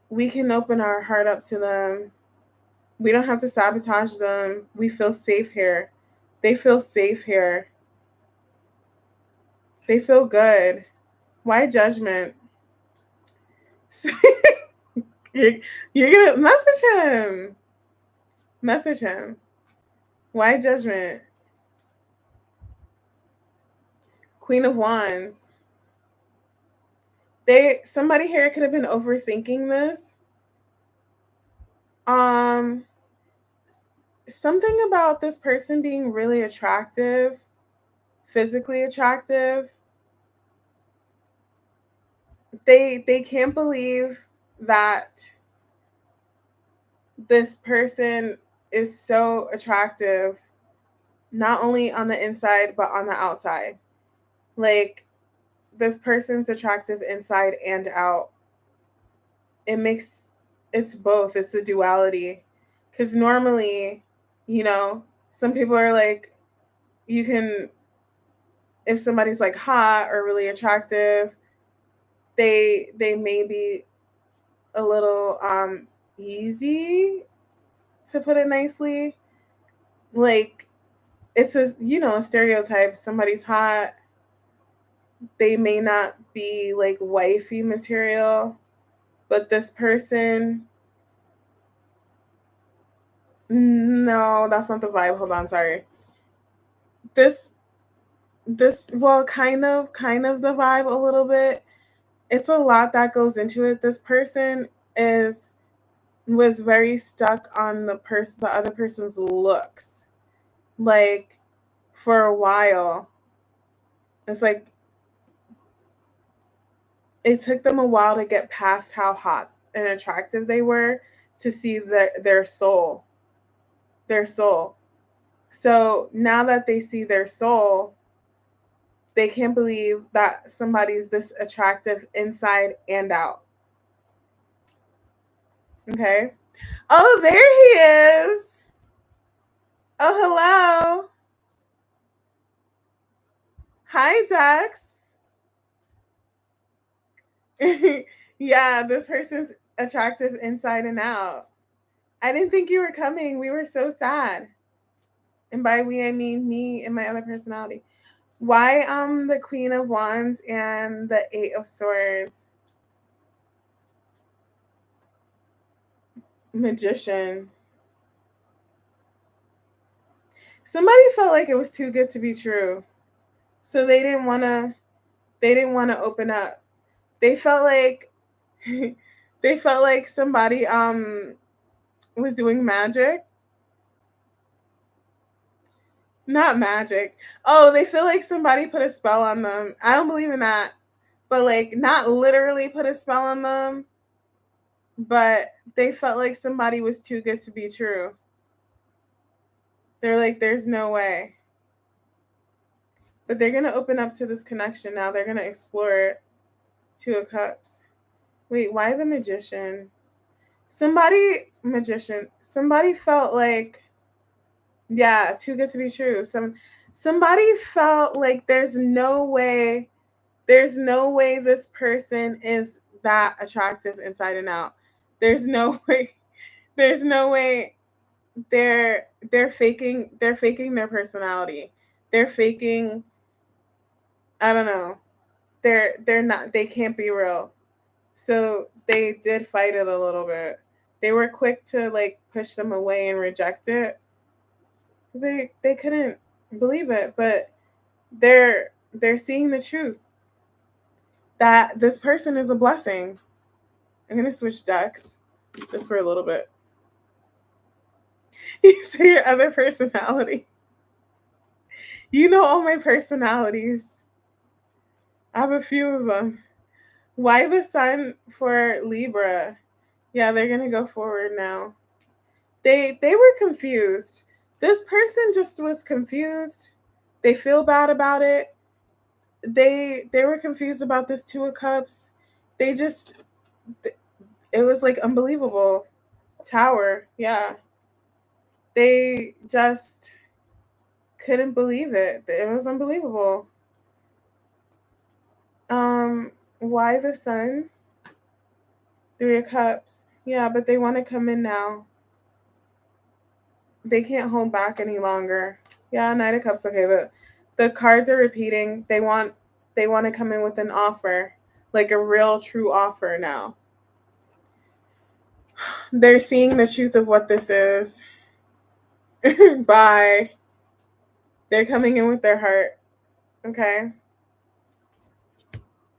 We can open our heart up to them. We don't have to sabotage them. We feel safe here. They feel safe here. They feel good. Why judgment? You're gonna message him. Message him. Why judgment? Queen of Wands. Somebody here could have been overthinking this. Something about this person being really attractive, physically attractive. They can't believe that this person is so attractive, not only on the inside but on the outside. Like, this person's attractive inside and out. It's both. It's a duality. Because normally, some people are like, you can, if somebody's like hot or really attractive, they may be a little easy, to put it nicely. Like, it's a stereotype. Somebody's hot, they may not be like wifey material, but this person, no, that's not the vibe. Hold on, sorry. This well, kind of the vibe a little bit. It's a lot that goes into it. This person was very stuck on the other person's looks, like, for a while. It's like it took them a while to get past how hot and attractive they were, to see their soul. Their soul. So now that they see their soul, they can't believe that somebody's this attractive inside and out. Okay. Oh, there he is. Oh, hello. Hi, Dex. Yeah, this person's attractive inside and out. I didn't think you were coming. We were so sad. And by we, I mean me and my other personality. Why the Queen of Wands and the Eight of Swords? Magician. Somebody felt like it was too good to be true. So they didn't want to open up. They felt like somebody was doing magic. Not magic. Oh, they feel like somebody put a spell on them. I don't believe in that. But like, not literally put a spell on them, but they felt like somebody was too good to be true. They're like, there's no way. But they're going to open up to this connection now. They're going to explore it. Two of Cups. Wait, why the Magician? Somebody felt like, yeah, too good to be true. Somebody felt like there's no way this person is that attractive inside and out. There's no way. There's no way they're faking their personality. They're faking, I don't know. They're not, they can't be real. So they did fight it a little bit. They were quick to like push them away and reject it. They couldn't believe it, but they're seeing the truth that this person is a blessing. I'm gonna switch decks just for a little bit. You say your other personality. You know all my personalities. I have a few of them. Why the Sun for Libra? Yeah, they're gonna go forward now. They were confused. This person just was confused. They feel bad about it. they were confused about this Two of Cups. They just, it was like unbelievable. Tower, yeah. They just couldn't believe it. It was unbelievable. Why the Sun? Three of Cups. Yeah, but they want to come in now. They can't hold back any longer. Yeah, Knight of Cups. Okay, the cards are repeating. They want to come in with an offer, like a real true offer now. They're seeing the truth of what this is. Bye. They're coming in with their heart. Okay.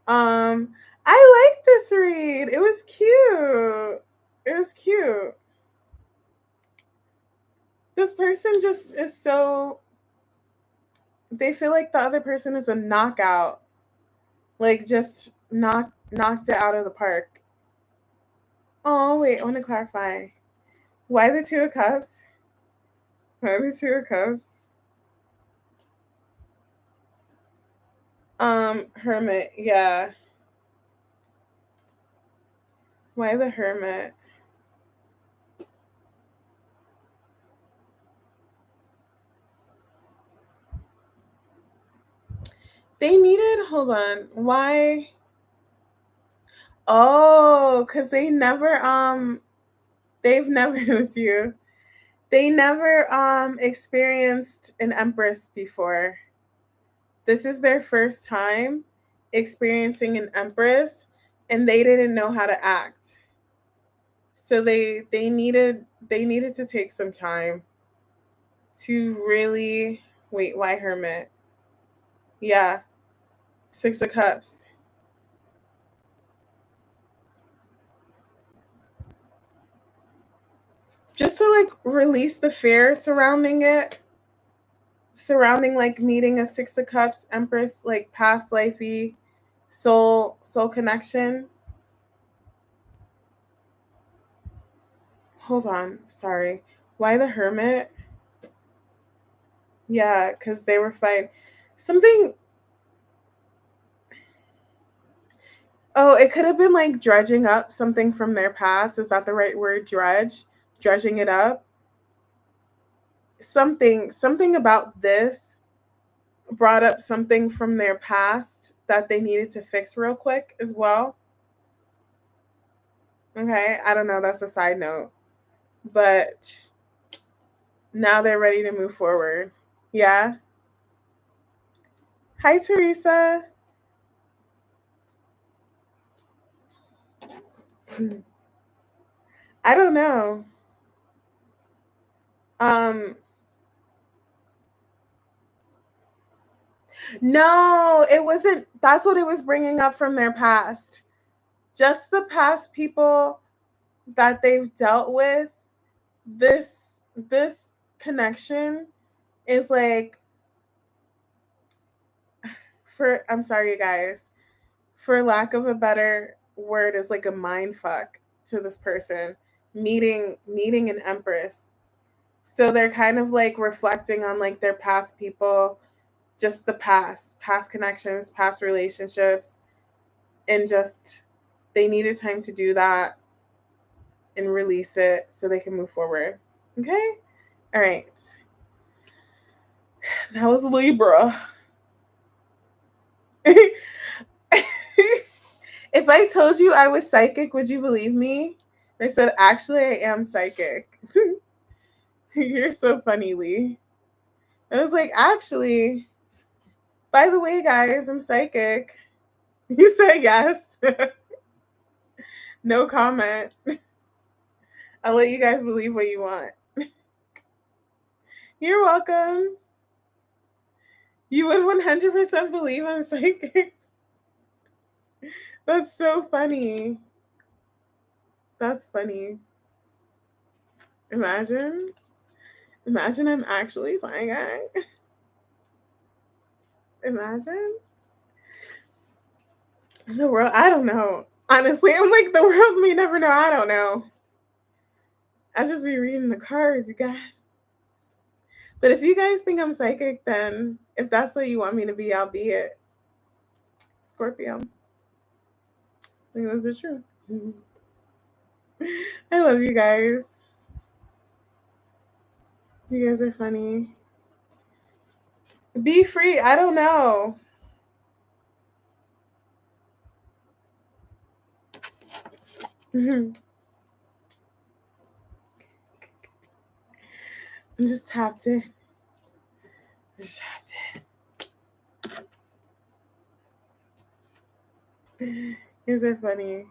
I like this read. It was cute. It was cute. This person just is so, they feel like the other person is a knockout. Like just knocked it out of the park. Oh wait, I want to clarify. Why the Two of Cups? Why the Two of Cups? Hermit, yeah. Why the Hermit? They needed, hold on. Why? Oh, because they've never with you. They never experienced an Empress before. This is their first time experiencing an Empress, and they didn't know how to act. So they needed to take some time to really, wait, why Hermit? Yeah, Six of Cups. Just to like release the fear surrounding it, surrounding like meeting a Six of Cups Empress, like past lifey soul connection. Hold on, sorry. Why the Hermit? Yeah, because they were fighting something. Oh, it could have been like dredging up something from their past. Is that the right word? Dredging it up. Something about this brought up something from their past that they needed to fix real quick as well. Okay, I don't know. That's a side note, but now they're ready to move forward. Yeah. Hi, Teresa. I don't know. Um, no, it wasn't. That's what it was bringing up from their past. Just the past people that they've dealt with. This connection is like, for, I'm sorry, you guys, for lack of a better word, is like a mind fuck to this person meeting an Empress. So they're kind of like reflecting on like their past people, just the past connections, past relationships, and just they needed time to do that and release it so they can move forward. Okay? All right. That was Libra. If I told you I was psychic, would you believe me? I said, actually, I am psychic. You're so funny, Lee. I was like, actually, by the way, guys, I'm psychic. You said yes. No comment. I'll let you guys believe what you want. You're welcome. You would 100% believe I'm psychic. That's so funny. That's funny. Imagine. Imagine I'm actually psychic. Imagine. The world, I don't know. Honestly, I'm like, the world may never know. I don't know. I just be reading the cards, you guys. But if you guys think I'm psychic, then if that's what you want me to be, I'll be it. Scorpio. I think those are true. I love you guys. You guys are funny. Be free. I don't know. I'm just tapped in. Just tapped in. You guys are funny.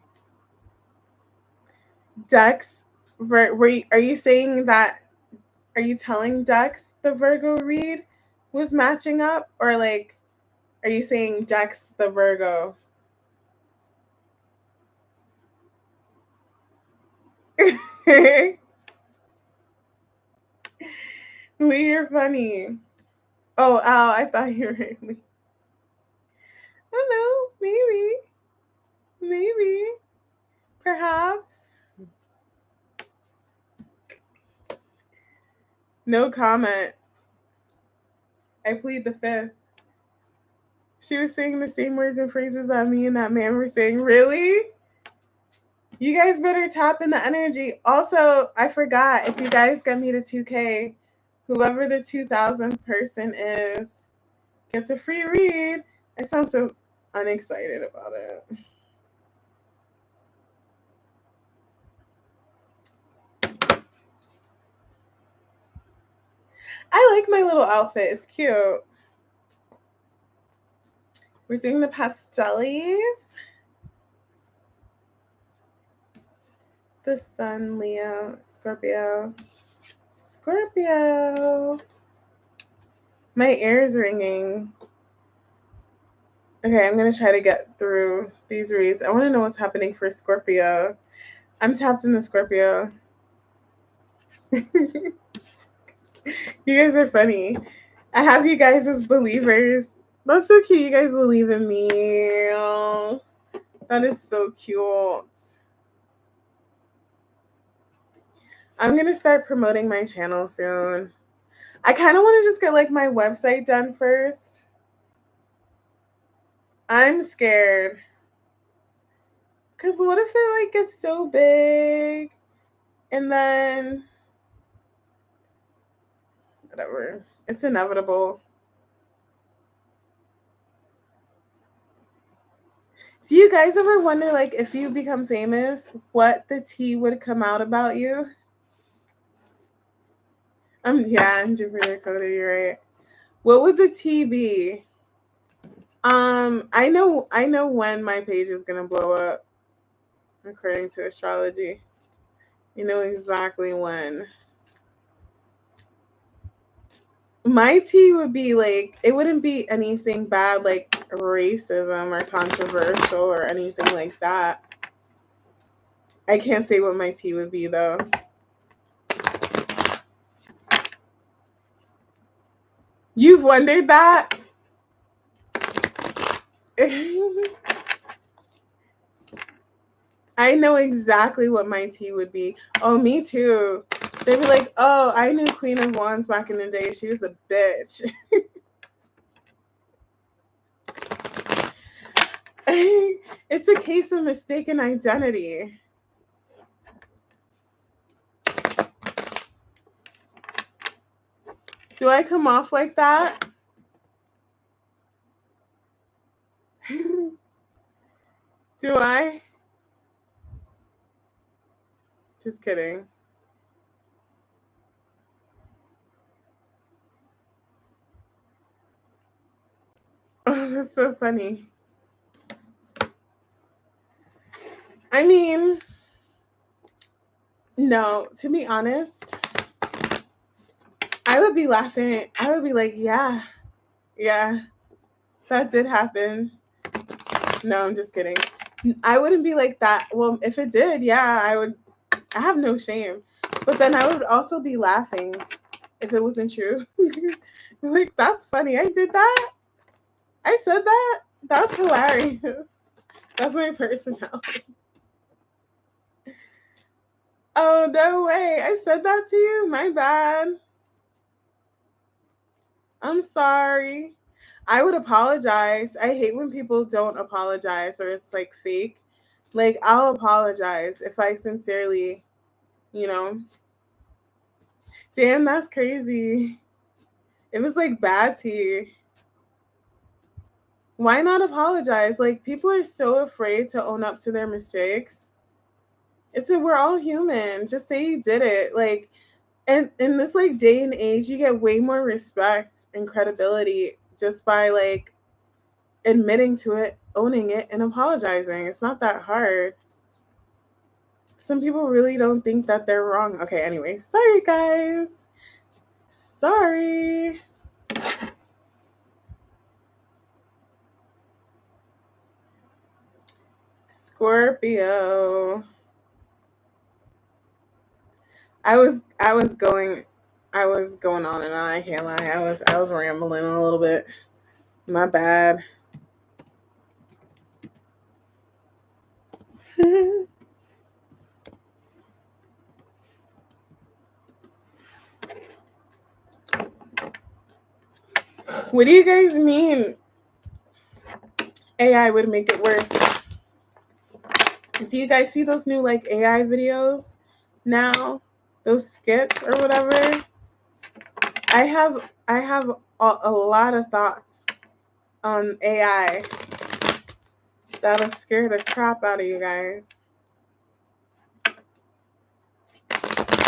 Dex, are you saying that? Are you telling Dex the Virgo read was matching up, or like, are you saying Dex the Virgo? Lee, you're funny. Oh, Al, I thought you were Lee. I don't know. Maybe, perhaps. No comment. I plead the fifth. She was saying the same words and phrases that me and that man were saying. Really? You guys better tap in the energy. Also, I forgot, if you guys get me to 2K, whoever the 2,000th person is gets a free read. I sound so unexcited about it. I like my little outfit. It's cute. We're doing the pastellies. The Sun, Leo, Scorpio. Scorpio. My ear is ringing. Okay, I'm going to try to get through these reads. I want to know what's happening for Scorpio. I'm tapped in the Scorpio. You guys are funny. I have you guys as believers. That's so cute. You guys believe in me. Oh, that is so cute. I'm going to start promoting my channel soon. I kind of want to just get like my website done first. I'm scared. Because what if it like gets so big and then whatever. It's inevitable. Do you guys ever wonder, like, if you become famous, what the tea would come out about you? Yeah, I'm Jupiter coded, you're right. What would the tea be? I know when my page is gonna blow up, according to astrology. You know exactly when. My tea would be like, it wouldn't be anything bad like racism or controversial or anything like that. I can't say what my tea would be though. You've wondered that? I know exactly what my tea would be. Oh, me too. They'd be like, oh, I knew Queen of Wands back in the day. She was a bitch. It's a case of mistaken identity. Do I come off like that? Do I? Just kidding. Oh, that's so funny. I mean, no, to be honest, I would be laughing. I would be like, yeah, that did happen. No, I'm just kidding. I wouldn't be like that. Well, if it did, yeah, I would. I have no shame. But then I would also be laughing if it wasn't true. Like, that's funny. I did that. I said that. That's hilarious. That's my personality. Oh, no way. I said that to you? My bad. I'm sorry. I would apologize. I hate when people don't apologize or it's like fake. Like, I'll apologize if I sincerely, you know. Damn, that's crazy. It was like bad tea. Why not apologize? Like, people are so afraid to own up to their mistakes. It's we're all human. Just say you did it. Like, and in this like day and age, you get way more respect and credibility just by like admitting to it, owning it, and apologizing. It's not that hard. Some people really don't think that they're wrong. Okay, anyway, sorry guys. Sorry. Scorpio. I was going on and on, I can't lie. I was rambling a little bit. My bad. What do you guys mean AI would make it worse? Do you guys see those new like AI videos now? Those skits or whatever? I have a lot of thoughts on AI that'll scare the crap out of you guys.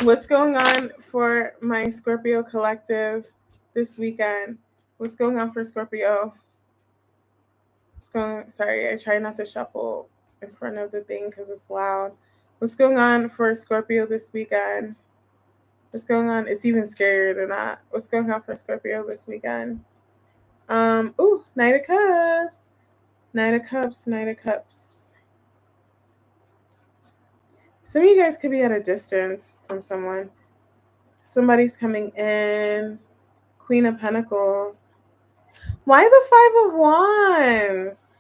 What's going on for my Scorpio collective this weekend? What's going on for Scorpio? Sorry, I try not to shuffle in front of the thing because it's loud. What's going on for Scorpio this weekend? What's going on? It's even scarier than that. What's going on for Scorpio this weekend? Knight of Cups. Knight of Cups, Knight of Cups. Some of you guys could be at a distance from someone. Somebody's coming in. Queen of Pentacles. Why the 5 of Wands?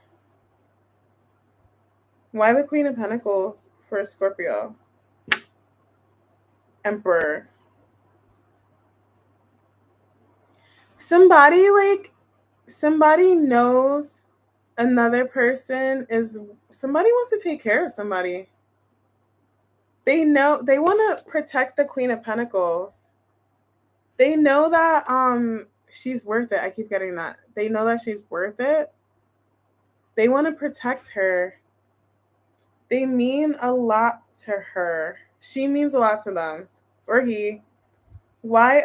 Why the Queen of Pentacles for Scorpio? Emperor. Somebody knows another person somebody wants to take care of somebody. They know they want to protect the Queen of Pentacles. They know that she's worth it. I keep getting that. They know that she's worth it. They want to protect her. They mean a lot to her. She means a lot to them. Or he. Why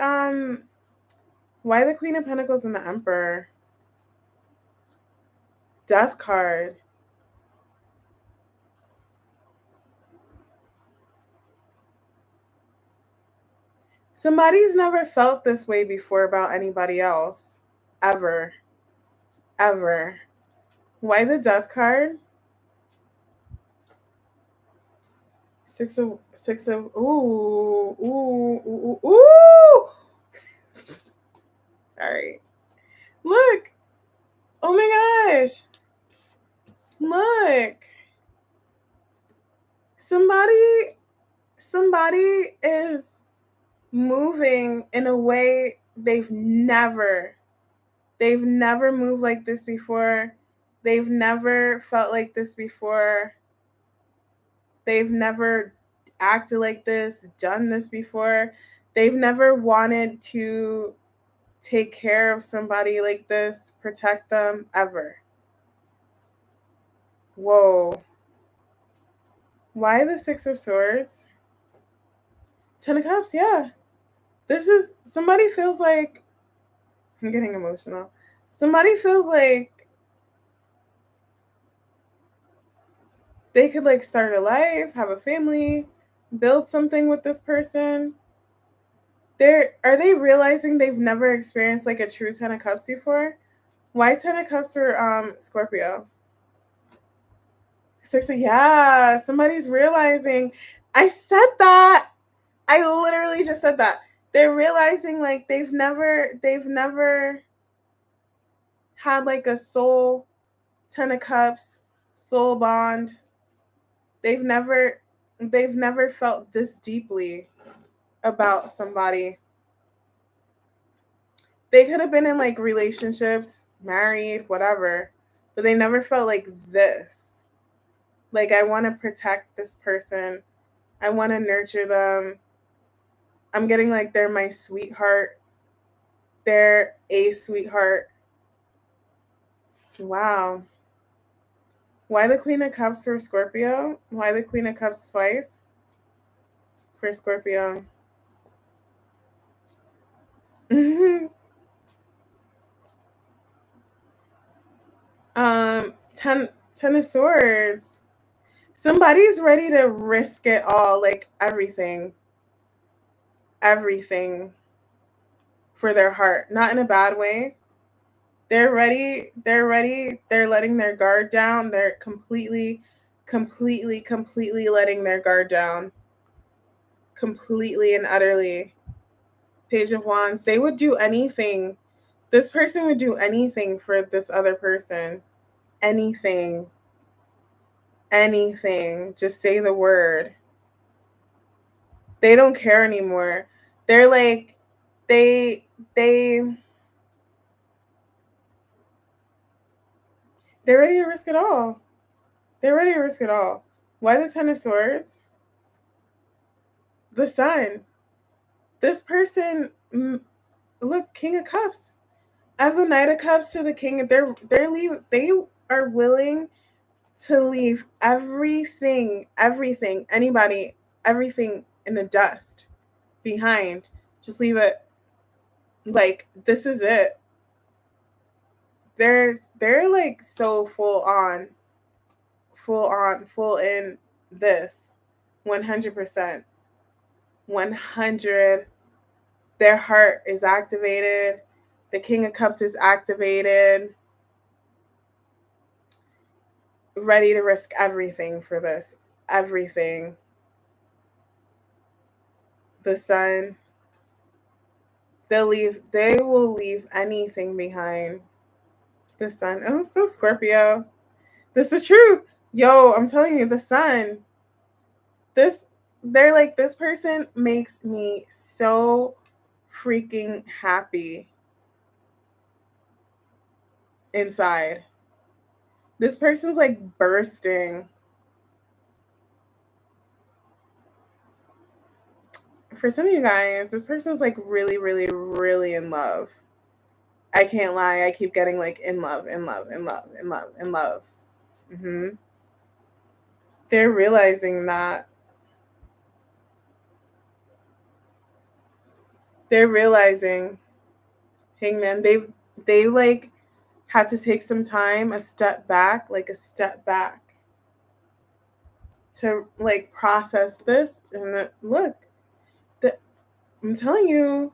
the Queen of Pentacles and the Emperor? Death card. Somebody's never felt this way before about anybody else. Ever. Ever. Why the Death card? Six of ooh. All right. Look. Oh my gosh. Look. Somebody is moving in a way they've never moved like this before. They've never felt like this before. They've never acted like this, done this before. They've never wanted to take care of somebody like this, protect them, ever. Whoa. Why the 6 of Swords? 10 of Cups, yeah. Somebody feels like, I'm getting emotional. Somebody feels like they could like start a life, have a family, build something with this person. Are they realizing they've never experienced like a true 10 of Cups before? Why 10 of Cups for Scorpio? 6 of, yeah, somebody's realizing. I said that. I literally just said that. They're realizing like they've never had like a soul 10 of Cups, soul bond. They've never felt this deeply about somebody. They could have been in like relationships married, whatever, but they never felt like this. Like, I want to protect this person. I want to nurture them. I'm getting like they're my sweetheart. They're a sweetheart. Wow. Why the Queen of Cups for Scorpio? Why the Queen of Cups twice for Scorpio? Ten of Swords. Somebody's ready to risk it all, like everything for their heart. Not in a bad way. They're ready. They're letting their guard down. They're completely letting their guard down. Completely and utterly. Page of Wands. They would do anything. This person would do anything for this other person. Anything. Anything. Just say the word. They don't care anymore. They're like, they're ready to risk it all. They're ready to risk it all. Why the Ten of Swords? The Sun. This person, look, King of Cups. As the Knight of Cups to the King, they are willing to leave everything, anybody, everything in the dust behind. Just leave it. Like, this is it. They're like so full in this. 100%. 100. Their heart is activated. The King of Cups is activated. Ready to risk everything for this. Everything. The Sun. They will leave anything behind. The Sun. Oh, so Scorpio. This is true. Yo, I'm telling you, the Sun. They're like, this person makes me so freaking happy inside. This person's like bursting. For some of you guys, this person's like really, really, really in love. I can't lie. I keep getting like in love. They're realizing that. They're realizing, Hangman, they like had to take some time, a step back to like process this. And look, I'm telling you,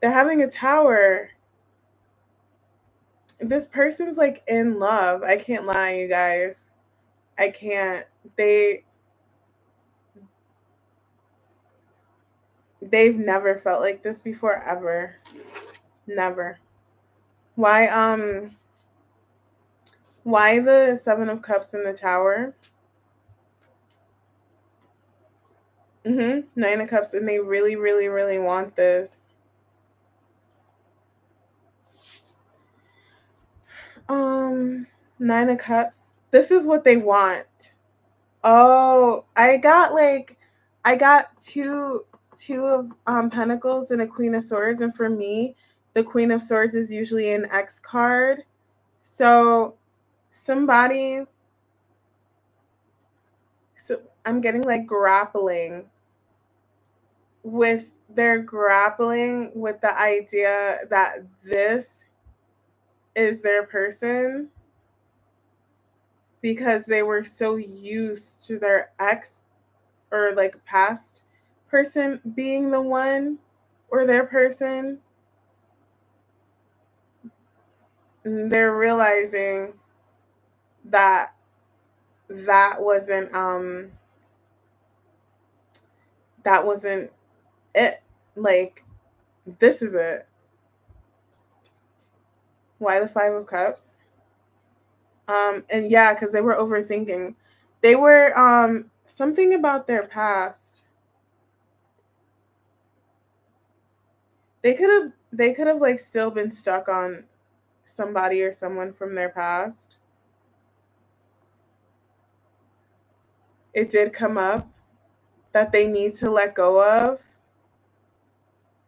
they're having a tower. This person's like in love. I can't lie, you guys. I can't. They've never felt like this before, ever. Never. Why the Seven of Cups in the tower? Nine of Cups, and they really, really, really want this. Nine of Cups. This is what they want. Oh, I got two of Pentacles and a Queen of Swords, and for me, the Queen of Swords is usually an X card. So I'm getting like grappling with the idea that this is their person, because they were so used to their ex or like past person being the one or their person. And they're realizing that wasn't it. Like, this is it. Why the Five of Cups? And yeah, because they were overthinking. They were something about their past. They could have like still been stuck on somebody or someone from their past. It did come up that they need to let go of.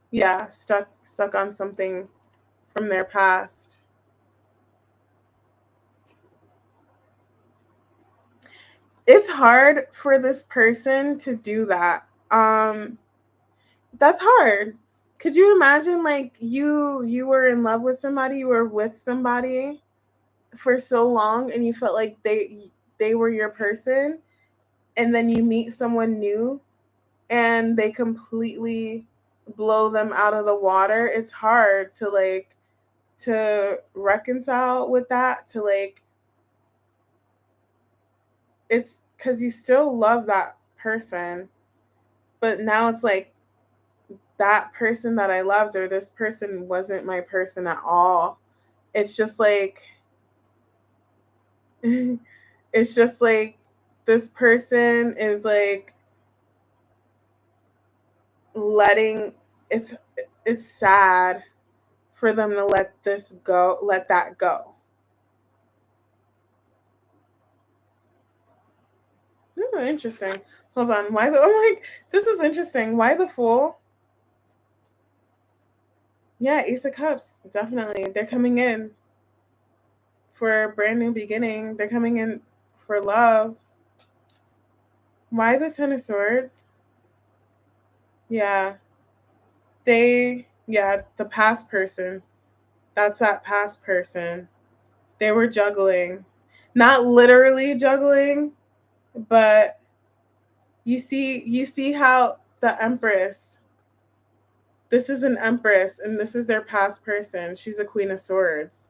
Yeah, stuck on something from their past. It's hard for this person to do that. That's hard. Could you imagine, like, you were in love with somebody, you were with somebody for so long and you felt like they were your person, and then you meet someone new and they completely blow them out of the water. It's hard to reconcile with that, to like, it's because you still love that person, but now it's like, that person that I loved, or this person wasn't my person at all. It's just like, it's just like, this person is like letting, it's it's sad for them to let that go. Interesting. Hold on. Why the? I'm like, this is interesting. Why the Fool? Yeah, Ace of Cups. Definitely. They're coming in for a brand new beginning. They're coming in for love. Why the Ten of Swords? Yeah. The past person. That's that past person. They were juggling. Not literally juggling, but you see how the Empress, this is an Empress and this is their past person. She's a Queen of Swords.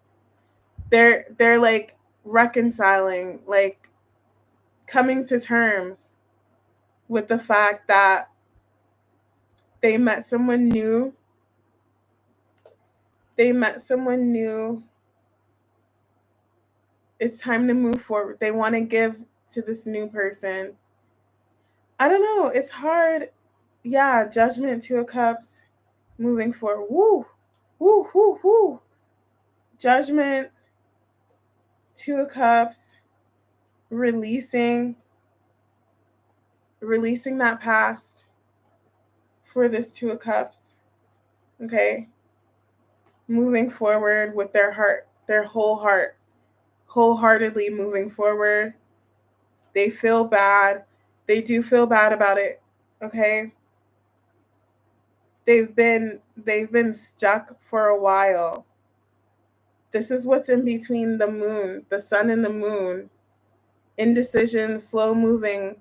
They're like reconciling, like coming to terms with the fact that they met someone new. They met someone new. It's time to move forward. They want to give to this new person. I don't know. It's hard. Yeah, Judgment, Two of Cups, moving forward. Woo, woo, woo, woo. Judgment, Two of Cups, releasing that past for this Two of Cups. Okay. Moving forward with their heart, their whole heart, wholeheartedly moving forward. They feel bad. They do feel bad about it. Okay. They've been stuck for a while. This is what's in between the moon, the sun and the moon. Indecision, slow moving,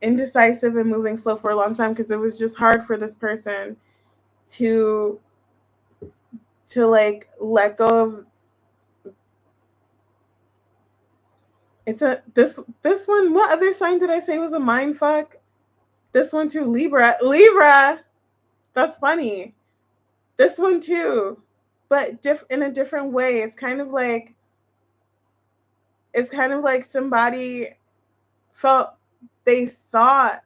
indecisive and moving slow for a long time, because it was just hard for this person to like let go of. It's a this one. What other sign did I say was a mind fuck? This one too, Libra. That's funny. This one too, but in a different way. It's kind of like somebody felt they thought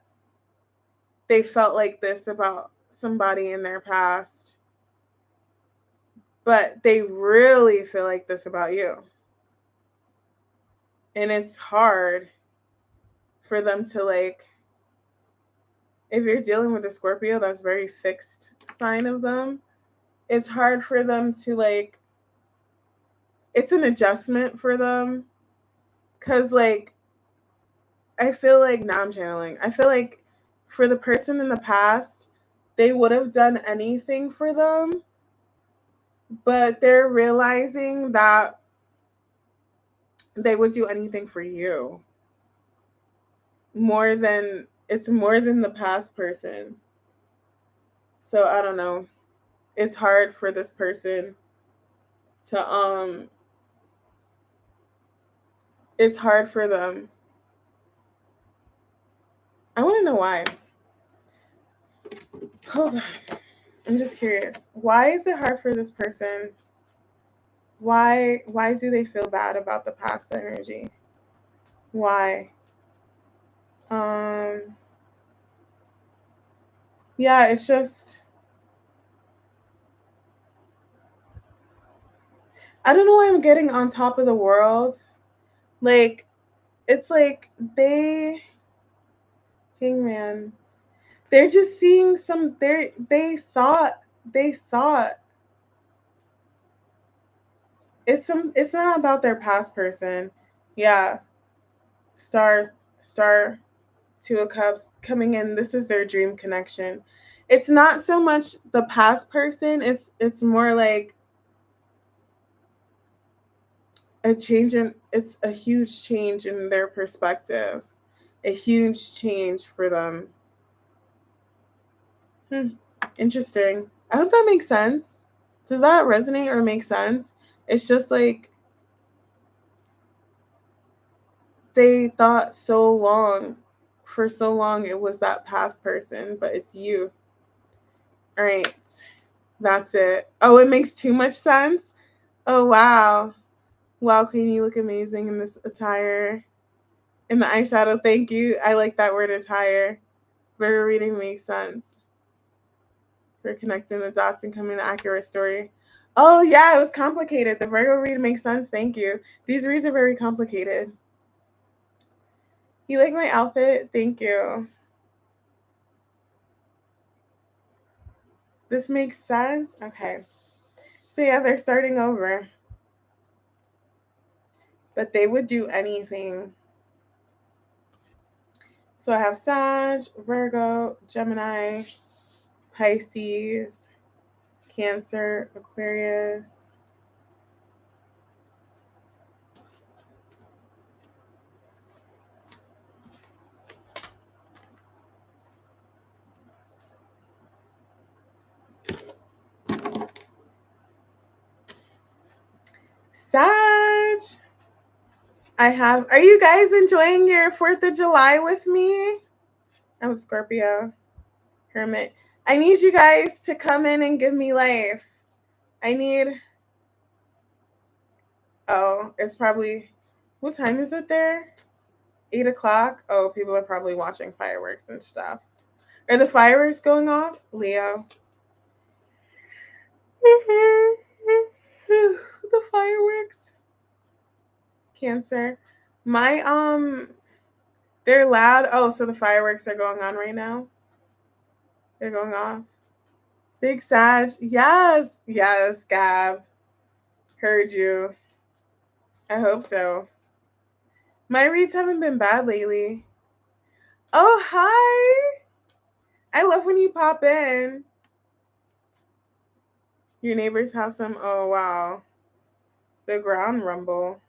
they felt like this about somebody in their past, but they really feel like this about you. And it's hard for them to like, if you're dealing with a Scorpio, that's very fixed sign of them. It's hard for them to like, it's an adjustment for them. Cause like, I feel like, now I'm channeling. I feel like for the person in the past, they would have done anything for them, but they're realizing that they would do anything for you. It's more than the past person. So I don't know. It's hard for this person to it's hard for them. I want to know why. Hold on. I'm just curious. Why is it hard for this person? Why do they feel bad about the past energy? Why? Um yeah, it's just, I don't know why I'm getting on top of the world. Like, it's like Hangman. They're just seeing some. They thought It's not about their past person. Yeah, star, Two of Cups coming in. This is their dream connection. It's not so much the past person. It's more like it's a huge change in their perspective, a huge change for them. Interesting. I hope that makes sense. Does that resonate or make sense? It's just like they thought for so long it was that past person, but it's you. All right. That's it. Oh, it makes too much sense. Oh, wow. Wow, Queen, you look amazing in this attire. In the eyeshadow, thank you. I like that word attire. Virgo reading makes sense. For connecting the dots and coming to accurate story. Oh, yeah, it was complicated. The Virgo read makes sense. Thank you. These reads are very complicated. You like my outfit? Thank you. This makes sense? Okay. So, yeah, they're starting over. But they would do anything. So I have Sag, Virgo, Gemini, Pisces, Cancer, Aquarius. Sag. Are you guys enjoying your 4th of July with me? I'm Scorpio. Hermit. I need you guys to come in and give me life. It's probably, what time is it there? 8 o'clock? Oh, people are probably watching fireworks and stuff. Are the fireworks going off? Leo. The fireworks. Cancer. They're loud. Oh, so the fireworks are going on right now? They're going off. Big Sag. Yes, Gab. Heard you. I hope so. My reads haven't been bad lately. Oh, hi. I love when you pop in. Your neighbors have some. Oh, wow. The ground rumble.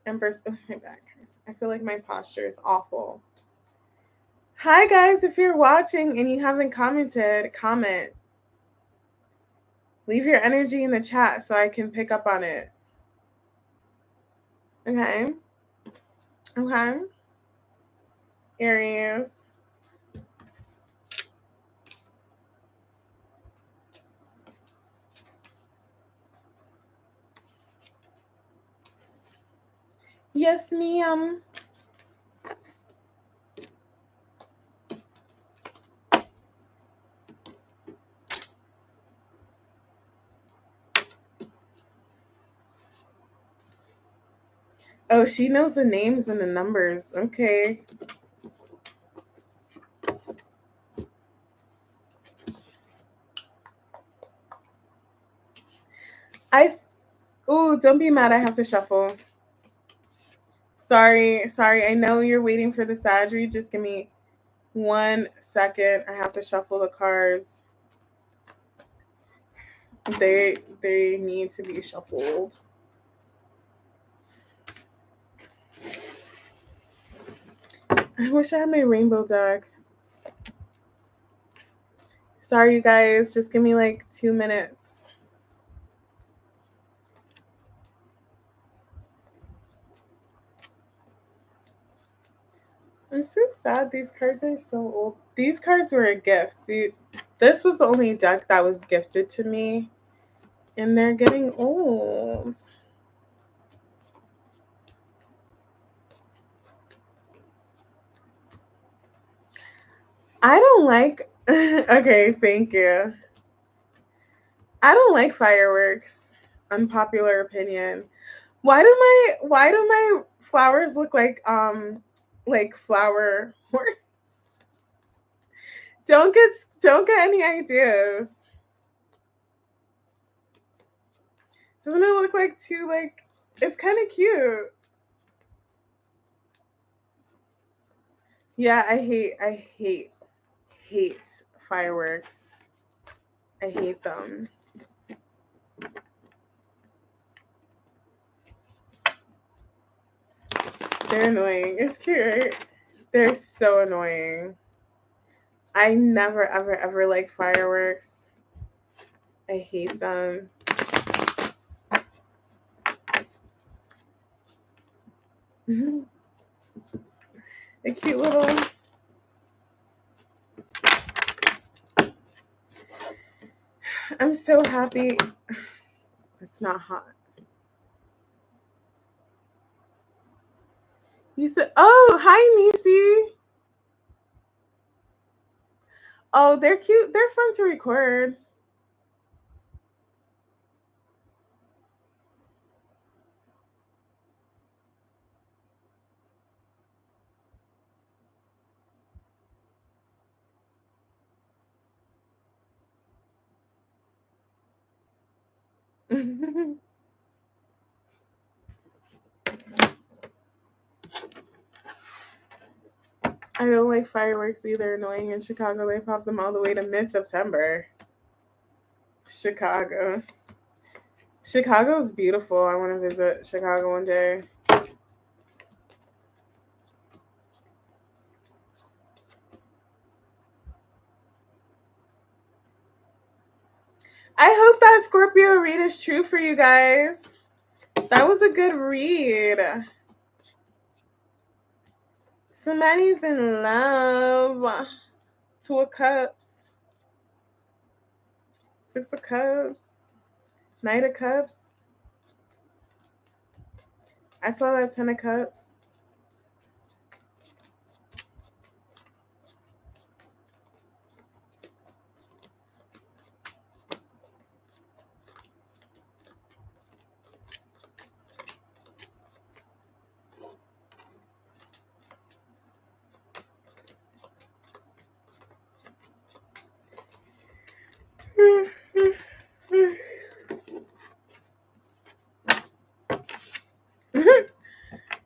Empress. Oh, my back hurts. I feel like my posture is awful. Hi, guys. If you're watching and you haven't commented, comment. Leave your energy in the chat so I can pick up on it. Okay. Aries. Yes, ma'am. Oh, she knows the names and the numbers. Okay. Don't be mad. I have to shuffle. Sorry. I know you're waiting for the Sag read. Just give me 1 second. I have to shuffle the cards. They need to be shuffled. I wish I had my rainbow deck. Sorry, you guys. Just give me like 2 minutes. I'm so sad. These cards are so old. These cards were a gift. This was the only deck that was gifted to me. And they're getting old. I don't like. Okay, thank you. I don't like fireworks. Unpopular opinion. Why do my flowers look like flower horse? Don't get any ideas. Doesn't it look like two it's kind of cute. Yeah, I hate fireworks. I hate them. They're annoying. It's cute, right? They're so annoying. I never, ever, ever like fireworks. I hate them. A cute little. I'm so happy. It's not hot. You said, oh, hi, Nisi. Oh, they're cute. They're fun to record. I don't like fireworks either. Annoying in Chicago. They pop them all the way to mid-September. Chicago. Chicago's beautiful. I want to visit Chicago one day. I hope that Scorpio read is true for you guys. That was a good read. Somebody's in love. Two of Cups. Six of Cups. Knight of Cups. I saw that 10 of Cups.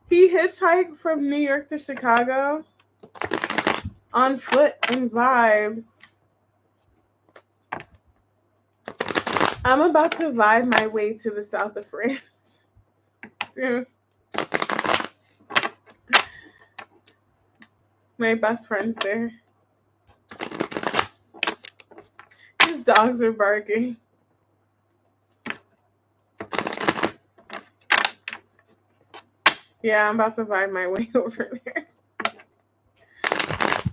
He hitchhiked from New York to Chicago on foot and vibes. I'm about to vibe my way to the south of France soon. My best friend's there. His dogs are barking. Yeah, I'm about to vibe my way over there.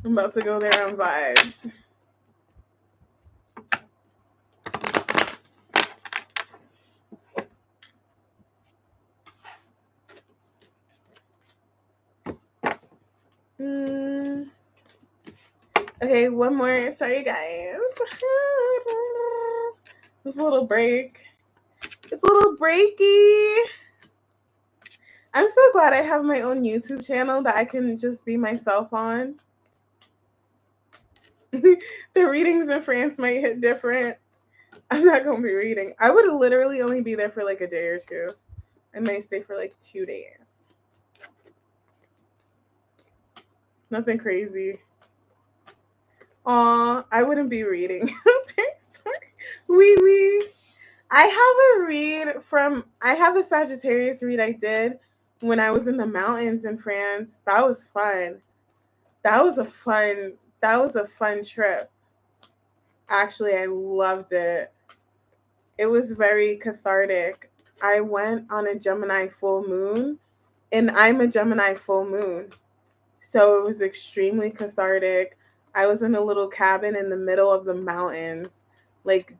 I'm about to go there on vibes. Okay, one more. Sorry, guys. It's a little break. It's a little breaky. I'm so glad I have my own YouTube channel that I can just be myself on. The readings in France might hit different. I'm not going to be reading. I would literally only be there for like a day or two. I might stay for like 2 days. Nothing crazy. Aw, I wouldn't be reading. Wee. I have a Sagittarius read I did when I was in the mountains in France. That was fun. That was a fun trip. Actually, I loved it. It was very cathartic. I went on a Gemini full moon, and I'm a Gemini full moon. So it was extremely cathartic. I was in a little cabin in the middle of the mountains, like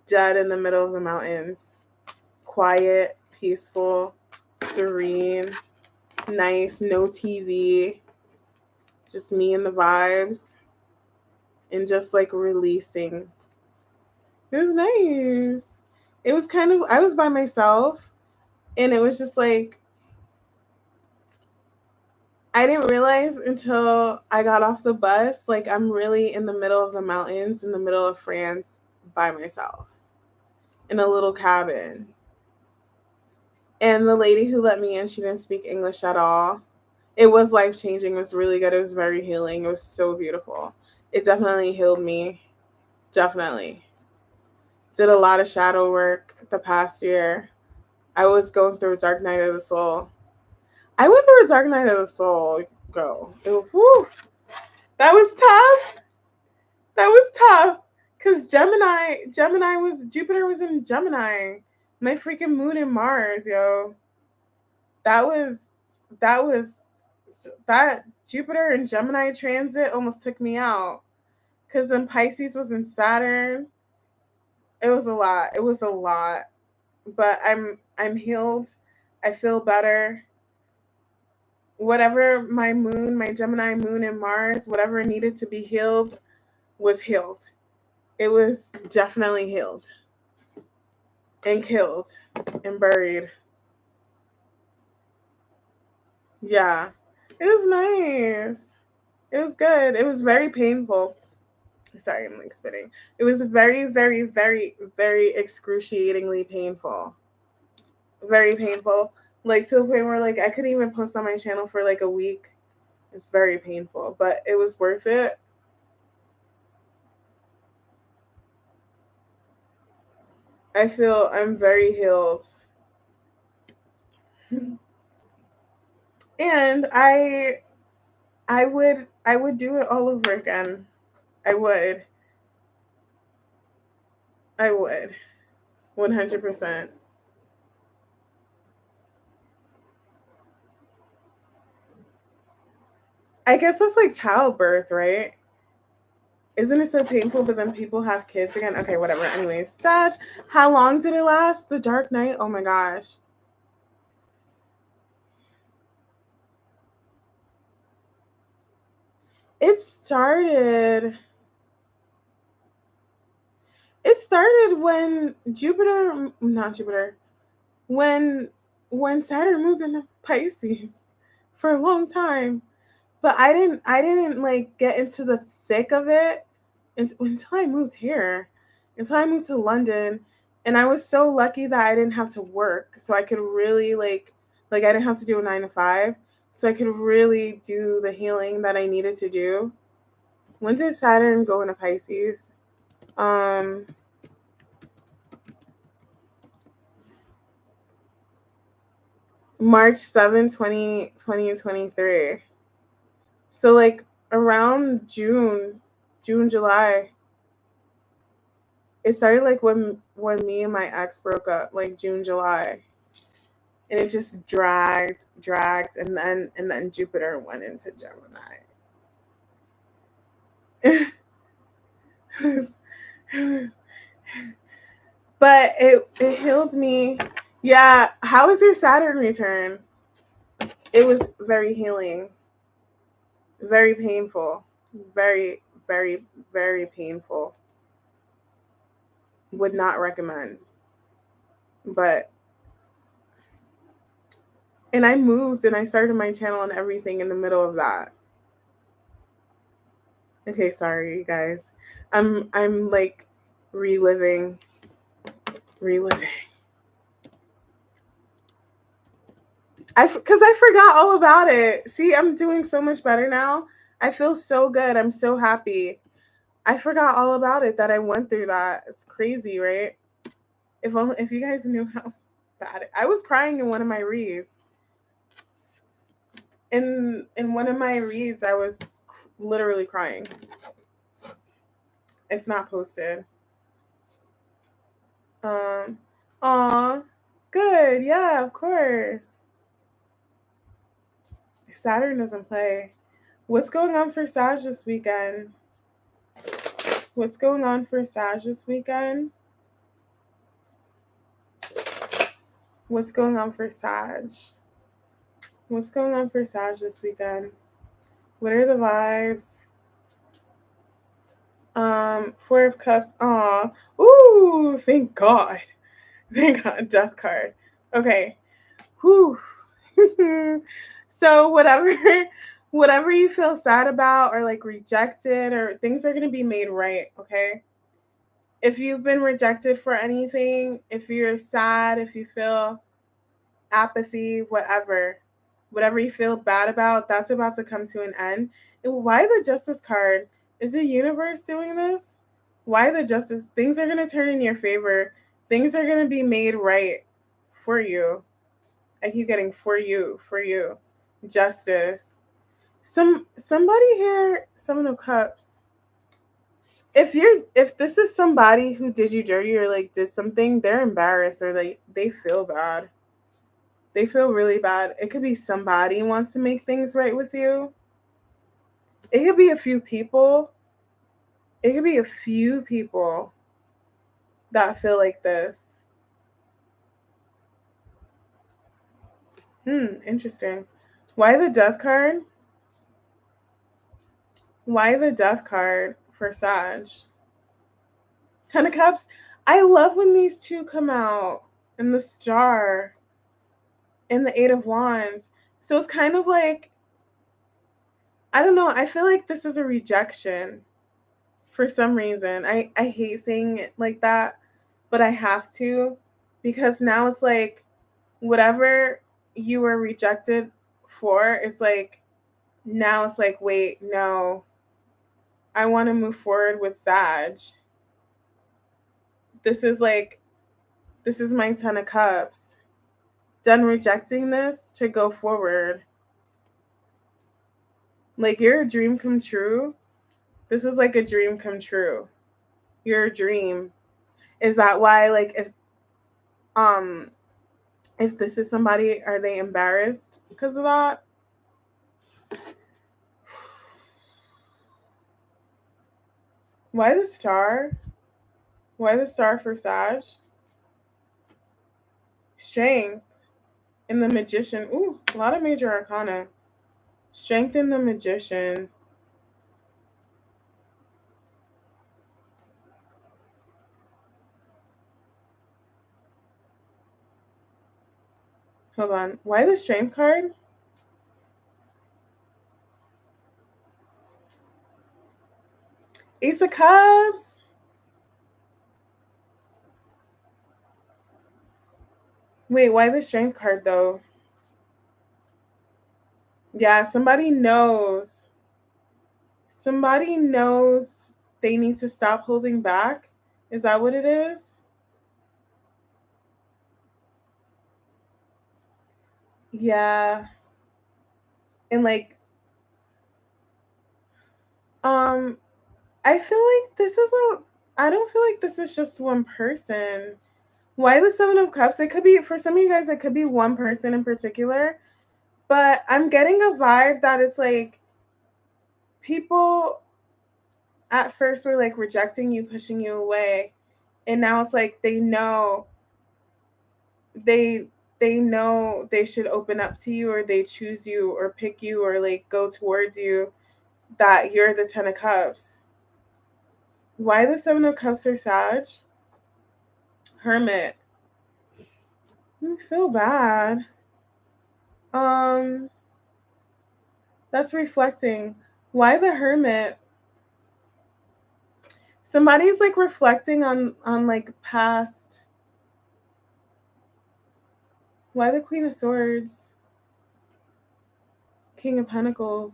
dead in the middle of the mountains. Quiet, peaceful, serene, nice, no TV, just me and the vibes, and just like releasing. It was nice. It was kind of, I was by myself, and it was just like, I didn't realize until I got off the bus, like I'm really in the middle of the mountains, in the middle of France, by myself, in a little cabin. And the lady who let me in, she didn't speak English at all. It was life changing. It was really good. It was very healing. It was so beautiful. It definitely healed me. Definitely. Did a lot of shadow work the past year. I was going through a dark night of the soul. I went through a dark night of the soul. It was, whew, that was tough. That was tough. Cause Jupiter was in Gemini. My freaking moon and Mars, yo. That was that was that Jupiter and Gemini transit almost took me out. Cause then Pisces was in Saturn. It was a lot. It was a lot. But I'm healed. I feel better. Whatever my Gemini moon and Mars, whatever needed to be healed was healed. It was definitely healed and killed and buried. Yeah. It was nice. It was good. It was very painful. Sorry, I'm like spitting. It was very, very, very, very excruciatingly painful. Very painful. Like to the point where like I couldn't even post on my channel for like a week. It's very painful, but it was worth it. I feel I'm very healed. And I would do it all over again. I would. I would. 100%. I guess that's like childbirth, right? Isn't it so painful, but then people have kids again? Okay, whatever. Anyways, Sag, how long did it last? The Dark Night? Oh my gosh. It started. It started when not Jupiter, when Saturn moved into Pisces for a long time. But I didn't like get into the thick of it until I moved here. Until I moved to London, and I was so lucky that I didn't have to work, so I could really like I didn't have to do a 9 to 5, so I could really do the healing that I needed to do. When did Saturn go into Pisces? Um March 7, 2023. So like around June, July. It started like when me and my ex broke up, like June, July. And it just dragged, and then Jupiter went into Gemini. It was- but it healed me. Yeah, how was your Saturn return? It was very healing, very painful, very, very, very painful. Would not recommend. But and I moved and I started my channel and everything in the middle of that. Okay, sorry you guys. I'm like reliving. Because I forgot all about it. See, I'm doing so much better now. I feel so good. I'm so happy. I forgot all about it that I went through that. It's crazy, right? If you guys knew how bad I was crying in one of my reads. In one of my reads, I was literally crying. It's not posted. Um, aw, good. Yeah, of course. Saturn doesn't play. What's going on for Sag this weekend? What's going on for Sag this weekend? What's going on for Sag? What's going on for Sag this weekend? What are the vibes? Four of Cups. Aw. Ooh, thank God. Thank God, death card. Okay. Whew. So whatever you feel sad about or like rejected, or things are going to be made right, okay? If you've been rejected for anything, if you're sad, if you feel apathy, whatever you feel bad about, that's about to come to an end. And why the Justice card? Is the universe doing this? Why the Justice? Things are going to turn in your favor. Things are going to be made right for you. I keep getting for you. Justice. Somebody here, Seven of Cups. If this is somebody who did you dirty or like did something, they're embarrassed or like they feel bad. They feel really bad. It could be somebody who wants to make things right with you. It could be a few people. It could be a few people that feel like this. Interesting. Why the death card? Why the death card for Sag? Ten of Cups. I love when these two come out in the star and the Eight of Wands. So it's kind of like, I don't know. I feel like this is a rejection for some reason. I hate saying it like that, but I have to, because now it's like whatever you were rejected for, it's like now it's like, wait, no, I want to move forward with Sag. This is like, this is my Ten of Cups. Done rejecting this to go forward. Like, you're a dream come true. This is like a dream come true. You're a dream. Is that why, like, if this is somebody, are they embarrassed because of that? Why the star? Why the star for Sag? Strength in the Magician. Ooh, a lot of major arcana. Strength in the Magician. Hold on. Why the Strength card? Ace of Cups. Wait, why the Strength card though? Yeah, somebody knows. Somebody knows they need to stop holding back. Is that what it is? Yeah. And like, um, I feel like this is a, I don't feel like this is just one person. Why the Seven of Cups? It could be, for some of you guys, it could be one person in particular. But I'm getting a vibe that it's like people at first were like rejecting you, pushing you away. And now it's like they they know they should open up to you, or they choose you or pick you or like go towards you, that you're the Ten of Cups. Why the Seven of Cups are Sag? Hermit. I feel bad. Um, that's reflecting. Why the Hermit? Somebody's like reflecting on like past. Why the Queen of Swords? King of Pentacles.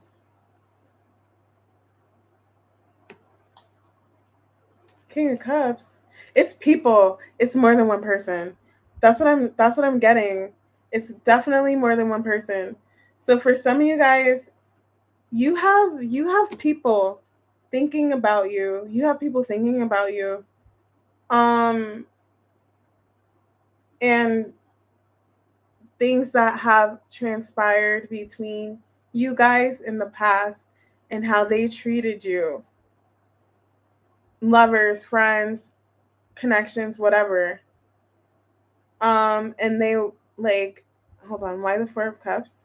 King of Cups. It's people. It's more than one person. That's what I'm getting. It's definitely more than one person. So for some of you guys, you have people thinking about you. You have people thinking about you. Um and things that have transpired between you guys in the past and how they treated you. Lovers, friends, connections, whatever. And they like, hold on, why the Four of Cups?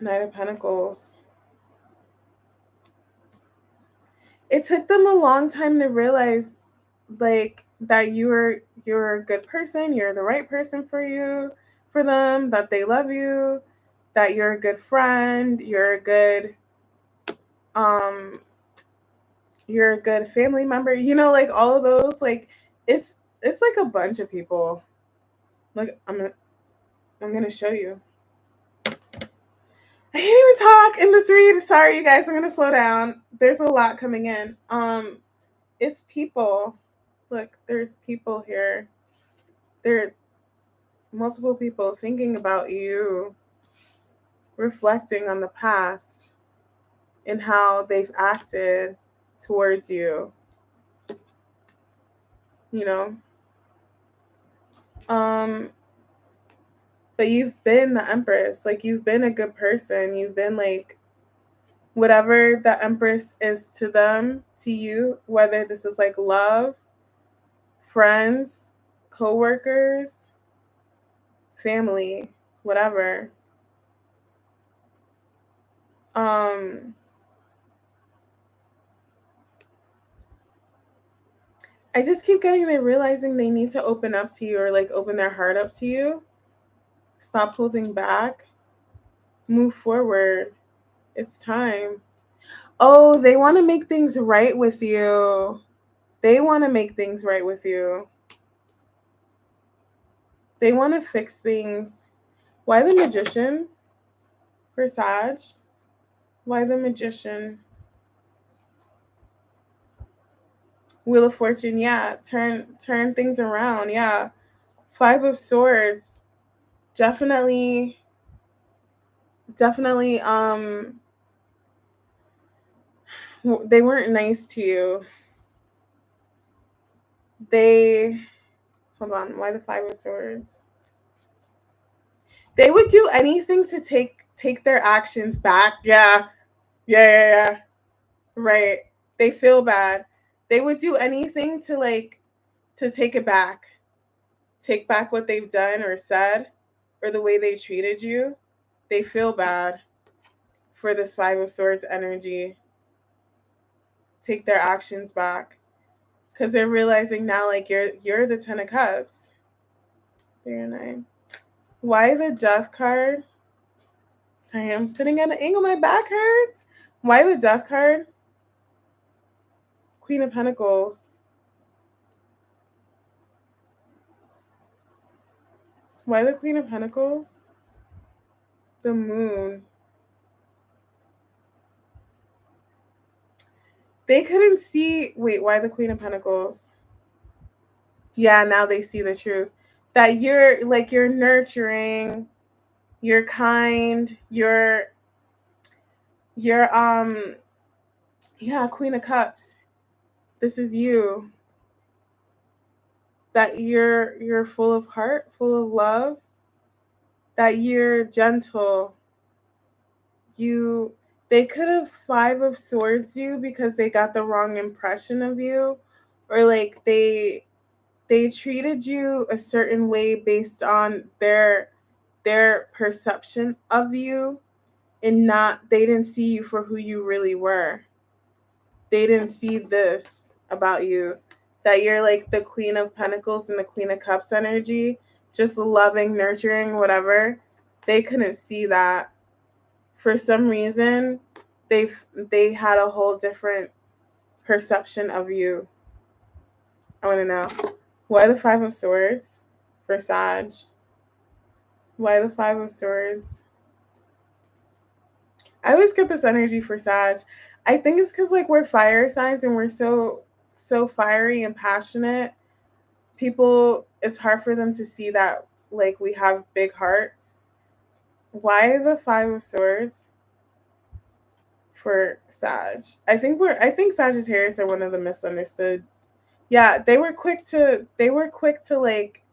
Knight of Pentacles. it took them a long time to realize like that you're a good person, you're the right person for them, that they love you, that you're a good friend, um you're a good family member, like all of those, like it's like a bunch of people. Like I'm gonna show you. I can't even talk in this read. Sorry, you guys. I'm gonna slow down. There's a lot coming in. It's people. Look, there's people here. There are multiple people thinking about you, reflecting on the past and how they've acted towards you. You know, um, but you've been the Empress. Like you've been a good person. You've been like whatever the Empress is to them, to you, whether this is like love, friends, coworkers, family, whatever. Um I just keep getting them realizing they need to open up to you or like open their heart up to you. Stop holding back. Move forward. It's time. Oh, they want to make things right with you. They want to make things right with you. They want to fix things. Why the Magician for Sag? Why the Magician? Wheel of Fortune, yeah. Turn things around, yeah. Five of Swords. Definitely definitely they weren't nice to you. They hold on, why the Five of Swords? They would do anything to take their actions back. Yeah. Yeah. Right. They feel bad. They would do anything to like to take it back. Take back what they've done or said or the way they treated you. They feel bad for this Five of Swords energy. Take their actions back because they're realizing now like you're the Ten of Cups. 3 and 9. Why the Death card? Sorry, I'm sitting at an angle. My back hurts. Why the Death card? Queen of Pentacles. Why the Queen of Pentacles? The Moon. They couldn't see. Wait, why the Queen of Pentacles? Yeah, now they see the truth. That you're nurturing, you're kind, you're yeah, Queen of Cups. This is you. That you're full of heart, full of love, that you're gentle. You they could have Five of Swords you because they got the wrong impression of you, or like they treated you a certain way based on their perception of you, and not they didn't see you for who you really were. They didn't see this about you, that you're like the Queen of Pentacles and the Queen of Cups energy, just loving, nurturing, whatever. They couldn't see that. For some reason, they had a whole different perception of you. I want to know why the Five of Swords for Sag. Why the Five of Swords? I always get this energy for Sag. I think it's because like we're fire signs and we're so fiery and passionate. People, it's hard for them to see that like we have big hearts. Why the Five of Swords for Sag? I think Sagittarius are one of the misunderstood. Yeah, they were quick to like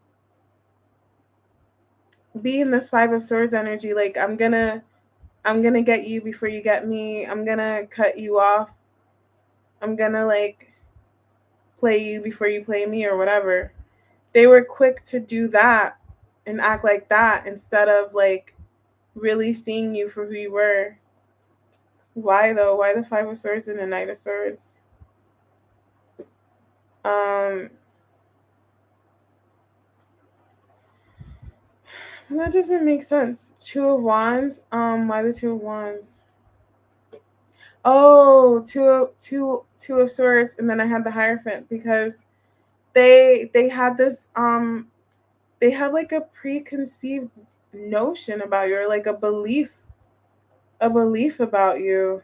be in this Five of Swords energy. Like I'm gonna get you before you get me. I'm gonna cut you off. I'm gonna like play you before you play me or whatever. They were quick to do that and act like that instead of like really seeing you for who you were. Why though? Why the Five of Swords and the Knight of Swords? Um, that doesn't make sense. Two of Wands. Why the Two of Wands? Oh, two of Swords, and then I had the Hierophant because they had this they had like a preconceived notion about you, or like a belief about you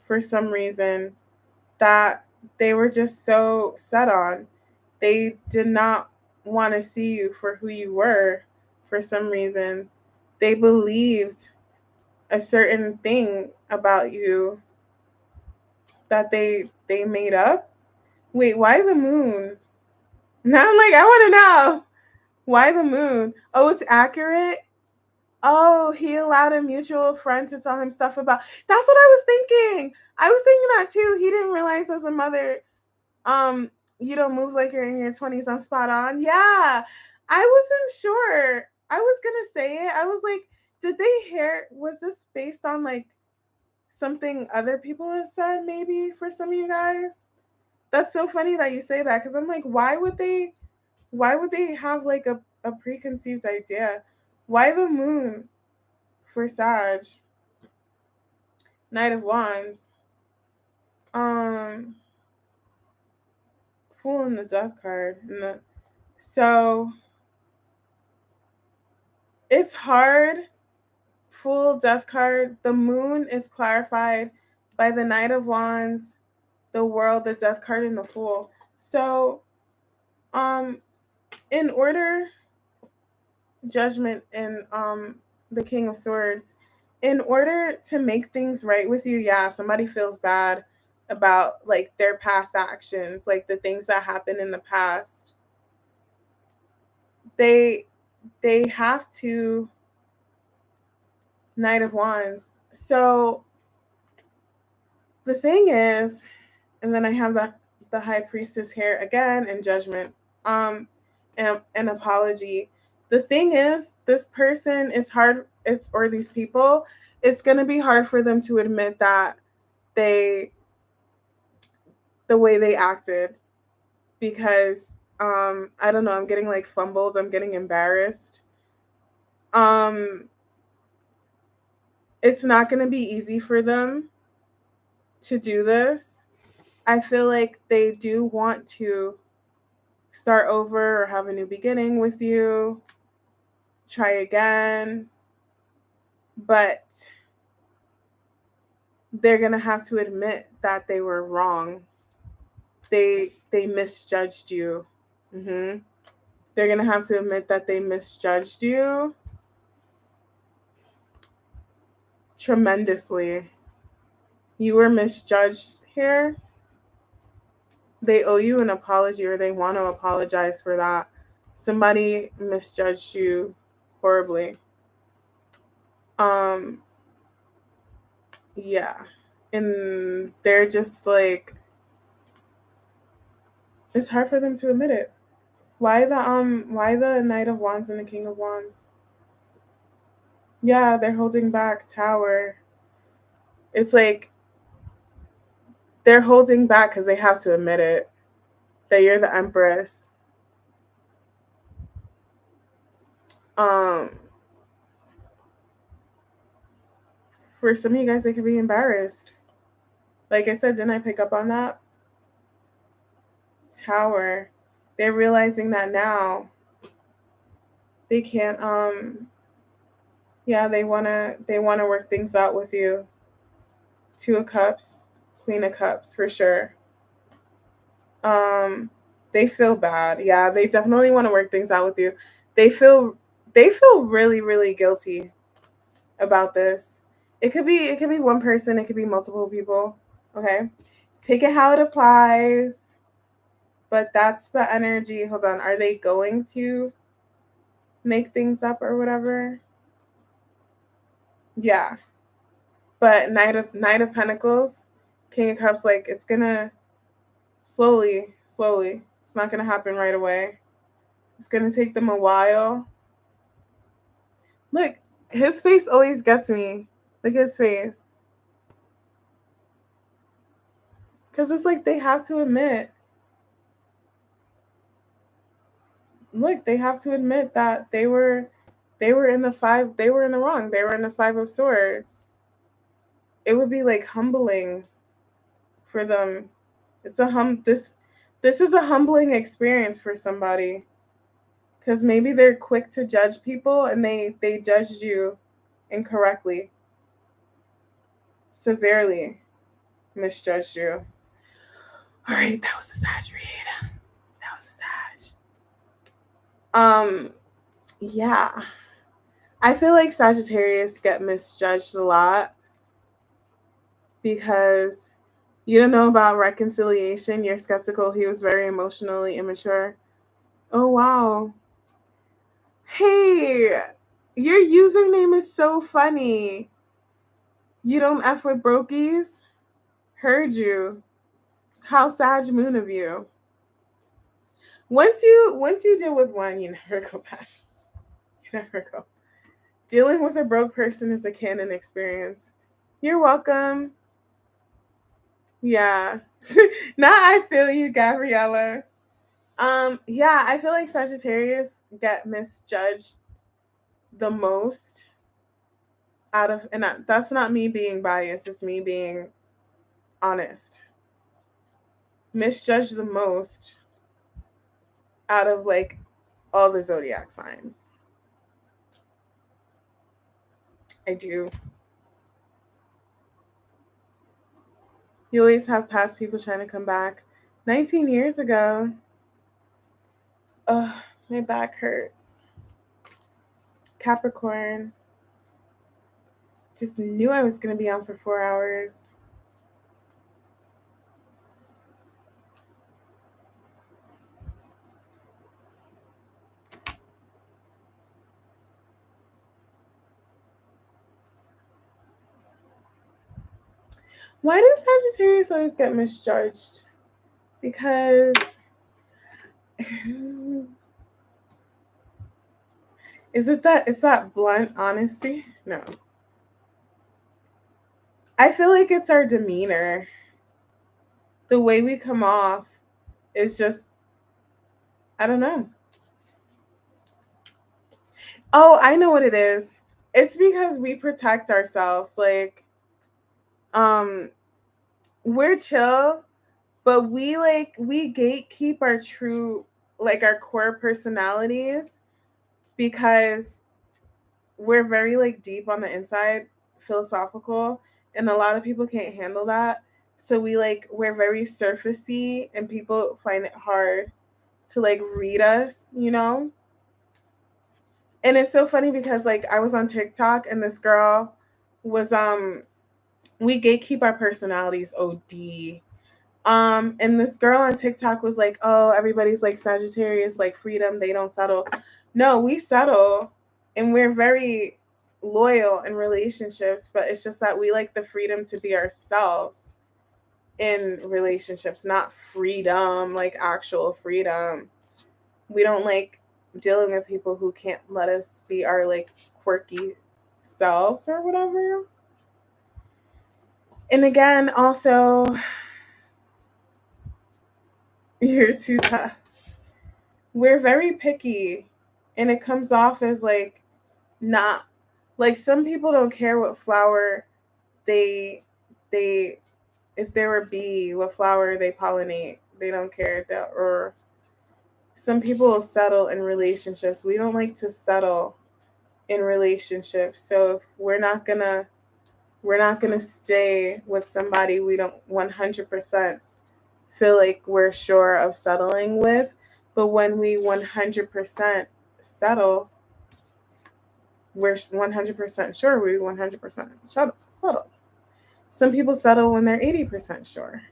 for some reason that they were just so set on. They did not want to see you for who you were for some reason. They believed a certain thing about you that they made up. Wait, why the moon? Now I'm like, I want to know. Why the moon? Oh, it's accurate. Oh, he allowed a mutual friend to tell him stuff about. That's what I was thinking. I was thinking that too. He didn't realize as a mother, um, you don't move like you're in your 20s. I'm spot on. Yeah. I wasn't sure. I was gonna say it. I was like, did they hear, was this based on like something other people have said maybe for some of you guys? That's so funny that you say that, because I'm like, why would they have like a preconceived idea? Why the moon for Sag? Knight of Wands. Um Fool in the Death card. So it's hard. Fool, Death card. The moon is clarified by the Knight of Wands, the World, the Death card, and the Fool. So in order, Judgment, and the King of Swords, in order to make things right with you, yeah, somebody feels bad about like their past actions, like the things that happened in the past. They have to, Knight of Wands. So the thing is, and then I have the High Priestess here again, and Judgment, and an apology. The thing is, this person, it's hard, or these people, it's going to be hard for them to admit that they, the way they acted, because I don't know, I'm getting like fumbled, I'm getting embarrassed. It's not going to be easy for them to do this. I feel like they do want to start over or have a new beginning with you, try again, but they're going to have to admit that they were wrong. They misjudged you. Mm-hmm. They're going to have to admit that they misjudged you tremendously. You were misjudged here. They owe you an apology, or they want to apologize for that. Somebody misjudged you horribly. Yeah. And they're just like, it's hard for them to admit it. Why the Knight of Wands and the King of Wands? Yeah, they're holding back. Tower. It's like they're holding back because they have to admit it, that you're the Empress. For some of you guys, they could be embarrassed. Like I said, didn't I pick up on that? Tower. They're realizing that now. They can't yeah, they wanna work things out with you. Two of Cups, Queen of Cups for sure. They feel bad. Yeah, they definitely want to work things out with you. They feel really, really guilty about this. It could be one person, it could be multiple people. Okay. Take it how it applies. But that's the energy. Hold on. Are they going to make things up or whatever? Yeah. But Knight of Pentacles, King of Cups, like it's gonna slowly. It's not gonna happen right away. It's gonna take them a while. Look, his face always gets me. Look at his face. Because it's like they have to admit. look, they have to admit that they were in the five, they were in the wrong. They were in the Five of Swords. It would be like humbling for them. It's a this is a humbling experience for somebody, cuz maybe they're quick to judge people and they judged you incorrectly, severely misjudged you. All right, that was a Sag read. That was a Sag. Yeah. I feel like Sagittarius get misjudged a lot because you don't know about reconciliation. You're skeptical. He was very emotionally immature. Oh, wow. Hey, your username is so funny. You don't F with brokies? Heard you. How Sag moon of you. Once you deal with one, you never go back. You never go. Dealing with a broke person is a canon experience. You're welcome. Yeah. Now I feel you, Gabriella. Yeah, I feel like Sagittarius get misjudged the most out of, and that's not me being biased, it's me being honest. Misjudged the most out of like all the zodiac signs. I do. You always have past people trying to come back. 19 years ago. Ugh, my back hurts. Capricorn. Just knew I was going to be on for 4 hours. Why does Sagittarius always get misjudged? Because is that blunt honesty? No. I feel like it's our demeanor. The way we come off is just, I don't know. Oh, I know what it is. It's because we protect ourselves. Like, um, we're chill, but we gatekeep our true, like our core personalities, because we're very like deep on the inside, philosophical, and a lot of people can't handle that. So we're very surfacey, and people find it hard to like read us, you know? And it's so funny because like I was on TikTok and this girl was we gatekeep our personalities OD. And this girl on TikTok was like, "Oh, everybody's like Sagittarius, like freedom, they don't settle." No, we settle, and we're very loyal in relationships, but it's just that we like the freedom to be ourselves in relationships, not freedom, like actual freedom. We don't like dealing with people who can't let us be our like quirky selves or whatever. And again, also, you're too tough. We're very picky, and it comes off as like not, like some people don't care what flower they they if they were bee, what flower they pollinate. They don't care that. Or some people will settle in relationships. We don't like to settle in relationships. So if we're not gonna stay with somebody we don't 100% feel like we're sure of settling with. But when we 100% settle, we're 100% sure we 100% settle. Some people settle when they're 80% sure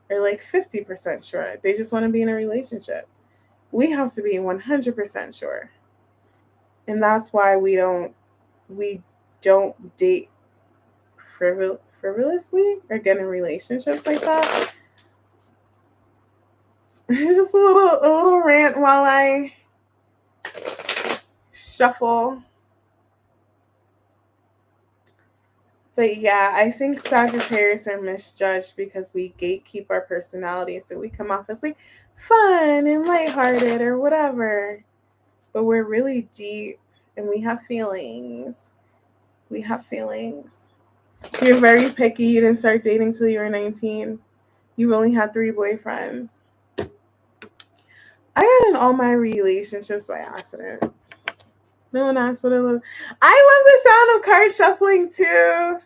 or like 50% sure. They just want to be in a relationship. We have to be 100% sure. And that's why we don't date frivolously or get in relationships like that. Just a little rant while I shuffle. But yeah, I think Sagittarius are misjudged because we gatekeep our personality, so we come off as like fun and lighthearted or whatever. But we're really deep and we have feelings. We have feelings. You're very picky. You didn't start dating till you were 19. You only had 3 boyfriends. I got in all my relationships by accident. No one asked what I love. I love the sound of card shuffling too.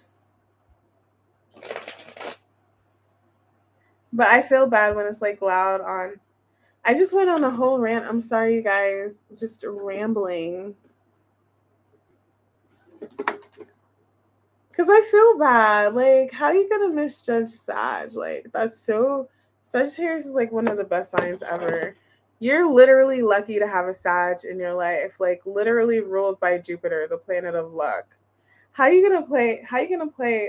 But I feel bad when it's like loud on. I just went on a whole rant. I'm sorry, you guys. Just rambling. Because I feel bad. Like, how you gonna misjudge Sag? Like, that's so. Sagittarius is like one of the best signs ever. You're literally lucky to have a Sag in your life. Like, literally ruled by Jupiter, the planet of luck. How you gonna play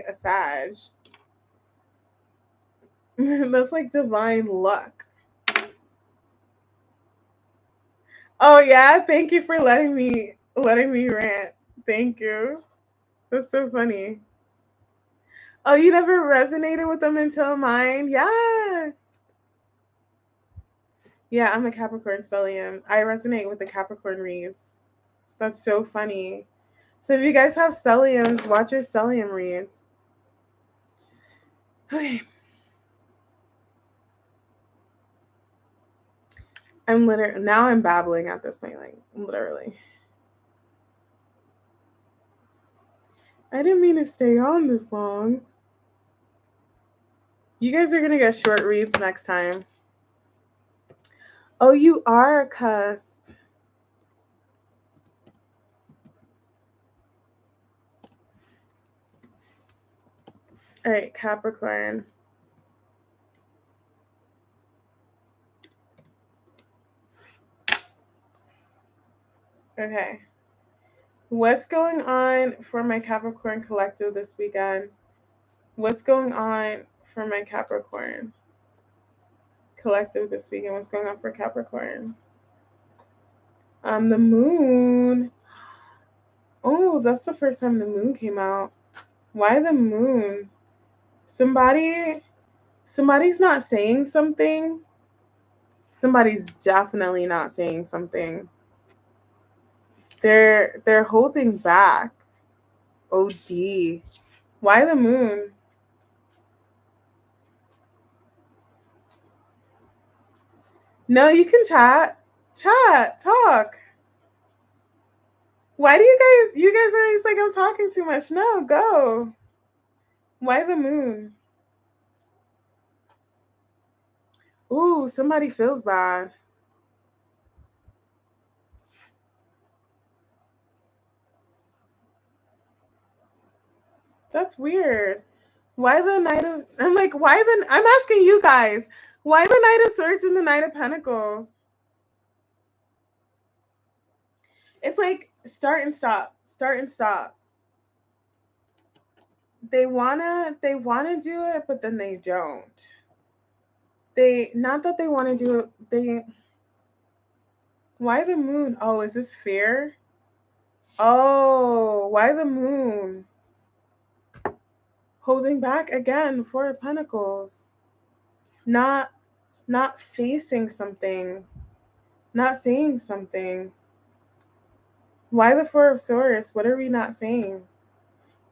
a Sag? That's like divine luck. Oh yeah, thank you for letting me rant. Thank you. That's so funny. Oh, you never resonated with them until mine? Yeah. Yeah, I'm a Capricorn stellium. I resonate with the Capricorn reads. That's so funny. So if you guys have stelliums, watch your stellium reads. Okay. I'm babbling at this point, like literally. I didn't mean to stay on this long. You guys are gonna get short reads next time. Oh, you are a cusp. All right, Capricorn. Okay. What's going on for my Capricorn collective this weekend? What's going on for my Capricorn collective this weekend? What's going on for Capricorn? The moon. Oh, that's the first time the moon came out. Why the moon? Somebody's not saying something. Somebody's definitely not saying something. They're holding back. OD. Why the moon? No, you can chat. Chat. Talk. Why do you guys are always like I'm talking too much? No, go. Why the moon? Ooh, somebody feels bad. That's weird. Why the Knight of I'm like, I'm asking you guys, why the Knight of Swords and the Knight of Pentacles? It's like start and stop. Start and stop. They wanna do it, but then they don't. They not that they want to do it, they why the moon? Oh, is this fear? Oh, why the moon? Holding back again, 4 of Pentacles. Not facing something. Not saying something. Why the 4 of Swords? What are we not saying?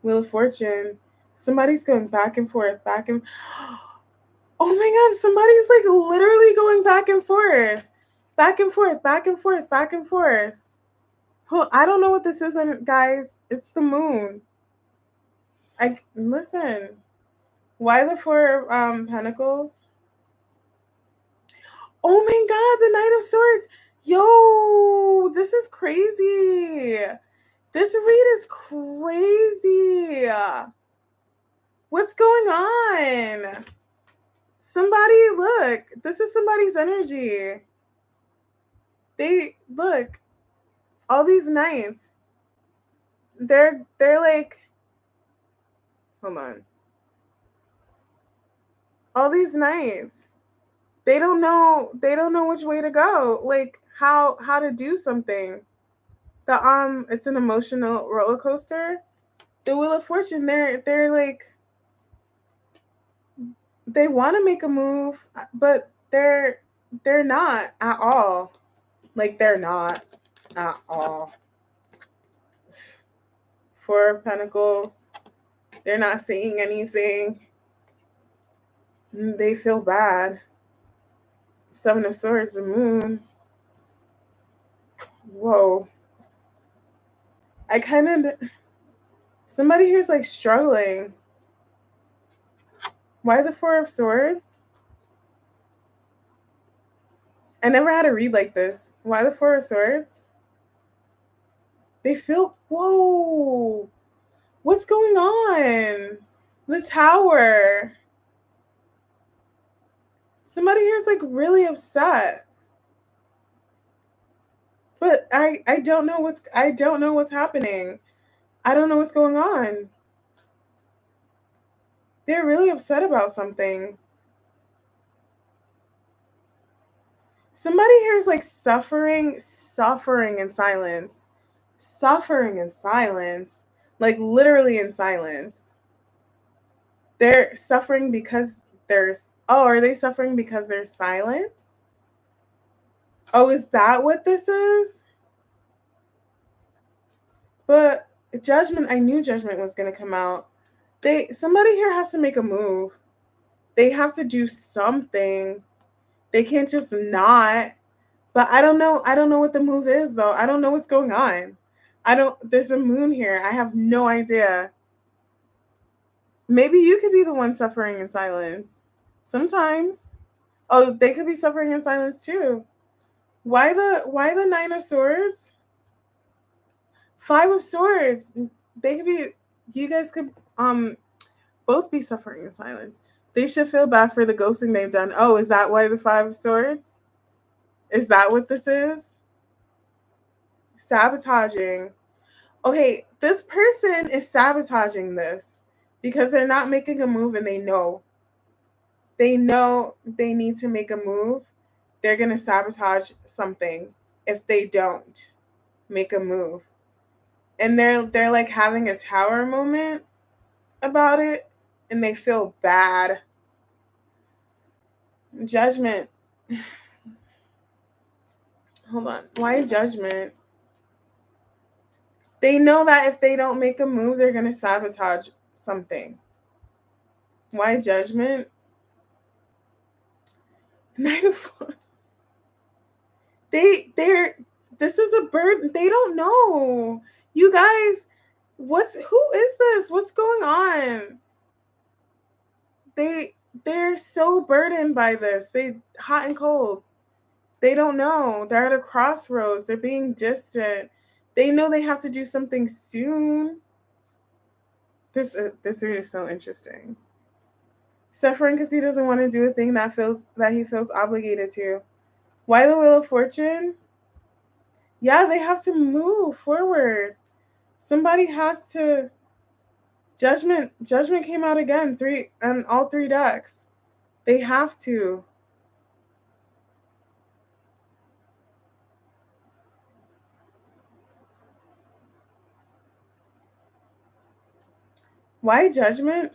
Wheel of Fortune. Somebody's going back and forth, back and oh my god, somebody's like literally going back and forth. Back and forth, back and forth, back and forth. I don't know what this is, guys. It's the moon. Listen. Why the 4 of Pentacles? Oh my god, the Knight of Swords. Yo, this is crazy. This read is crazy. What's going on? Somebody, look. This is somebody's energy. They look. All these knights. They're like, hold on. All these knights. They don't know which way to go. Like how to do something. It's an emotional roller coaster. The Wheel of Fortune, they're like they want to make a move, but they're they're not at all. Like, they're not at all. Four of Pentacles. They're not saying anything. They feel bad. Seven of Swords, the Moon. Whoa. I kind of... Somebody here's like struggling. Why the Four of Swords? I never had a read like this. Why the Four of Swords? They feel... Whoa. What's going on? The Tower. Somebody here is like really upset. But I don't know what's happening. I don't know what's going on. They're really upset about something. Somebody here is like suffering in silence. Suffering in silence. Like literally in silence. They're suffering because there's... Oh, are they suffering because there's silence? Oh, is that what this is? But Judgment, I knew Judgment was going to come out. Somebody here has to make a move. They have to do something. They can't just not. But I don't know what the move is, though. I don't know what's going on. There's a moon here. I have no idea. Maybe you could be the one suffering in silence. Sometimes. Oh, they could be suffering in silence too. Why the Nine of Swords? Five of Swords. You guys could both be suffering in silence. They should feel bad for the ghosting they've done. Oh, is that why the Five of Swords? Is that what this is? Sabotaging. Okay, this person is sabotaging this because they're not making a move and they know they need to make a move. They're going to sabotage something if they don't make a move. And they're like having a tower moment about it and they feel bad. Judgment. Hold on. Why Judgment? They know that if they don't make a move, they're going to sabotage something. Why Judgment? Knight of Wands. This is a burden. They don't know. You guys, who is this? What's going on? They're so burdened by this. They hot and cold. They don't know. They're at a crossroads. They're being distant. They know they have to do something soon. This read is so interesting. Suffering because he doesn't want to do a thing that he feels obligated to. Why the Wheel of Fortune? Yeah, they have to move forward. Somebody has to... Judgment came out again, all three decks. They have to. Why Judgment?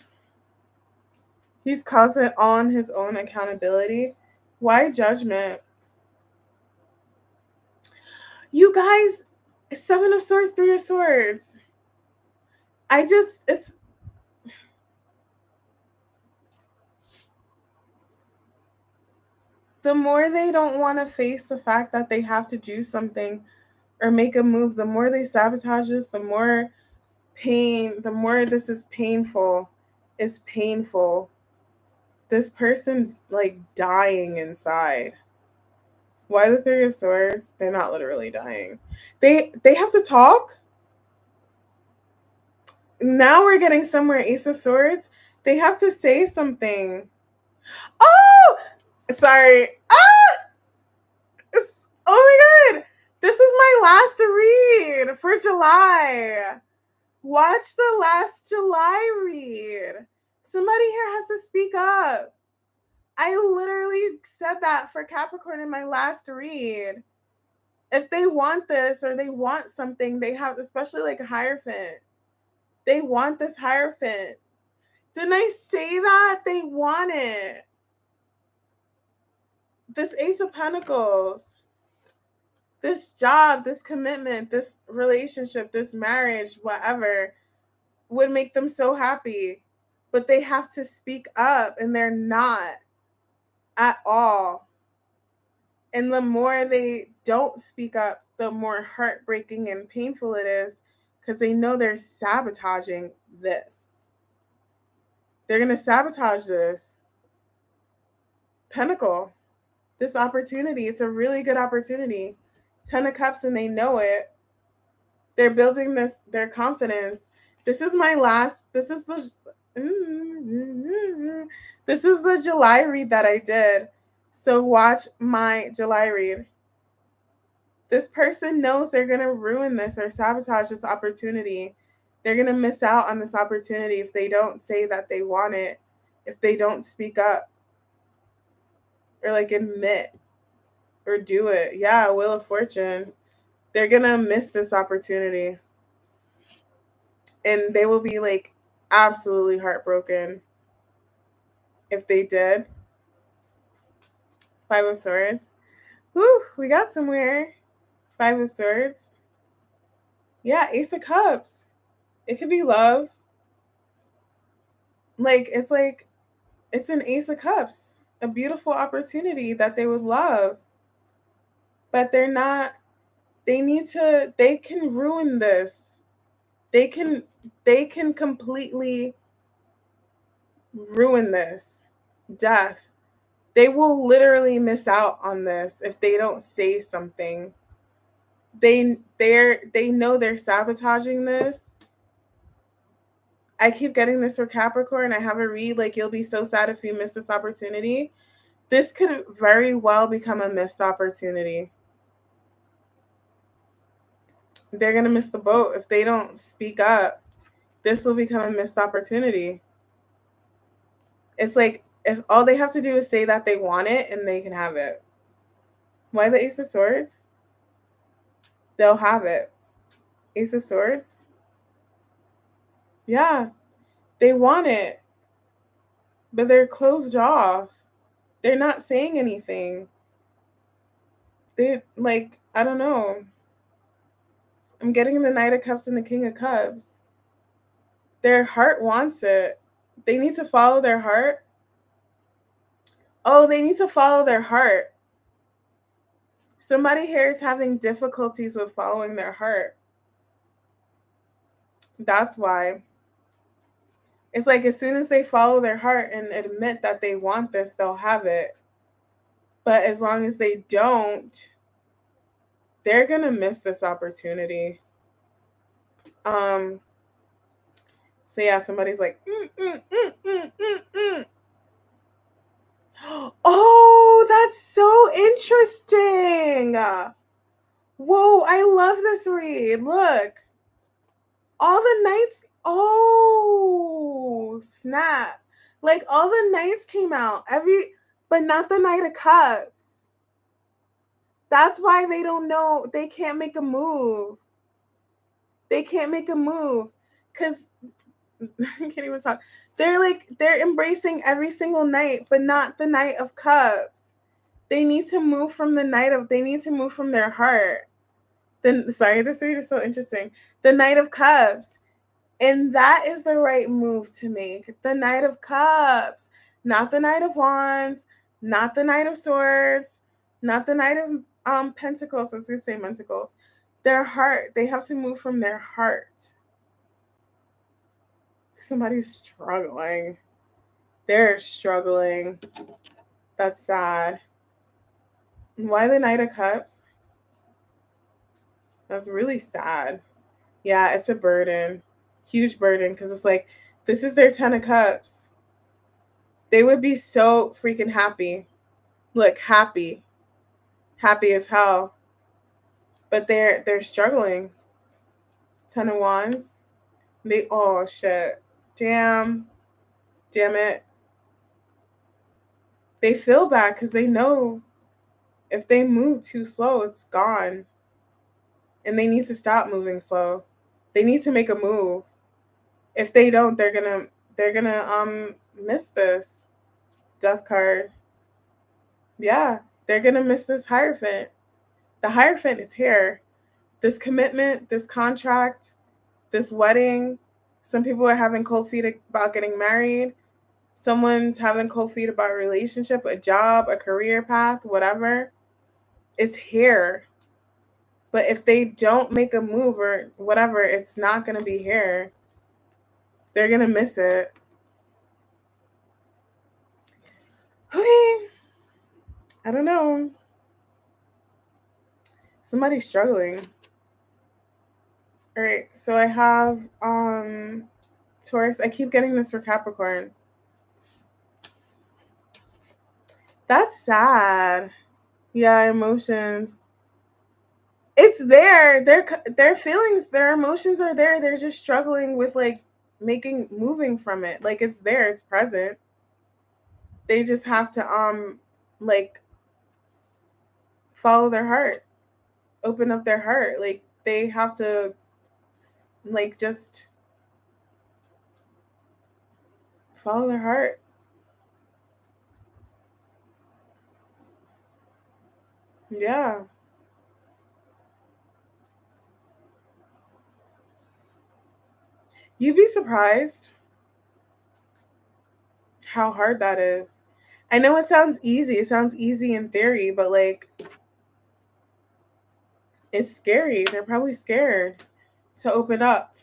He's caused it on his own accountability. Why Judgment? You guys, Seven of Swords, Three of Swords. It's... The more they don't want to face the fact that they have to do something or make a move, the more they sabotage this, the more pain, the more this is painful. It's painful. This person's like dying inside. Why the Three of Swords? They're not literally dying. They have to talk. Now we're getting somewhere. Ace of Swords. They have to say something. Oh, sorry. Oh my God. This is my last read for July. Watch the last July read. Somebody here has to speak up. I literally said that for Capricorn in my last read. If they want this or they want something, they have, especially like a Hierophant. They want this Hierophant. Didn't I say that? They want it. this Ace of Pentacles, this job, this commitment, this relationship, this marriage, whatever, would make them so happy. But they have to speak up, and they're not at all. And the more they don't speak up, the more heartbreaking and painful it is, because they know they're sabotaging this. They're going to sabotage this pentacle, this opportunity. It's a really good opportunity. 10 of Cups, and they know it. They're building their confidence. This is the July read that I did. So watch my July read. This person knows they're going to ruin this or sabotage this opportunity. They're going to miss out on this opportunity if they don't say that they want it, if they don't speak up or like admit or do it. Yeah, Wheel of Fortune. They're going to miss this opportunity. And they will be like absolutely heartbroken if they did. 5 of Swords. Whew, we got somewhere. 5 of Swords. Yeah, Ace of Cups. It could be love. Like it's an Ace of Cups. A beautiful opportunity that they would love. But they're not, they can ruin this. They can completely ruin this. Death. They will literally miss out on this if they don't say something. They know they're sabotaging this. I keep getting this for Capricorn. I have a read like, you'll be so sad if you miss this opportunity. This could very well become a missed opportunity. They're going to miss the boat if they don't speak up. This will become a missed opportunity. It's like, if all they have to do is say that they want it, and they can have it. Why the Ace of Swords? They'll have it. Ace of Swords? Yeah, they want it, but they're closed off. They're not saying anything. I don't know. I'm getting the Knight of Cups and the King of Cups. Their heart wants it. They need to follow their heart. Oh, they need to follow their heart. Somebody here is having difficulties with following their heart. That's why. It's like, as soon as they follow their heart and admit that they want this, they'll have it. But as long as they don't, they're going to miss this opportunity. So yeah, somebody's like, Oh, that's so interesting. Whoa, I love this read. Look. All the knights. Oh, snap. Like, all the knights came out. But not the Knight of Cups. That's why they don't know. They can't make a move. They can't make a move. Because I can't even talk. They're embracing every single knight, but not the Knight of Cups. They need to move from they need to move from their heart. Sorry, this read is so interesting. The Knight of Cups. And that is the right move to make. The Knight of Cups. Not the Knight of Wands. Not the Knight of Swords. Not the Knight of Pentacles. I was going to say Mentacles. Their heart. They have to move from their heart. Somebody's struggling. They're struggling. That's sad. Why the Knight of Cups? That's really sad. Yeah, it's a burden. Huge burden, because it's like, this is their 10 of Cups. They would be so freaking happy. Look, happy. Happy as hell. But they're struggling. 10 of Wands. Oh shit. Damn it. They feel bad because they know if they move too slow, it's gone. And they need to stop moving slow. They need to make a move. If they don't, they're gonna miss this. Death card. Yeah. They're going to miss this Hierophant. The Hierophant is here. This commitment, this contract, this wedding. Some people are having cold feet about getting married. Someone's having cold feet about a relationship, a job, a career path, whatever. It's here. But if they don't make a move or whatever, it's not going to be here. They're going to miss it. Okay. I don't know. Somebody's struggling. All right. So I have Taurus. I keep getting this for Capricorn. That's sad. Yeah, emotions. It's there. Their feelings, their emotions are there. They're just struggling with like moving from it. Like it's there, it's present. They just have to like follow their heart. Open up their heart. Like they have to like just follow their heart. Yeah. You'd be surprised how hard that is. I know it sounds easy. It sounds easy in theory, but like it's scary. They're probably scared to open up.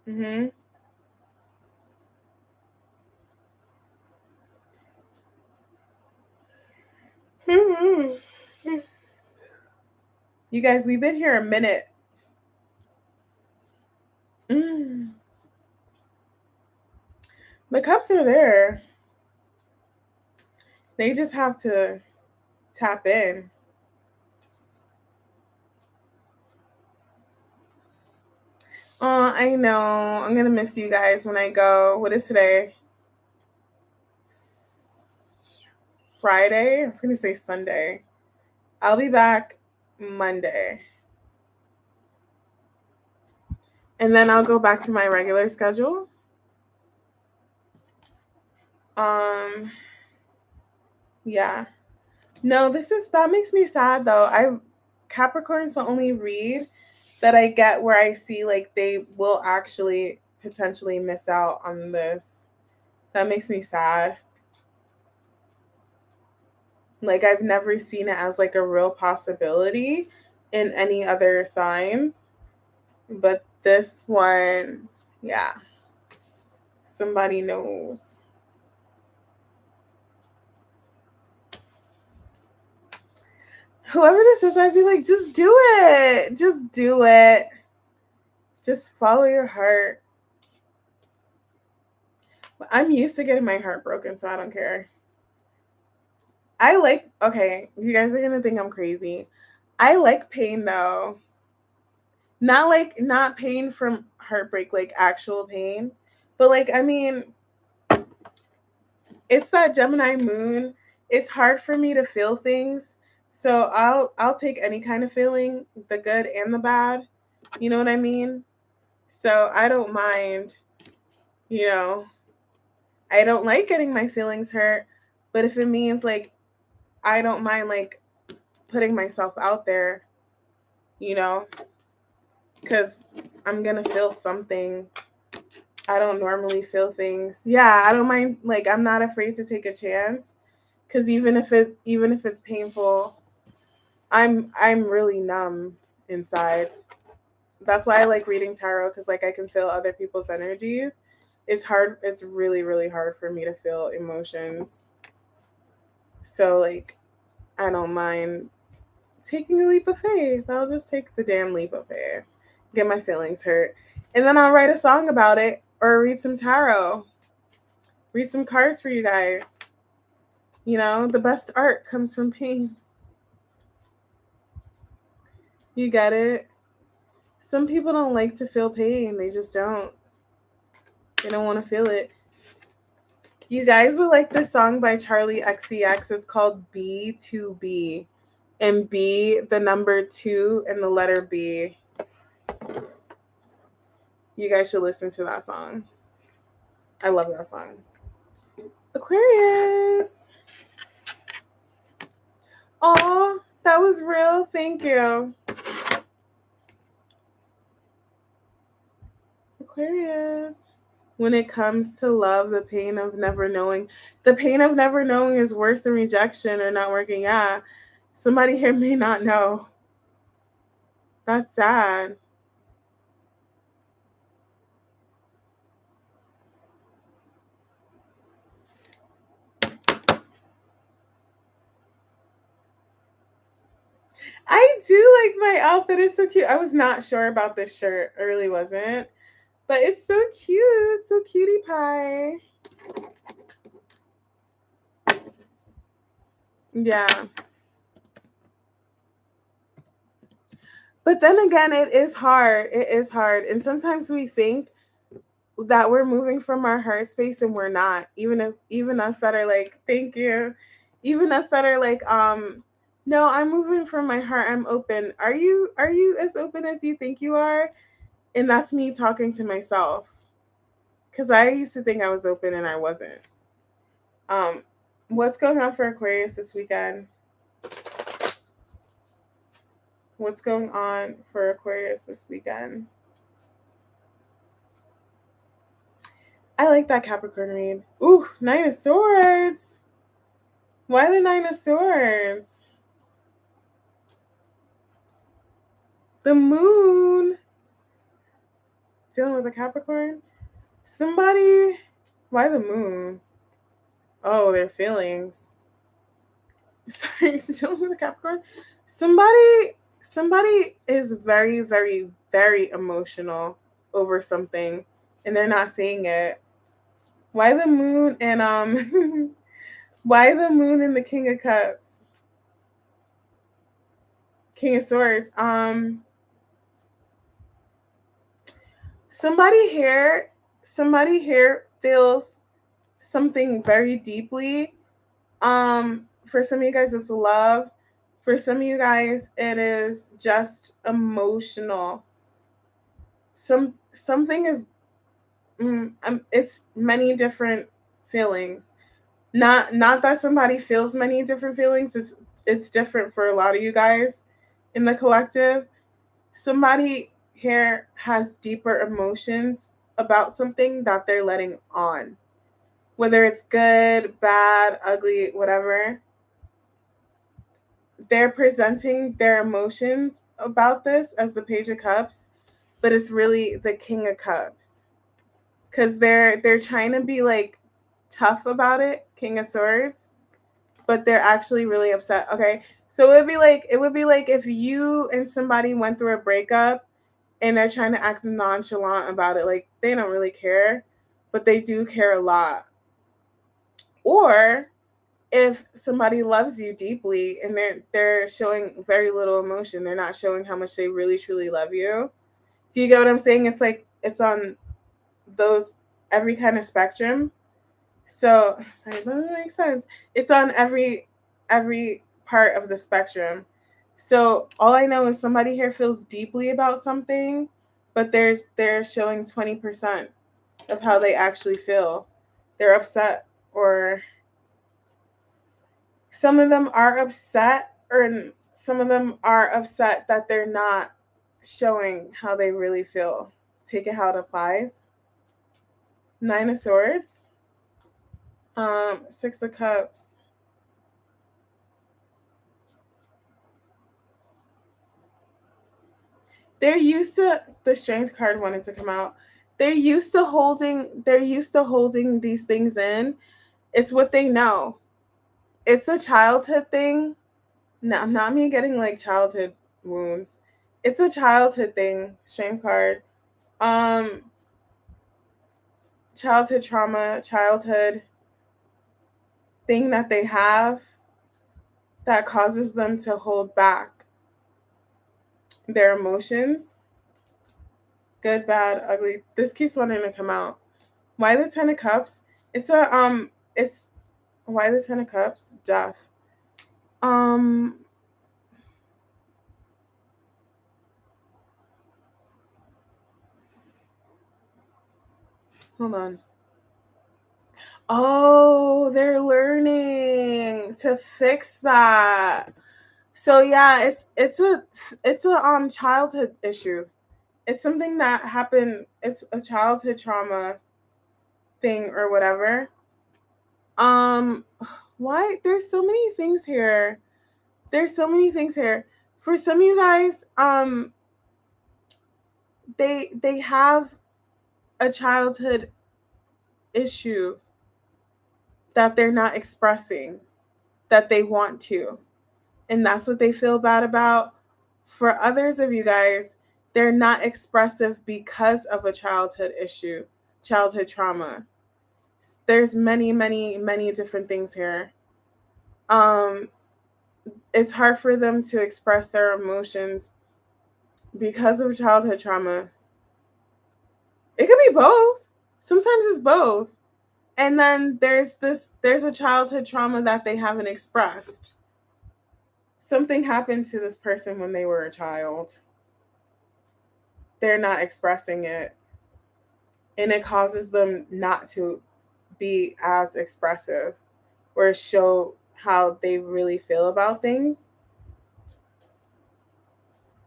Mhm. You guys, we've been here a minute. Mm. The cups are there. They just have to tap in. Oh, I know. I'm gonna miss you guys when I go. What is today? Friday? I was gonna say Sunday. I'll be back Monday. And then I'll go back to my regular schedule. Um yeah. No, that makes me sad though. Capricorn's the only read that I get where I see like they will actually potentially miss out on this. That makes me sad. Like I've never seen it as like a real possibility in any other signs, but this one, yeah, somebody knows. Whoever this is, I'd be like, just do it. Just do it. Just follow your heart. I'm used to getting my heart broken, so I don't care. Okay, you guys are going to think I'm crazy. I like pain though. Not pain from heartbreak, like actual pain. But like, I mean, it's that Gemini moon. It's hard for me to feel things. So I'll take any kind of feeling, the good and the bad. You know what I mean? So I don't mind, you know, I don't like getting my feelings hurt, but if it means like I don't mind like putting myself out there, you know, cuz I'm going to feel something. I don't normally feel things. Yeah, I don't mind like I'm not afraid to take a chance cuz even if it's painful, I'm really numb inside. That's why I like reading tarot cuz like I can feel other people's energies. It's hard. It's really really hard for me to feel emotions. So like I don't mind taking a leap of faith. I'll just take the damn leap of faith. Get my feelings hurt. And then I'll write a song about it or read some tarot. Read some cards for you guys. You know, the best art comes from pain. You get it? Some people don't like to feel pain. They just don't. They don't want to feel it. You guys will like this song by Charlie XCX. It's called B2B. And B, the number 2, and the letter B. You guys should listen to that song. I love that song. Aquarius. Oh, that was real. Thank you. Aquarius. When it comes to love, the pain of never knowing. The pain of never knowing is worse than rejection or not working. Yeah. Somebody here may not know. That's sad. I do like my outfit. It's so cute. I was not sure about this shirt. I really wasn't. But it's so cute. So cutie pie. Yeah. But then again, it is hard. It is hard. And sometimes we think that we're moving from our heart space and we're not. Even us that are like, thank you. Even us that are like, no, I'm moving from my heart. I'm open. Are you as open as you think you are? And that's me talking to myself. Cause I used to think I was open and I wasn't. Um, what's going on for Aquarius this weekend? What's going on for Aquarius this weekend? I like that Capricorn read. Ooh, Nine of Swords. Why the Nine of Swords? The Moon. Dealing with a Capricorn. Somebody. Why the Moon? Oh, their feelings. Sorry, dealing with a Capricorn. Somebody is very, very, very emotional over something, and they're not saying it. Why the Moon and why the Moon and the King of Cups? King of Swords. Somebody here feels something very deeply. For some of you guys, it's love. For some of you guys, it is just emotional. Something is. It's many different feelings. Not that somebody feels many different feelings. It's different for a lot of you guys in the collective. Somebody here has deeper emotions about something that they're letting on, whether it's good, bad, ugly, whatever. They're presenting their emotions about this as the Page of Cups, but it's really the King of Cups, because they're trying to be like tough about it, King of Swords, but they're actually really upset. Okay, so it would be like if you and somebody went through a breakup and they're trying to act nonchalant about it, like they don't really care, but they do care a lot. Or if somebody loves you deeply and they're showing very little emotion, they're not showing how much they really truly love you. Do you get what I'm saying? It's like it's on those every kind of spectrum. So sorry, that doesn't make sense. It's on every part of the spectrum. So all I know is somebody here feels deeply about something, but they're showing 20% of how they actually feel. They're upset, or some of them are upset, or some of them are upset that they're not showing how they really feel. Take it how it applies. Nine of Swords. Six of Cups. They're used to the Strength card wanted to come out. They're used to holding these things in. It's what they know. It's a childhood thing. No, not me getting like childhood wounds. It's a childhood thing, Strength card. Um Childhood trauma, childhood thing that they have that causes them to hold back their emotions. Good, bad, ugly. This keeps wanting to come out. Why the Ten of Cups? It's why the Ten of Cups? Death. Um Hold on. Oh, they're learning to fix that. So yeah, it's a childhood issue. It's something that happened. It's a childhood trauma thing or whatever. Um, why? There's so many things here. There's so many things here. For some of you guys, they have a childhood issue that they're not expressing that they want to, and that's what they feel bad about. For others of you guys, they're not expressive because of a childhood issue, childhood trauma. There's many different things here. Um, it's hard for them to express their emotions because of childhood trauma. It could be both. Sometimes it's both. And then there's a childhood trauma that they haven't expressed. Something happened to this person when they were a child. They're not expressing it. And it causes them not to be as expressive or show how they really feel about things.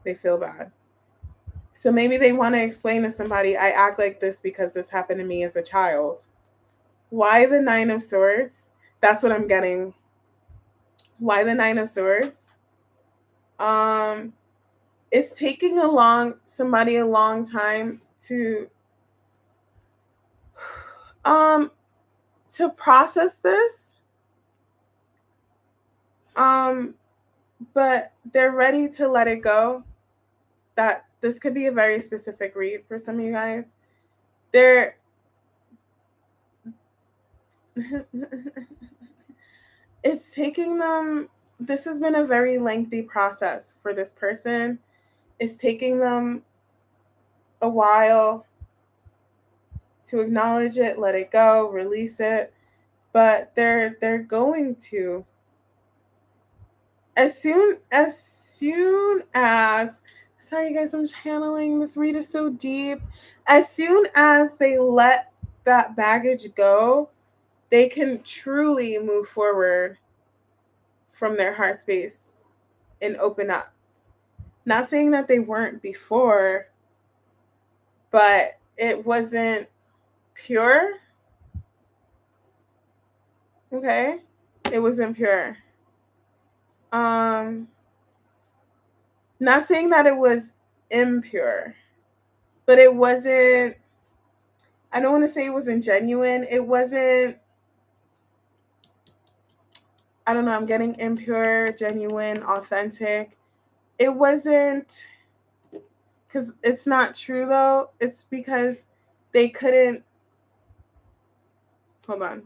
They feel bad. So maybe they want to explain to somebody, I act like this because this happened to me as a child. Why the Nine of Swords? That's what I'm getting. Why the Nine of Swords? It's taking somebody a long time to process this. But they're ready to let it go. That this could be a very specific read for some of you guys. They're it's taking them, this has been a very lengthy process for this person. It's taking them a while to acknowledge it, let it go, release it, but they're going to, as soon as sorry guys, I'm channeling, this read is so deep. As soon as they let that baggage go, they can truly move forward from their heart space and open up. Not saying that they weren't before, but it wasn't pure. Okay? It wasn't pure. Not saying that it was impure, but it wasn't, I don't want to say it wasn't genuine. It wasn't, I don't know, I'm getting impure, genuine, authentic. It wasn't, because it's not true though. It's because they couldn't, hold on.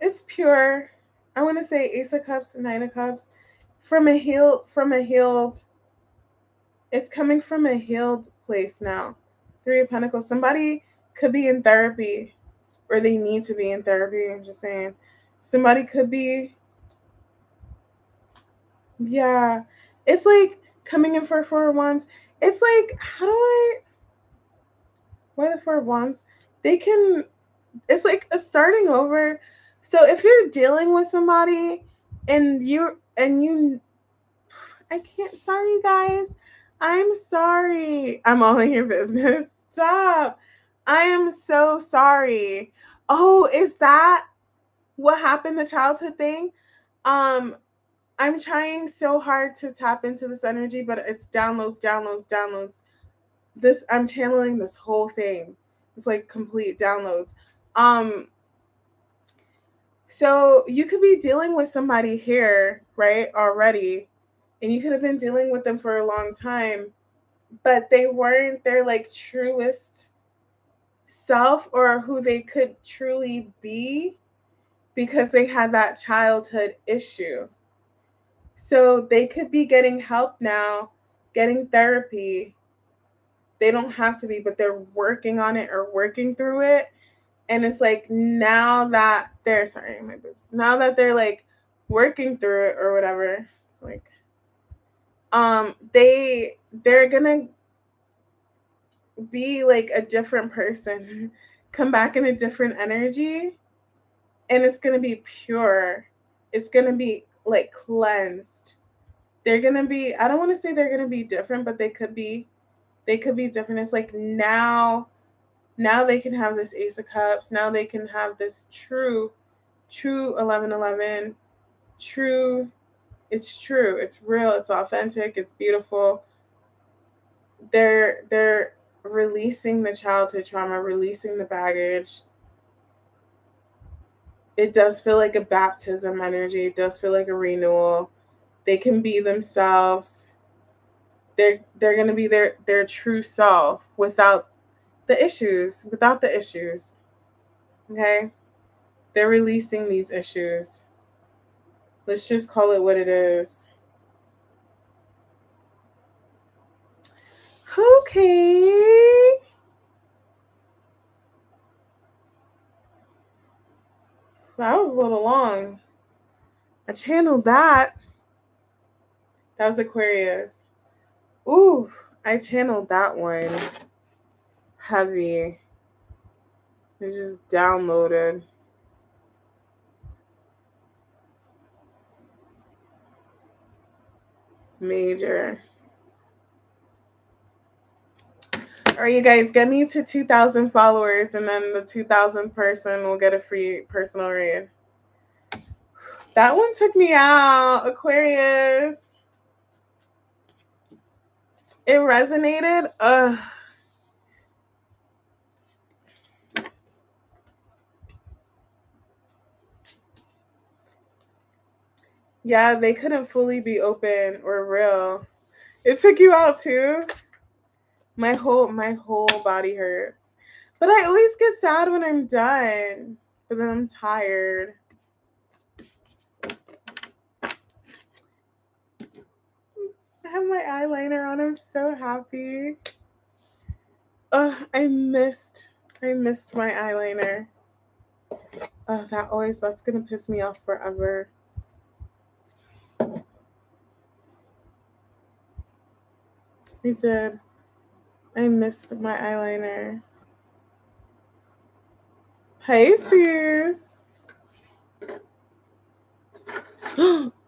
It's pure. I want to say Ace of Cups, Nine of Cups. From a healed, it's coming from a healed place now. Three of Pentacles. Somebody could be in therapy, or they need to be in therapy. I'm just saying. Somebody could be, yeah. It's like coming in for Four of Wands. It's like, why the Four of Wands? It's like a starting over. So if you're dealing with somebody and I can't, sorry guys. I'm sorry. I'm all in your business. Stop. I am so sorry. Oh, is that what happened, the childhood thing? I'm trying so hard to tap into this energy, but it's downloads. I'm channeling this whole thing. It's like complete downloads. So you could be dealing with somebody here, right, already, and you could have been dealing with them for a long time, but they weren't their like truest self or who they could truly be because they had that childhood issue. So they could be getting help now, getting therapy. They don't have to be, but they're working on it or working through it. And it's like now that they're now that they're like working through it or whatever, it's like they're gonna be like a different person, come back in a different energy, and it's going to be pure. It's going to be like cleansed. They're going to be, I don't want to say they're going to be different, but they could be different. It's like now they can have this Ace of Cups. Now they can have this true 1111. True. It's true. It's real. It's authentic. It's beautiful. They're releasing the childhood trauma, releasing the baggage. It does feel like a baptism energy. It does feel like a renewal. They can be themselves. They're going to be their true self without the issues. Okay? They're releasing these issues. Let's just call it what it is. Okay. That was a little long. I channeled that. That was Aquarius. Ooh, I channeled that one. Heavy. It's just downloaded. Major. All right, you guys, get me to 2,000 followers, and then the 2,000th person will get a free personal read. That one took me out, Aquarius. It resonated. Ugh. Yeah, they couldn't fully be open or real. It took you out too. My whole body hurts. But I always get sad when I'm done. But then I'm tired. I have my eyeliner on. I'm so happy. I missed my eyeliner. That's gonna piss me off forever. I did. I missed my eyeliner. Pisces.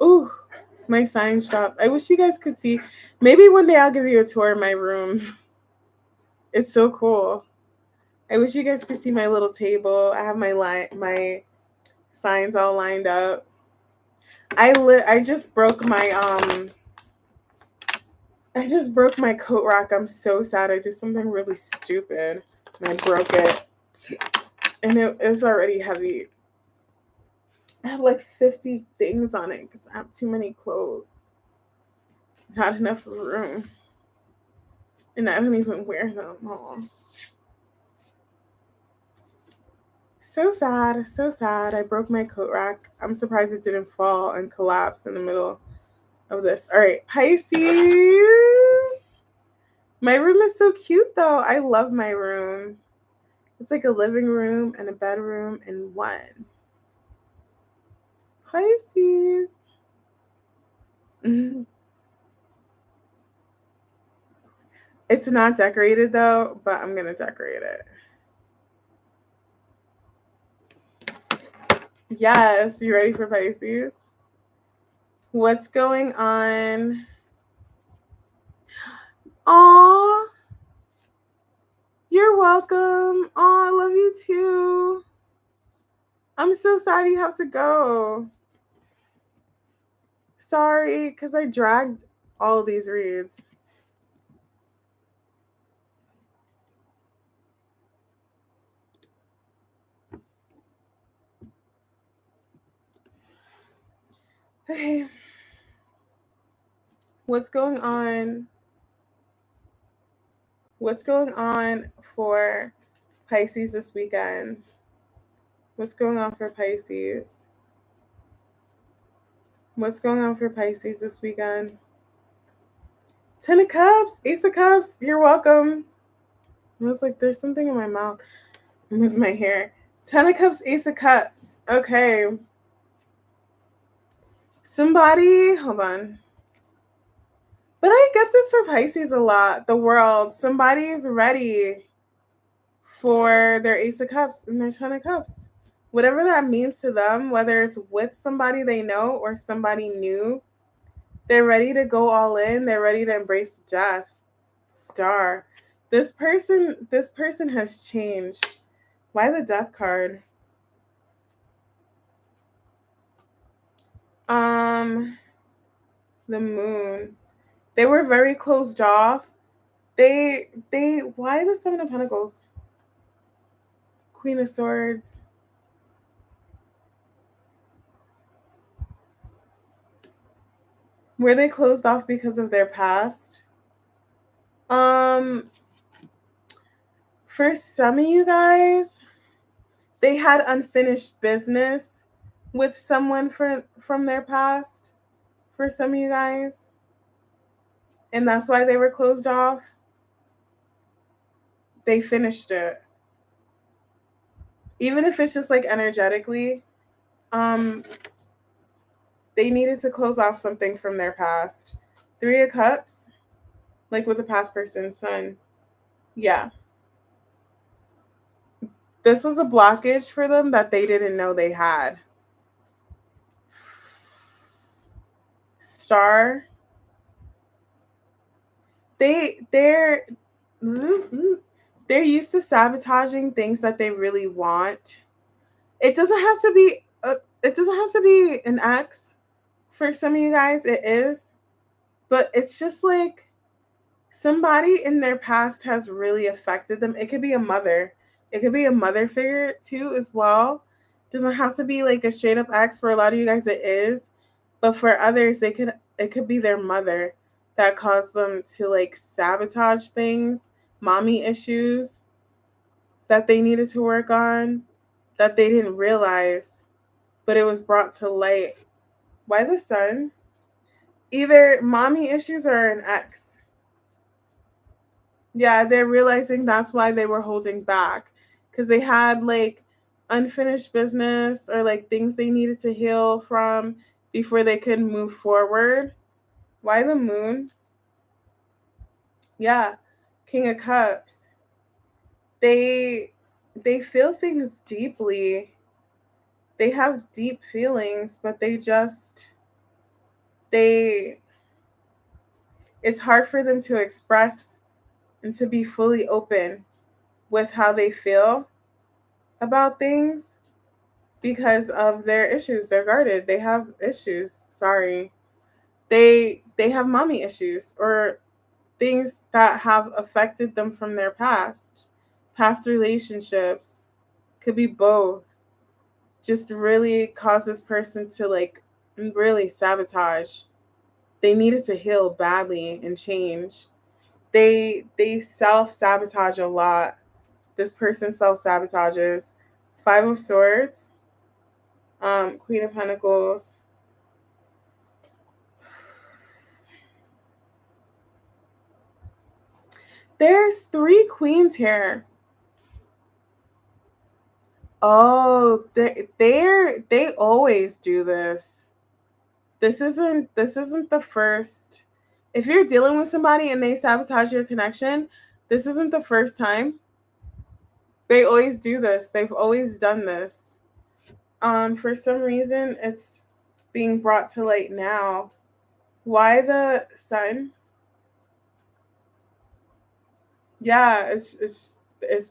Ooh, my signs dropped. I wish you guys could see. Maybe one day I'll give you a tour of my room. It's so cool. I wish you guys could see my little table. I have my signs all lined up. I just broke my coat rack. I'm so sad. I did something really stupid and I broke it. And it is already heavy. I have like 50 things on it because I have too many clothes. Not enough room. And I don't even wear them all. So sad, so sad. I broke my coat rack. I'm surprised it didn't fall and collapse in the middle of this. All right, Pisces. My room is so cute though. I love my room. It's like a living room and a bedroom in one. Pisces. It's not decorated though, but I'm gonna decorate it. Yes, you ready for Pisces? What's going on? Aw, you're welcome. Aw, I love you too. I'm so sad you have to go. Sorry, because I dragged all these reads. Okay. What's going on? What's going on for Pisces this weekend? What's going on for Pisces? What's going on for Pisces this weekend? 10 of Cups, Ace of Cups, you're welcome. I was like, there's something in my mouth. It was my hair. 10 of Cups, Ace of Cups. Okay. Somebody, hold on. But I get this for Pisces a lot. The world, somebody is ready for their Ace of Cups and their Ten of Cups. Whatever that means to them, whether it's with somebody they know or somebody new, they're ready to go all in. They're ready to embrace death. Star. This person has changed. Why the Death card? Um, the Moon. They were very closed off. Why the Seven of Pentacles? Queen of Swords. Were they closed off because of their past? For some of you guys, they had unfinished business with someone from their past. For some of you guys, and that's why they were closed off. They finished it, even if it's just like energetically. They needed to close off something from their past. Three of Cups, like with a past person's son. Yeah. This was a blockage for them that they didn't know they had. Star. They're used to sabotaging things that they really want. It doesn't have to be an ex. For some of you guys, it is. But it's just like somebody in their past has really affected them. It could be a mother. It could be a mother figure too as well. Doesn't have to be like a straight up ex. For a lot of you guys it is. But for others it could be their mother that caused them to like sabotage things, mommy issues that they needed to work on that they didn't realize, but it was brought to light. Why the Sun? Either mommy issues or an ex. Yeah, they're realizing that's why they were holding back, because they had like unfinished business or like things they needed to heal from before they could move forward. Why the Moon? Yeah, King of Cups. They feel things deeply. They have deep feelings, but they it's hard for them to express and to be fully open with how they feel about things because of their issues. They're guarded. They have issues. Sorry. They have mommy issues or things that have affected them from their past. Past relationships. Could be both. Just really cause this person to like really sabotage. They needed to heal badly and change. They self-sabotage a lot. This person self-sabotages. Five of Swords, Queen of Pentacles. There's three queens here. Oh, they always do this. This isn't the first. If you're dealing with somebody and they sabotage your connection, this isn't the first time. They always do this. They've always done this. For some reason, it's being brought to light now. Why the Sun? Yeah, it's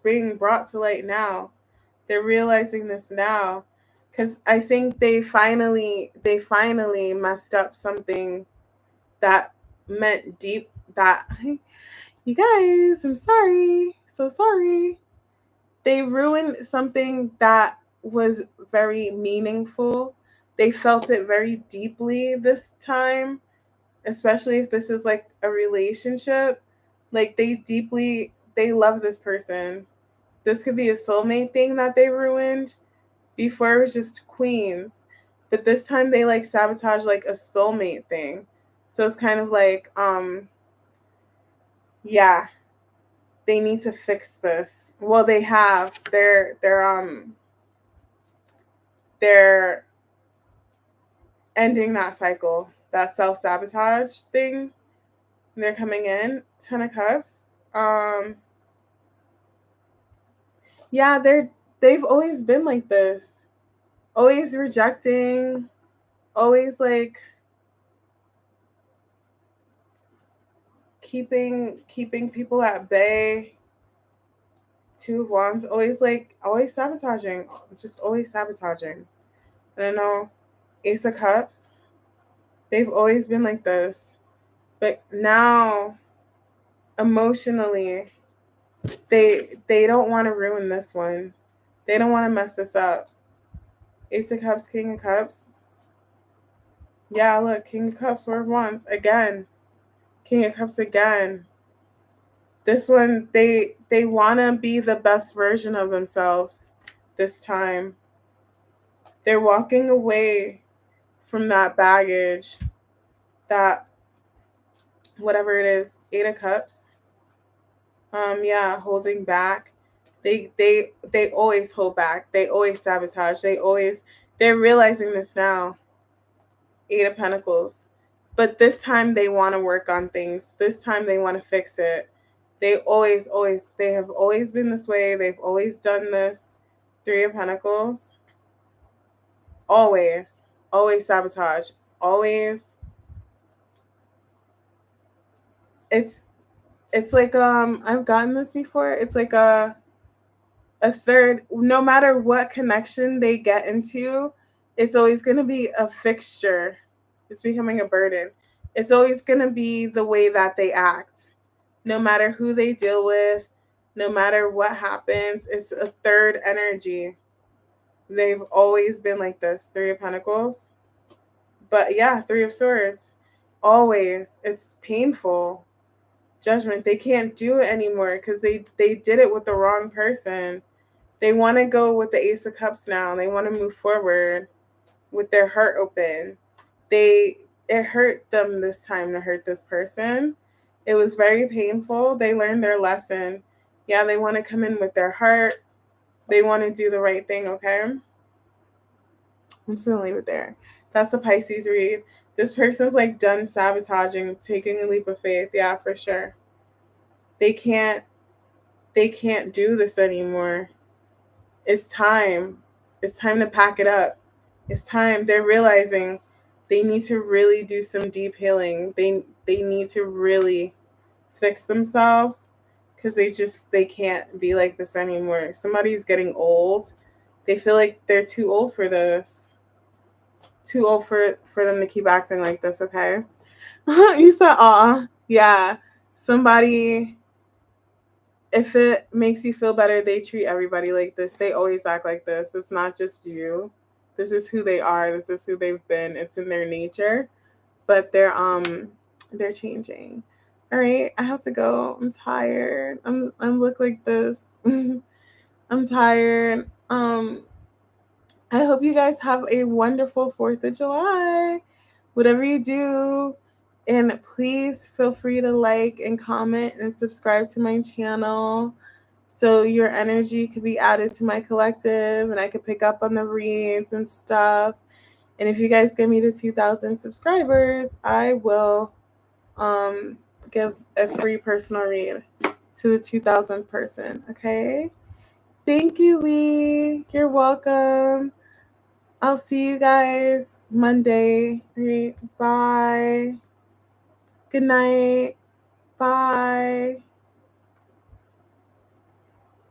being brought to light now. They're realizing this now, because I think they finally messed up something that meant deep. That you guys, I'm sorry, so sorry. They ruined something that was very meaningful. They felt it very deeply this time, especially if this is like a relationship. Like they love this person. This could be a soulmate thing that they ruined. Before it was just queens, but this time they like sabotage like a soulmate thing. So it's kind of like yeah, they need to fix this. Well, they have. They're ending that cycle, that self-sabotage thing. They're coming in. 10 of Cups. Yeah, they've always been like this. Always rejecting, always like keeping people at bay. 2 of Wands, always sabotaging, just always sabotaging. I don't know. Ace of Cups, they've always been like this. But now emotionally, they don't want to ruin this one. They don't want to mess this up. Ace of Cups, King of Cups. Yeah, look, King of Cups, 4 of Wands again. King of Cups again. This one, they want to be the best version of themselves this time. They're walking away from that baggage, that whatever it is, 8 of Cups. Yeah, holding back. They always hold back. They always sabotage. They're realizing this now. 8 of Pentacles. But this time they want to work on things. This time they want to fix it. They have always been this way. They've always done this. 3 of Pentacles. Always sabotage. Always. It's like I've gotten this before. It's like a third, no matter what connection they get into, it's always going to be a fixture. It's becoming a burden. It's always going to be the way that they act. No matter who they deal with, no matter what happens, it's a third energy. They've always been like this. 3 of Pentacles. But yeah, 3 of Swords. Always. It's painful. Judgment. They can't do it anymore because they did it with the wrong person. They want to go with the Ace of Cups now. They want to move forward with their heart open. It hurt them this time to hurt this person. It was very painful. They learned their lesson. Yeah, they want to come in with their heart. They want to do the right thing, okay? I'm just going to leave it there. That's the Pisces read. This person's like done sabotaging, taking a leap of faith. Yeah, for sure. They can't do this anymore. It's time. It's time to pack it up. It's time. They're realizing they need to really do some deep healing. They need to really fix themselves because they can't be like this anymore. Somebody's getting old. They feel like they're too old for this. Too old for them to keep acting like this, okay? You said, aw. Yeah. Somebody, if it makes you feel better, they treat everybody like this. They always act like this. It's not just you. This is who they are. This is who they've been. It's in their nature. But they're changing. All right, I have to go. I'm tired. I'm look like this. I'm tired. I hope you guys have a wonderful 4th of July. Whatever you do, and please feel free to like and comment and subscribe to my channel so your energy could be added to my collective and I could pick up on the reads and stuff. And if you guys get me to 2,000 subscribers, I will give a free personal read to the 2,000 person. Okay? Thank you, Lee. You're welcome. I'll see you guys Monday. Bye. Good night. Bye.